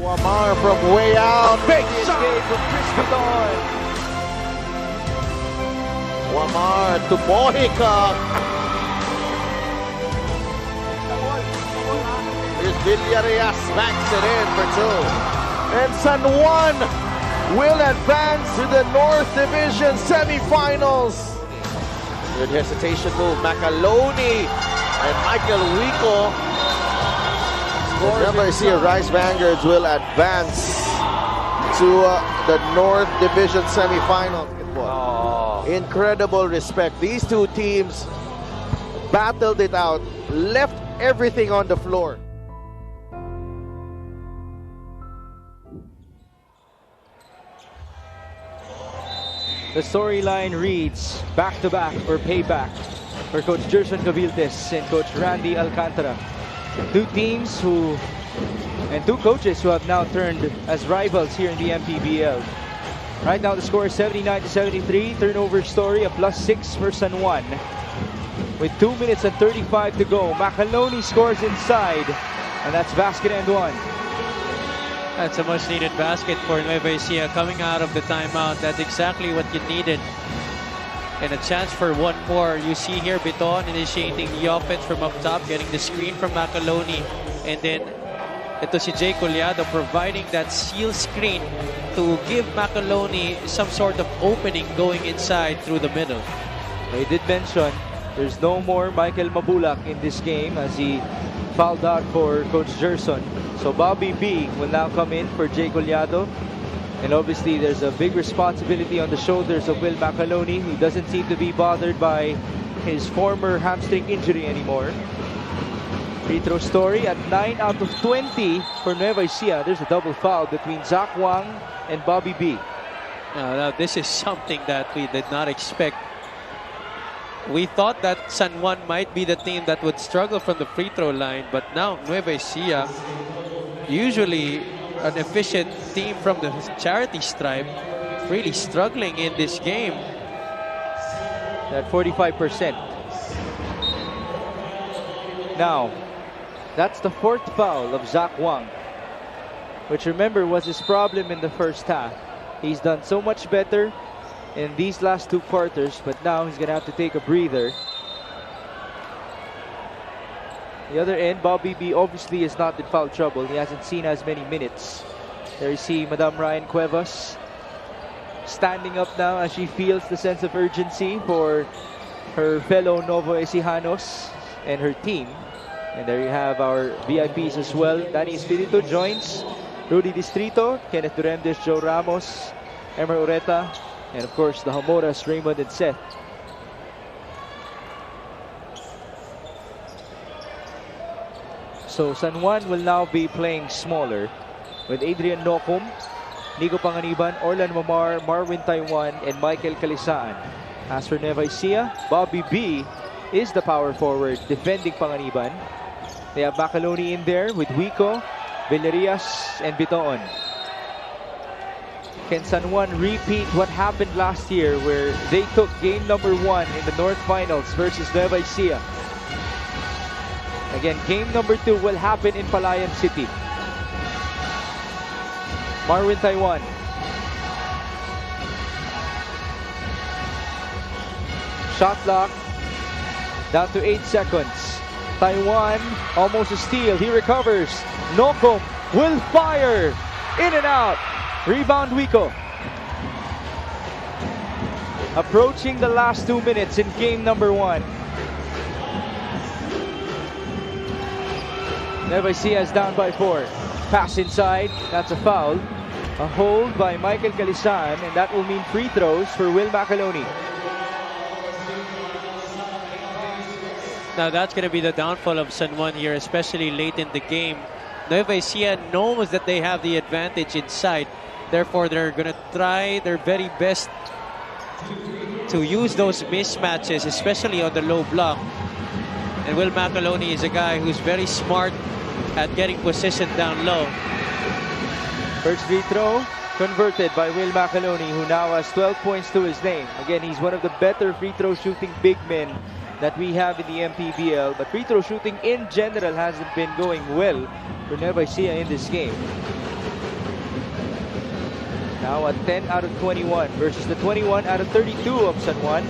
[SPEAKER 8] Wamar from way out. Big escape from Chris Piton. Wamar to Mojica. Here's Villarreal smacks it in for two. And San Juan will advance to the North Division semifinals. Good hesitation move. Macaloni and Michael Wico. Never see a Rice Vanguards will advance to the North Division semifinals. Incredible respect. These two teams battled it out, left everything on the floor.
[SPEAKER 1] The storyline reads back-to-back or payback for Coach Gerson Cabiltes and Coach Randy Alcantara. Two teams and two coaches who have now turned as rivals here in the Mpbl. Right now the score is 79-73. Turnover story, a +6 for San Juan. With 2 minutes and 35 to go, Macaloni scores inside, and that's basket and one.
[SPEAKER 10] That's a much-needed basket for Nueva Ecija coming out of the timeout. That's exactly what you needed. And a chance for one more. You see here Biton initiating the offense from up top, getting the screen from Macaloni. And then ito si Jay Collado providing that seal screen to give Macaloni some sort of opening going inside through the middle.
[SPEAKER 1] I did mention there's no more Michael Mabulak in this game as he fouled out for Coach Gerson. So Bobby B will now come in for Jay Collado. And obviously there's a big responsibility on the shoulders of Will Macaloni, who doesn't seem to be bothered by his former hamstring injury anymore. Free throw story at 9 out of 20 for Nueva Ecija. There's a double foul between Zach Wang and Bobby B.
[SPEAKER 10] Now this is something that we did not expect. We thought that San Juan might be the team that would struggle from the free throw line, but now Nueva Ecija, usually an efficient team from the charity stripe, really struggling in this game.
[SPEAKER 1] At 45%. Now, that's the fourth foul of Zach Wang, which remember was his problem in the first half. He's done so much better in these last two quarters, but now he's gonna have to take a breather. The other end, Bobby B obviously is not in foul trouble. He hasn't seen as many minutes. There you see Madam Ryan Cuevas standing up now as she feels the sense of urgency for her fellow Novo Ecijanos and her team. And there you have our VIPs as well. Danny Espiritu joins Rudy Distrito, Kenneth Duremdes, Joe Ramos, Emer Ureta, and of course the Hamoras, Raymond and Seth. So San Juan will now be playing smaller with Adrian Nocum, Nico Panganiban, Orlan Mamar, Marvin Taiwan, and Michael Kalisaan. As for Nueva Ecija, Bobby B is the power forward defending Panganiban. They have Macaloni in there with Wico, Villarias, and Bitoon. Can San Juan repeat what happened last year where they took game number 1 in the North Finals versus Nueva Ecija? Again, game number 2 will happen in Palayan City. Marvin Taiwan. Shot clock down to 8 seconds. Taiwan almost a steal. He recovers. Nocum will fire. In and out. Rebound Wico. Approaching the last 2 minutes in game number 1. Nueva Ecija is down by 4. Pass inside. That's a foul. A hold by Michael Calisan, and that will mean free throws for Will Macaloni.
[SPEAKER 10] Now that's going to be the downfall of San Juan here, especially late in the game. Nueva Ecija knows that they have the advantage inside. Therefore, they're going to try their very best to use those mismatches, especially on the low block. And Will Macaloni is a guy who's very smart at getting position down low.
[SPEAKER 1] First free throw converted by Will Macaloni, who now has 12 points to his name. Again, he's one of the better free throw shooting big men that we have in the Mpbl, but free throw shooting in general hasn't been going well for Nueva Ecija in this game. Now a 10 out of 21 versus the 21 out of 32 of San Juan.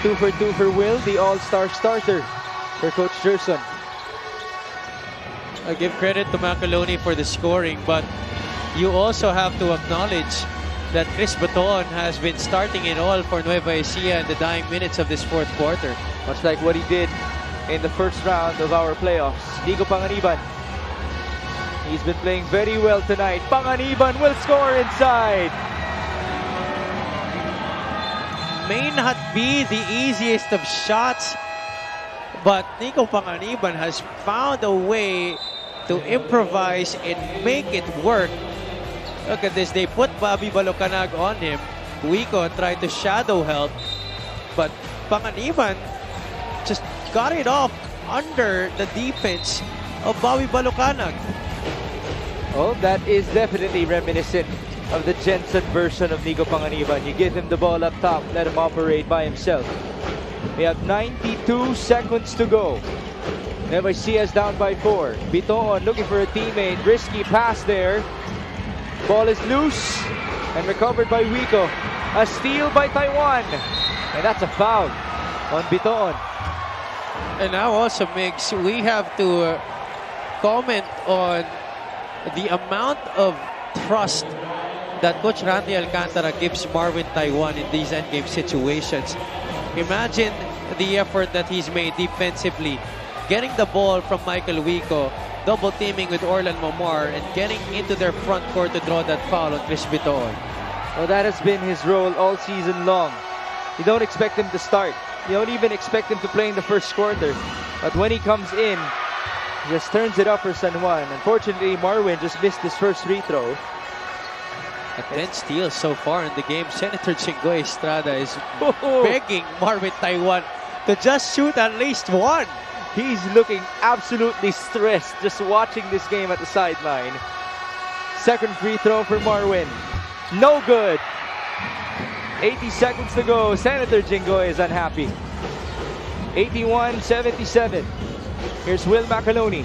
[SPEAKER 1] 2 for 2 for Will, the all-star starter for Coach Gerson.
[SPEAKER 10] I give credit to Macaloni for the scoring, but you also have to acknowledge that Chris Baton has been starting it all for Nueva Ecija in the dying minutes of this fourth quarter.
[SPEAKER 1] Much like what he did in the first round of our playoffs. Nico Panganiban. He's been playing very well tonight. Panganiban will score inside.
[SPEAKER 10] May not be the easiest of shots, but Nico Panganiban has found a way to improvise and make it work. Look at this. They put Bobby Balocanag on him. Wico tried to shadow help, but Panganiban just got it off under the defense of Bobby Balocanag.
[SPEAKER 1] Oh, that is definitely reminiscent of the Jensen version of Nico Panganiban. You give him the ball up top, let him operate by himself. We have 92 seconds to go. Nueva Ecija is down by 4. Biton looking for a teammate. Risky pass there. Ball is loose and recovered by Wico. A steal by Taiwan. And that's a foul on Biton.
[SPEAKER 10] And now also, Migs, we have to comment on the amount of trust that Coach Randy Alcantara gives Marvin Taiwan in these endgame situations. Imagine the effort that he's made defensively, getting the ball from Michael Wico, double teaming with Orlan Momar, and getting into their front court to draw that foul on Chris Biton.
[SPEAKER 1] Well, that has been his role all season long. You don't expect him to start. You don't even expect him to play in the first quarter. But when he comes in, he just turns it up for San Juan. Unfortunately, Marwin just missed his first free throw.
[SPEAKER 10] And 10 steals so far in the game. Senator Chingoy Estrada is begging Marvin Taiwan to just shoot at least one.
[SPEAKER 1] He's looking absolutely stressed just watching this game at the sideline. Second free throw for Marwin. No good. 80 seconds to go. Senator Chingoy is unhappy. 81-77. Here's Will Macaloni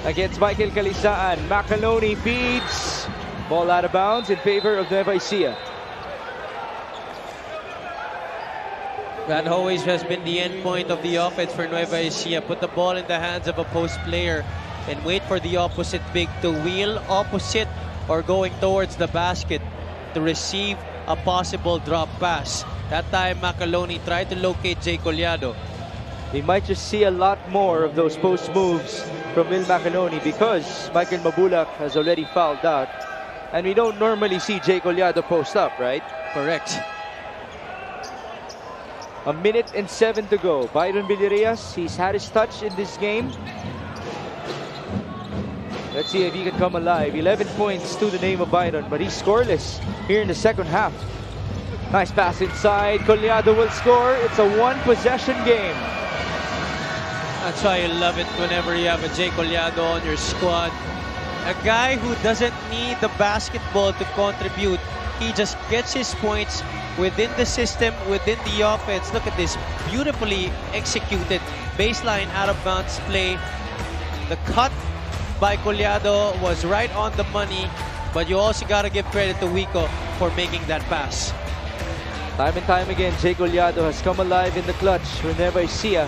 [SPEAKER 1] against Michael Calisaan. Macaloni feeds. Ball out of bounds in favor of Nueva Ecija.
[SPEAKER 10] That always has been the end point of the offense for Nueva Ecija. Put the ball in the hands of a post player and wait for the opposite big to wheel opposite or going towards the basket to receive a possible drop pass. That time, Macaloni tried to locate Jay Collado.
[SPEAKER 1] We might just see a lot more of those post moves from Will Macaloni because Michael Mabulak has already fouled out. And we don't normally see Jay Collado post up, right?
[SPEAKER 10] Correct.
[SPEAKER 1] A minute and 7 to go. Byron Villarias, he's had his touch in this game. Let's see if he can come alive. 11 points to the name of Byron, but he's scoreless here in the second half. Nice pass inside. Collado will score. It's a one-possession game.
[SPEAKER 10] That's why I love it whenever you have a Jay Collado on your squad. A guy who doesn't need the basketball to contribute. He just gets his points within the system, within the offense. Look at this. Beautifully executed baseline out-of-bounds play. The cut by Collado was right on the money, but you also got to give credit to Wico for making that pass.
[SPEAKER 1] Time and time again, Jay Collado has come alive in the clutch for Nueva Ecija.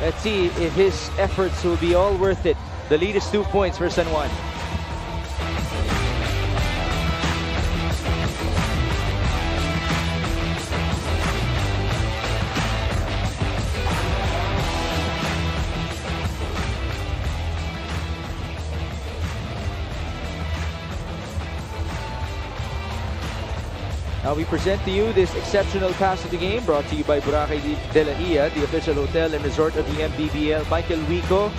[SPEAKER 1] Let's see if his efforts will be all worth it. The lead is 2 points for San Juan. Now we present to you this exceptional pass of the game brought to you by Boracay de la Ia, the official hotel and resort of the Mpbl. Michael Wico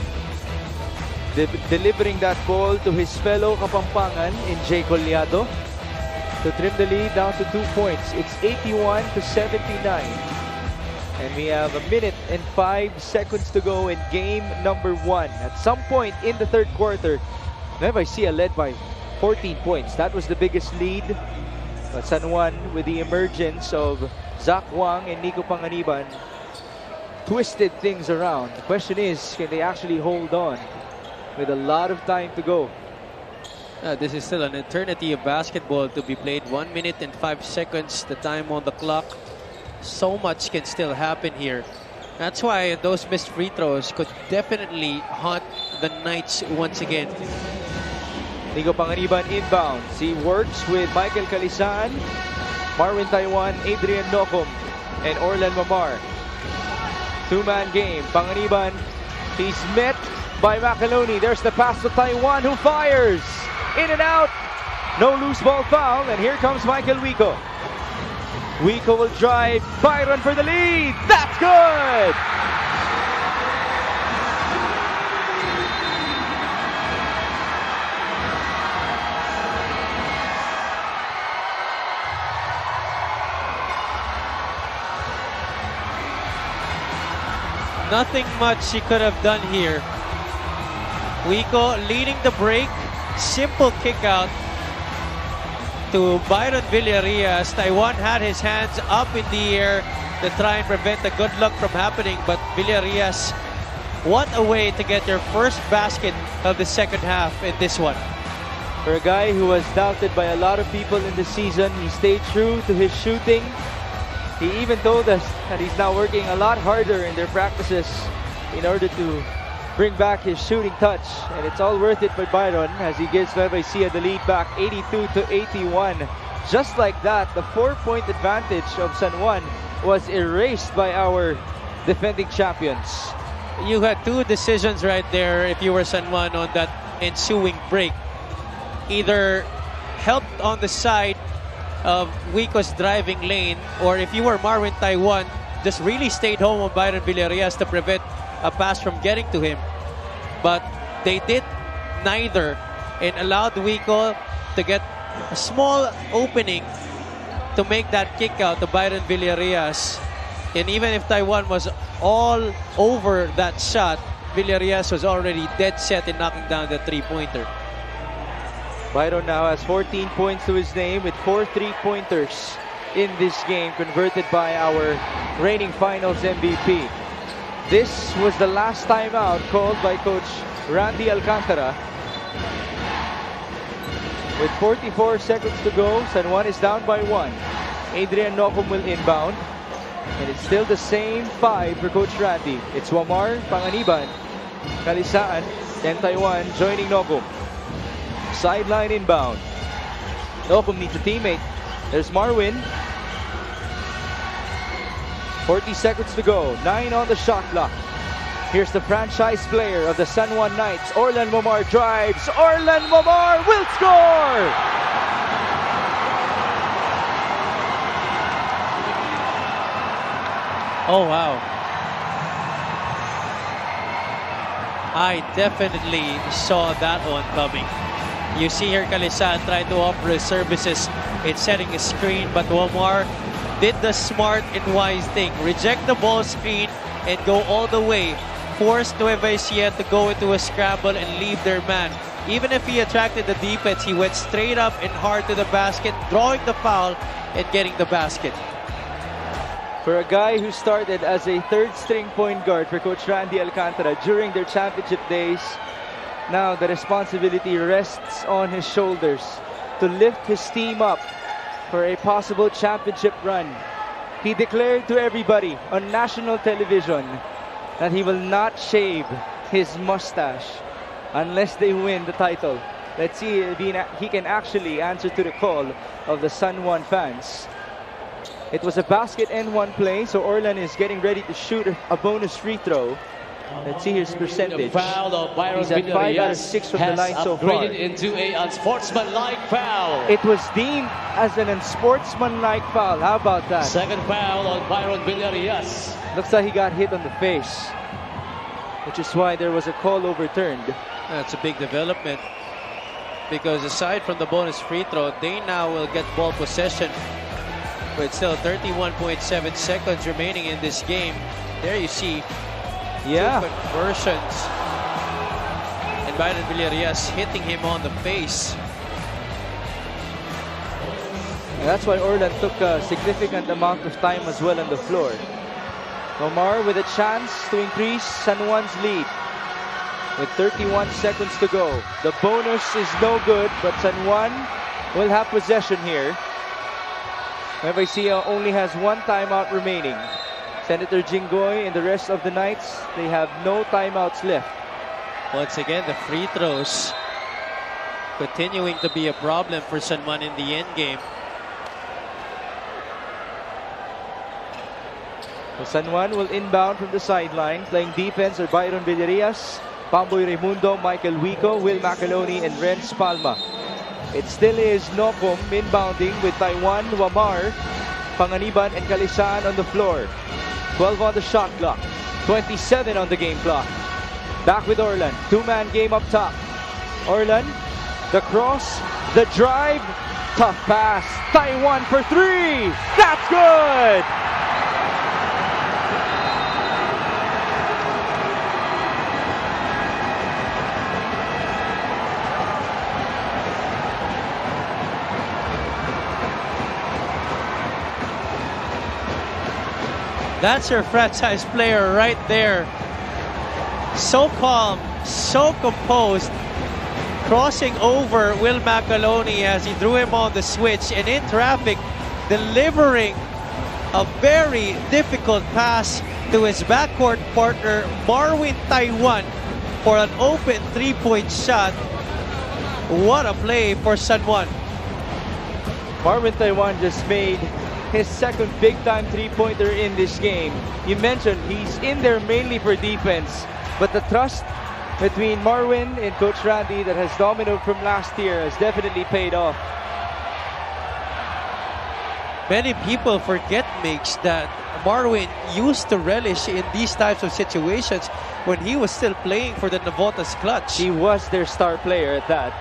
[SPEAKER 1] delivering that ball to his fellow Kapampangan in Jay Collado to trim the lead down to 2 points. It's 81-79. And we have 1 minute and 5 seconds to go in game number 1. At some point in the third quarter, Nueva Ecija led by 14 points. That was the biggest lead. But San Juan, with the emergence of Zach Wang and Nico Panganiban, twisted things around. The question is, can they actually hold on with a lot of time to go?
[SPEAKER 10] This is still an eternity of basketball to be played. 1 minute and 5 seconds, the time on the clock. So much can still happen here. That's why those missed free throws could definitely haunt the Knights once again.
[SPEAKER 1] Nico Panganiban inbound. He works with Michael Calisaan, Marwin Taiwan, Adrian Nocum, and Orlan Mamar. Two-man game. Panganiban, he's met by Macaloni. There's the pass to Taiwan, who fires. In and out. No loose ball foul. And here comes Michael Wico. Wico will drive. Byron for the lead. That's good.
[SPEAKER 10] Nothing much he could have done here. Wico leading the break. Simple kick out to Byron Villarias. Taiwan had his hands up in the air to try and prevent the good luck from happening, but Villarias, what a way to get their first basket of the second half in this one.
[SPEAKER 1] For a guy who was doubted by a lot of people in the season, he stayed true to his shooting. He even told us that he's now working a lot harder in their practices in order to bring back his shooting touch. And it's all worth it for Byron as he gives Nueva Ecija the lead back 82-81. Just like that, the 4-point advantage of San Juan was erased by our defending champions.
[SPEAKER 10] You had two decisions right there if you were San Juan on that ensuing break. Either helped on the side of Wico's driving lane, or if you were Marwin Taiwan, just really stayed home on Byron Villarias to prevent a pass from getting to him. But they did neither and allowed Wico to get a small opening to make that kick out to Byron Villarias. And even if Taiwan was all over that shot, Villarias was already dead set in knocking down the three-pointer.
[SPEAKER 1] Byron now has 14 points to his name with 4 3-pointers in this game, converted by our reigning finals MVP. This was the last timeout called by Coach Randy Alcantara. With 44 seconds to go, San Juan is down by 1. Adrian Nocum will inbound. And it's still the same 5 for Coach Randy. It's Wamar, Panganiban, Calisaan, and Taiwan joining Nocum. Sideline inbound. Nocum needs a teammate. There's Marwin. 40 seconds to go. 9 on the shot clock. Here's the franchise player of the San Juan Knights. Orlan Momar drives. Orlan Momar will score!
[SPEAKER 10] Oh, wow. I definitely saw that one coming. You see here Calisaan trying to offer his services in setting a screen, but Omar did the smart and wise thing. Reject the ball screen and go all the way. Force Nueva Ecija to go into a scramble and leave their man. Even if he attracted the defense, he went straight up and hard to the basket, drawing the foul and getting the basket.
[SPEAKER 1] For a guy who started as a third-string point guard for Coach Randy Alcantara during their championship days, now the responsibility rests on his shoulders to lift his team up for a possible championship run. He declared to everybody on national television that he will not shave his mustache unless they win the title. Let's see if he can actually answer to the call of the San Juan fans. It was a basket and one play, so Orlan is getting ready to shoot a bonus free throw. Let's see his percentage.
[SPEAKER 6] The foul of Byron
[SPEAKER 1] He's at 5 out of 6 from the
[SPEAKER 6] has
[SPEAKER 1] line so far.
[SPEAKER 6] upgraded into a unsportsmanlike foul.
[SPEAKER 1] It was deemed as an unsportsmanlike foul. How about that?
[SPEAKER 6] Second foul on Byron Villarreal.
[SPEAKER 1] Looks like he got hit on the face, which is why there was a call overturned.
[SPEAKER 10] That's a big development, because aside from the bonus free throw, they now will get ball possession with still 31.7 seconds remaining in this game. There you see two conversions, and Byron Villarreal hitting him on the face.
[SPEAKER 1] And that's why Orlan took a significant amount of time as well on the floor. Omar with a chance to increase San Juan's lead with 31 seconds to go. The bonus is no good, but San Juan will have possession here. Nueva Ecija only has one timeout remaining. Senator Jinggoy and the rest of the Knights, they have no timeouts left.
[SPEAKER 10] Once again, the free throws continuing to be a problem for San Juan in the end game.
[SPEAKER 1] So San Juan will inbound from the sideline. Playing defense are Byron Villarreal, Pamboy Raimundo, Michael Wico, Will Macaloni, and Renz Palma. It still is Nocom inbounding with Taiwan, Wamar, Panganiban, and Kalisan on the floor. 12 on the shot clock, 27 on the game clock. Back with Orlan, two-man game up top. Orlan, the cross, the drive, tough pass. Taiwan for three, that's good!
[SPEAKER 10] That's your franchise player right there. So calm, so composed. Crossing over Will Macaloni as he threw him on the switch, and in traffic, delivering a very difficult pass to his backcourt partner, Marwin Taiwan, for an open three-point shot. What a play for San Juan.
[SPEAKER 1] Marwin Taiwan just made his second big-time three-pointer in this game. You mentioned he's in there mainly for defense, but the trust between Marwin and Coach Randy that has dominoed from last year has definitely paid off.
[SPEAKER 10] Many people forget, Mix, that Marwin used to relish in these types of situations when he was still playing for the Navotas Clutch.
[SPEAKER 1] He was their star player at that.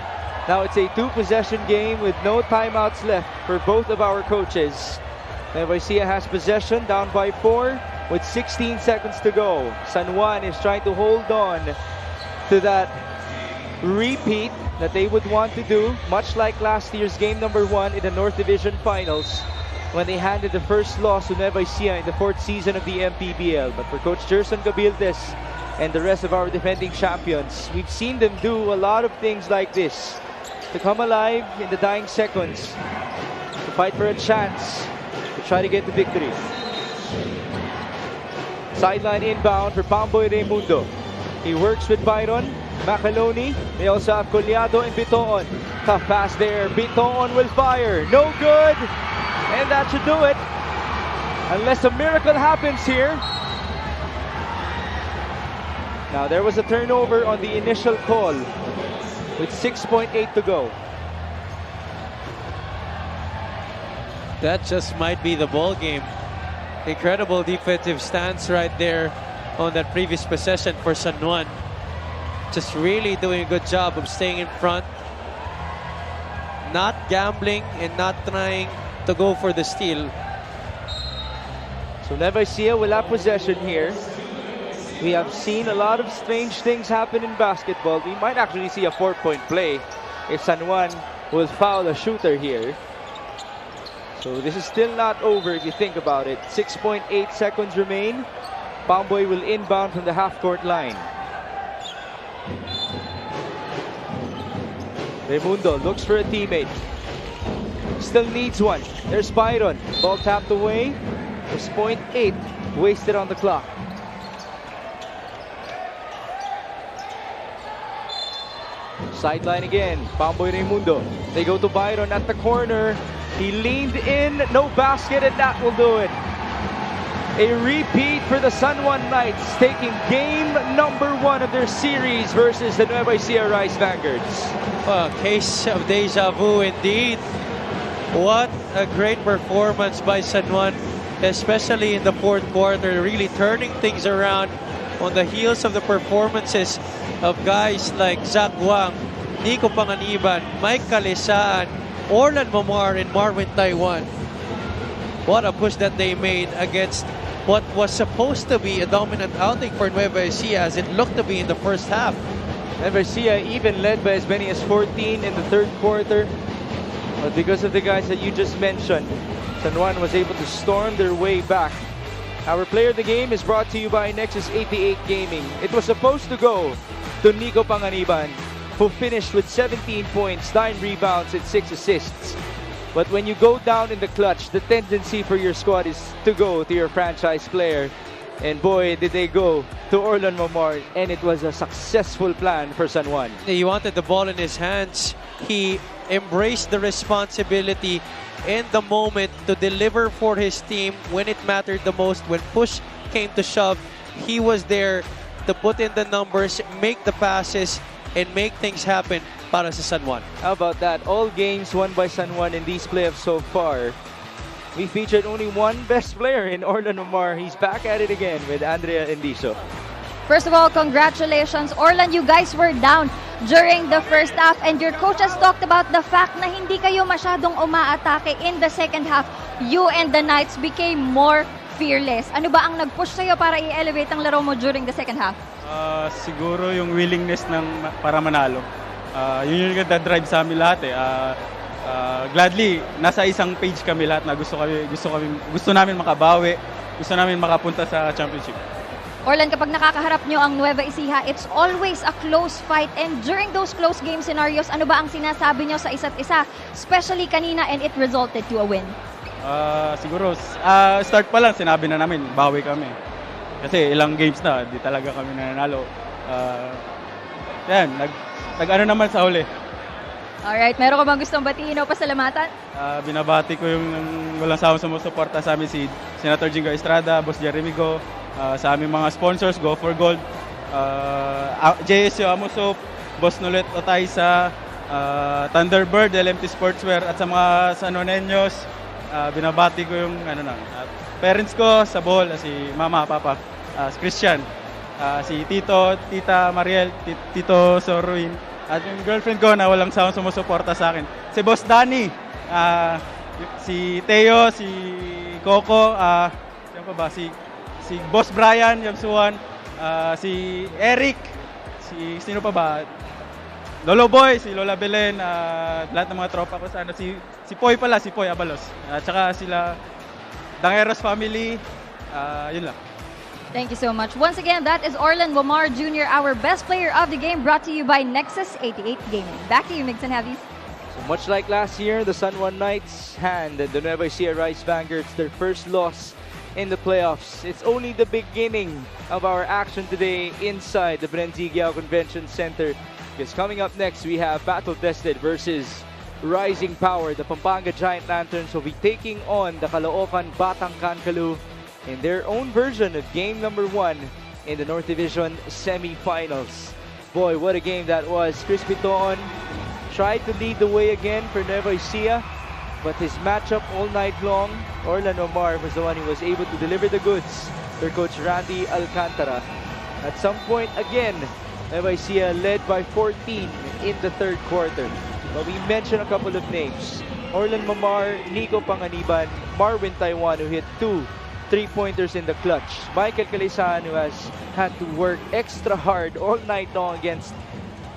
[SPEAKER 1] Now it's a two-possession game with no timeouts left for both of our coaches. Nueva Ecija has possession, down by 4 with 16 seconds to go. San Juan is trying to hold on to that repeat that they would want to do, much like last year's game number 1 in the North Division Finals, when they handed the first loss to Nueva Ecija in the 4th season of the Mpbl. But for Coach Gerson Gabildes and the rest of our defending champions, we've seen them do a lot of things like this, to come alive in the dying seconds, to fight for a chance, to try to get the victory. Sideline inbound for Pamboy Raimundo. He works with Byron, Macaloni. They also have Collado and Bitoon. Tough pass there. Bitoon will fire. No good. And that should do it. Unless a miracle happens here. Now there was a turnover on the initial call with 6.8 to go.
[SPEAKER 10] That just might be the ball game. Incredible defensive stance right there on that previous possession for San Juan. Just really doing a good job of staying in front, not gambling and not trying to go for the steal.
[SPEAKER 1] So Nueva Ecija will have possession here. We have seen a lot of strange things happen in basketball. We might actually see a 4-point play if San Juan will foul a shooter here. So this is still not over if you think about it. 6.8 seconds remain. Pamboy will inbound from the half-court line. Raimundo looks for a teammate. Still needs one. There's Byron. Ball tapped away. There's 0.8 wasted on the clock. Sideline again. Pamboy Raimundo. They go to Byron at the corner. He leaned in. No basket, and that will do it. A repeat for the San Juan Knights, taking game number 1 of their series versus the Nueva Ecija Rice Vanguards.
[SPEAKER 10] Well, case of deja vu indeed. What a great performance by San Juan, especially in the fourth quarter, really turning things around on the heels of the performances of guys like Zach Wang, Nico Panganiban, Mike Calisaan, Orlan Momar, and Marvin Taiwan. What a push that they made against what was supposed to be a dominant outing for Nueva Ecija, as it looked to be in the first half.
[SPEAKER 1] Nueva Ecija even led by as many as 14 in the third quarter. But because of the guys that you just mentioned, San Juan was able to storm their way back. Our player of the game is brought to you by Nexus 88 Gaming. It was supposed to go to Nico Panganiban, who finished with 17 points, 9 rebounds, and 6 assists. But when you go down in the clutch, the tendency for your squad is to go to your franchise player. And boy, did they go to Orlan Momar, and it was a successful plan for San Juan.
[SPEAKER 10] He wanted the ball in his hands. He embraced the responsibility in the moment to deliver for his team when it mattered the most. When push came to shove, he was there to put in the numbers, make the passes, and make things happen para sa San Juan.
[SPEAKER 1] How about that? All games won by San Juan in these playoffs so far. We featured only one best player in Orlan Omar. He's back at it again with Andrea Endiso.
[SPEAKER 3] First of all, congratulations. Orlan, you guys were down during the first half and your coaches talked about the fact na hindi kayo masyadong umaatake in the second half. You and the Knights became more fearless. Ano ba ang nag-push sa'yo para i-elevate ang laro mo during the second half?
[SPEAKER 13] Siguro yung willingness para manalo. Yun yung nagda-drive sa amin lahat eh. Gladly, nasa isang page kami lahat na gusto namin makabawi, gusto namin makapunta sa championship.
[SPEAKER 3] Orlan, kapag nakakaharap nyo ang Nueva Ecija, it's always a close fight. And during those close game scenarios, ano ba ang sinasabi nyo sa isa't isa? Especially kanina, and it resulted to a win.
[SPEAKER 13] Siguro, start pa lang, sinabi na namin, bawi kami. Kasi ilang games na, di talaga kami nananalo. Yan, nag-ano naman sa huli.
[SPEAKER 3] Alright, meron ka bang gustong batiin o pasalamatan?
[SPEAKER 13] Binabati ko yung walang sawang sumusuporta sa amin si Senator Jingo Estrada, Boss Jeremy Go, sa aming mga sponsors, Go for Gold, JSU Amusop, Boss Nulet Otaysa, Thunderbird, LMT Sportswear, at sa mga Sanoneños, binabati ko yung parents ko sa Bohol, si Mama, Papa, si Christian, si Tito, Tita Mariel, Tito Sorwin, at yung girlfriend ko na walang sawang sumusuporta sa akin. Si Boss Danny, si Teo, si Coco, sino pa ba? Si Boss Brian, Yamsuan, si Eric, sino pa ba? Lolo Boy, si Lola Belen, lahat ng mga tropa ko sana. Si Poy pala, si Poy Abalos. At saka sila, Dangeros family, yun lang.
[SPEAKER 3] Thank you so much. Once again, that is Orlan Womar Jr., our best player of the game, brought to you by Nexus 88 Gaming. Back to you, Migs and Heavies.
[SPEAKER 1] So much like last year, the San Juan Knights handed the Nueva Ecija Rice Vanguards their first loss in the playoffs. It's only the beginning of our action today inside the Brenzigiao Convention Center. Because coming up next, we have Battle Tested versus Rising Power. The Pampanga Giant Lanterns will be taking on the Caloocan Batang Kankalu in their own version of game number 1 in the North Division semifinals. Boy, what a game that was. Chris Piton tried to lead the way again for Nueva Ecija, but his matchup all night long, Orlan Omar was the one who was able to deliver the goods for Coach Randy Alcantara. At some point, again, Nueva Ecija led by 14 in the third quarter. But we mentioned a couple of names. Orlan Momar, Nico Panganiban, Marvin Taiwan, who hit 2 3-pointers in the clutch. Michael Calisaan, who has had to work extra hard all night long against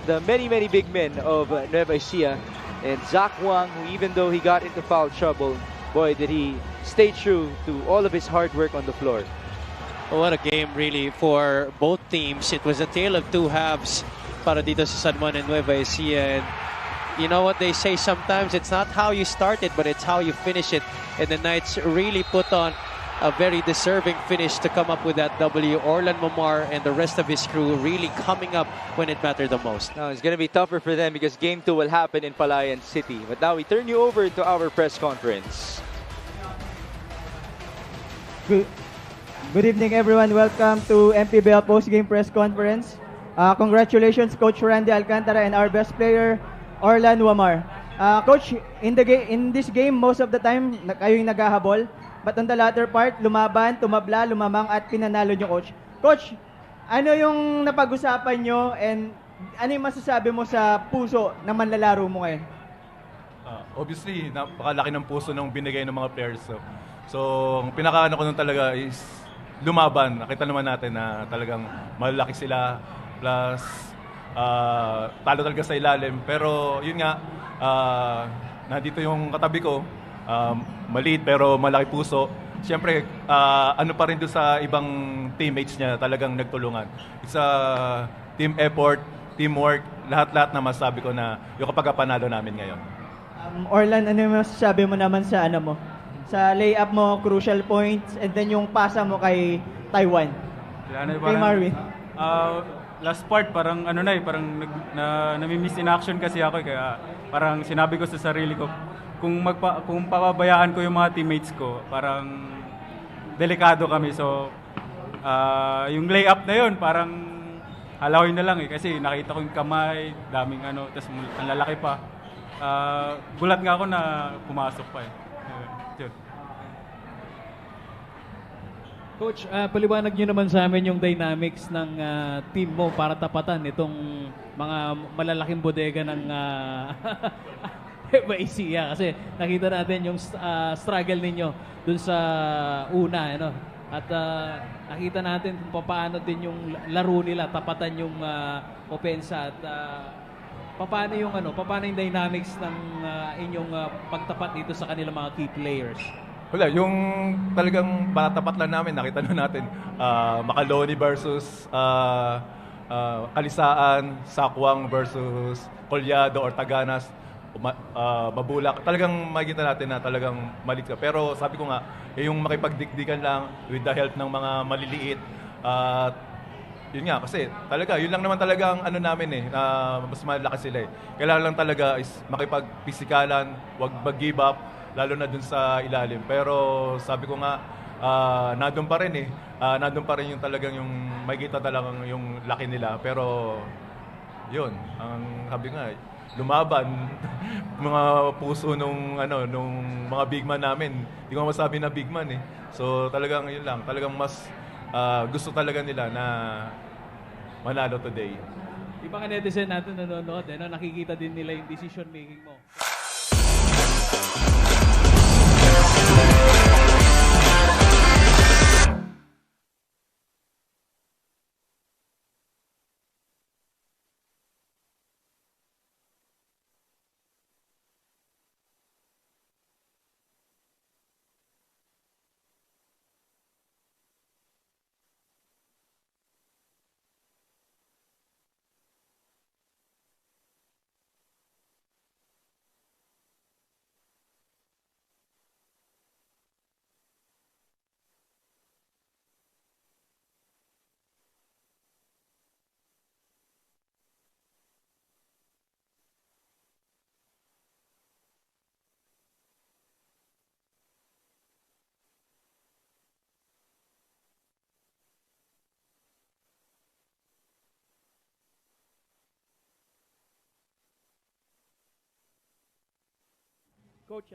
[SPEAKER 1] the many big men of Nueva Ecija. And Zach Wang, who even though he got into foul trouble, boy, did he stay true to all of his hard work on the floor.
[SPEAKER 10] What a game really for both teams. It was a tale of two halves para dito sa San Juan and Nueva Ecija. And you know what they say sometimes, it's not how you start it, but it's how you finish it. And the Knights really put on a very deserving finish to come up with that W. Orlan Momar and the rest of his crew really coming up when it mattered the most.
[SPEAKER 1] Now, it's going to be tougher for them because Game 2 will happen in Palayan City. But now we turn you over to our press conference.
[SPEAKER 14] Good evening, everyone. Welcome to Mpbl post-game press conference. Congratulations, Coach Randy Alcantara and our best player, Orlan Wamar. Coach, in this game, most of the time, kayo yung naghahabol. But on the latter part, lumaban, tumabla, lumamang at pinanalo nyo, Coach. Coach, ano yung napag-usapan nyo and ano yung masasabi mo sa puso ng manlalaro mo ngayon?
[SPEAKER 11] Obviously, napakalaki ng puso ng binigay ng mga players. So ang pinakaano ko nun talaga is lumaban. Nakita naman natin na talagang malalaki sila. Plus, talo talaga sa ilalim. Pero yun nga, nandito yung katabi ko. Maliit pero malaki puso. Siyempre, ano pa rin doon sa ibang teammates niya talagang nagtulungan. It's a team effort, teamwork, lahat-lahat na masabi ko na yung kapag panalo namin ngayon.
[SPEAKER 14] Orlan, ano yung masasabi mo naman sa ano mo? Sa layup mo, crucial points, and then yung pasa mo kay Taiwan. Kay Marvin.
[SPEAKER 13] Last part, parang ano na parang nami-miss in action kasi ako. Kaya parang sinabi ko sa sarili ko, kung papabayaan ko yung mga teammates ko, parang delikado kami. So, yung layup na yun, parang halawin na lang kasi nakita ko yung kamay, daming tapos ang lalaki pa. Gulat nga ako na pumasok pa Yun.
[SPEAKER 6] Coach, paliwanag nyo naman sa amin yung dynamics ng team mo para tapatan itong mga malalaking bodega ng Nueva Ecija. Kasi nakita natin yung struggle ninyo dun sa una. At nakita natin kung paano din yung laro nila, tapatan yung opensa at paano yung dynamics ng inyong pagtapat dito sa kanilang mga key players?
[SPEAKER 11] Wala, yung talagang patatapat lang namin, nakita na natin, Makaloni versus Alisaan, Sakwang versus Collado or Taganas, Mabulak. Talagang makikita natin na talagang malit ka. Pero sabi ko nga, yung makipagdikdikan lang with the help ng mga maliliit. Yun nga, kasi talaga, yun lang naman talagang namin mas malaki sila Kailangan lang talaga is makipag-pisikalan, wag mag-give up, lalo na dun sa ilalim. Pero sabi ko nga, nandun pa rin nandun pa rin yung talagang yung makikita talagang yung laki nila. Pero yun, ang sabi nga, lumaban mga puso nung mga big man namin. Hindi ko masabi na big man So talagang yun lang, talagang mas gusto talaga nila na manalo today.
[SPEAKER 6] Ibang netizen natin nanonood, nakikita din nila yung decision making mo.
[SPEAKER 14] Coach,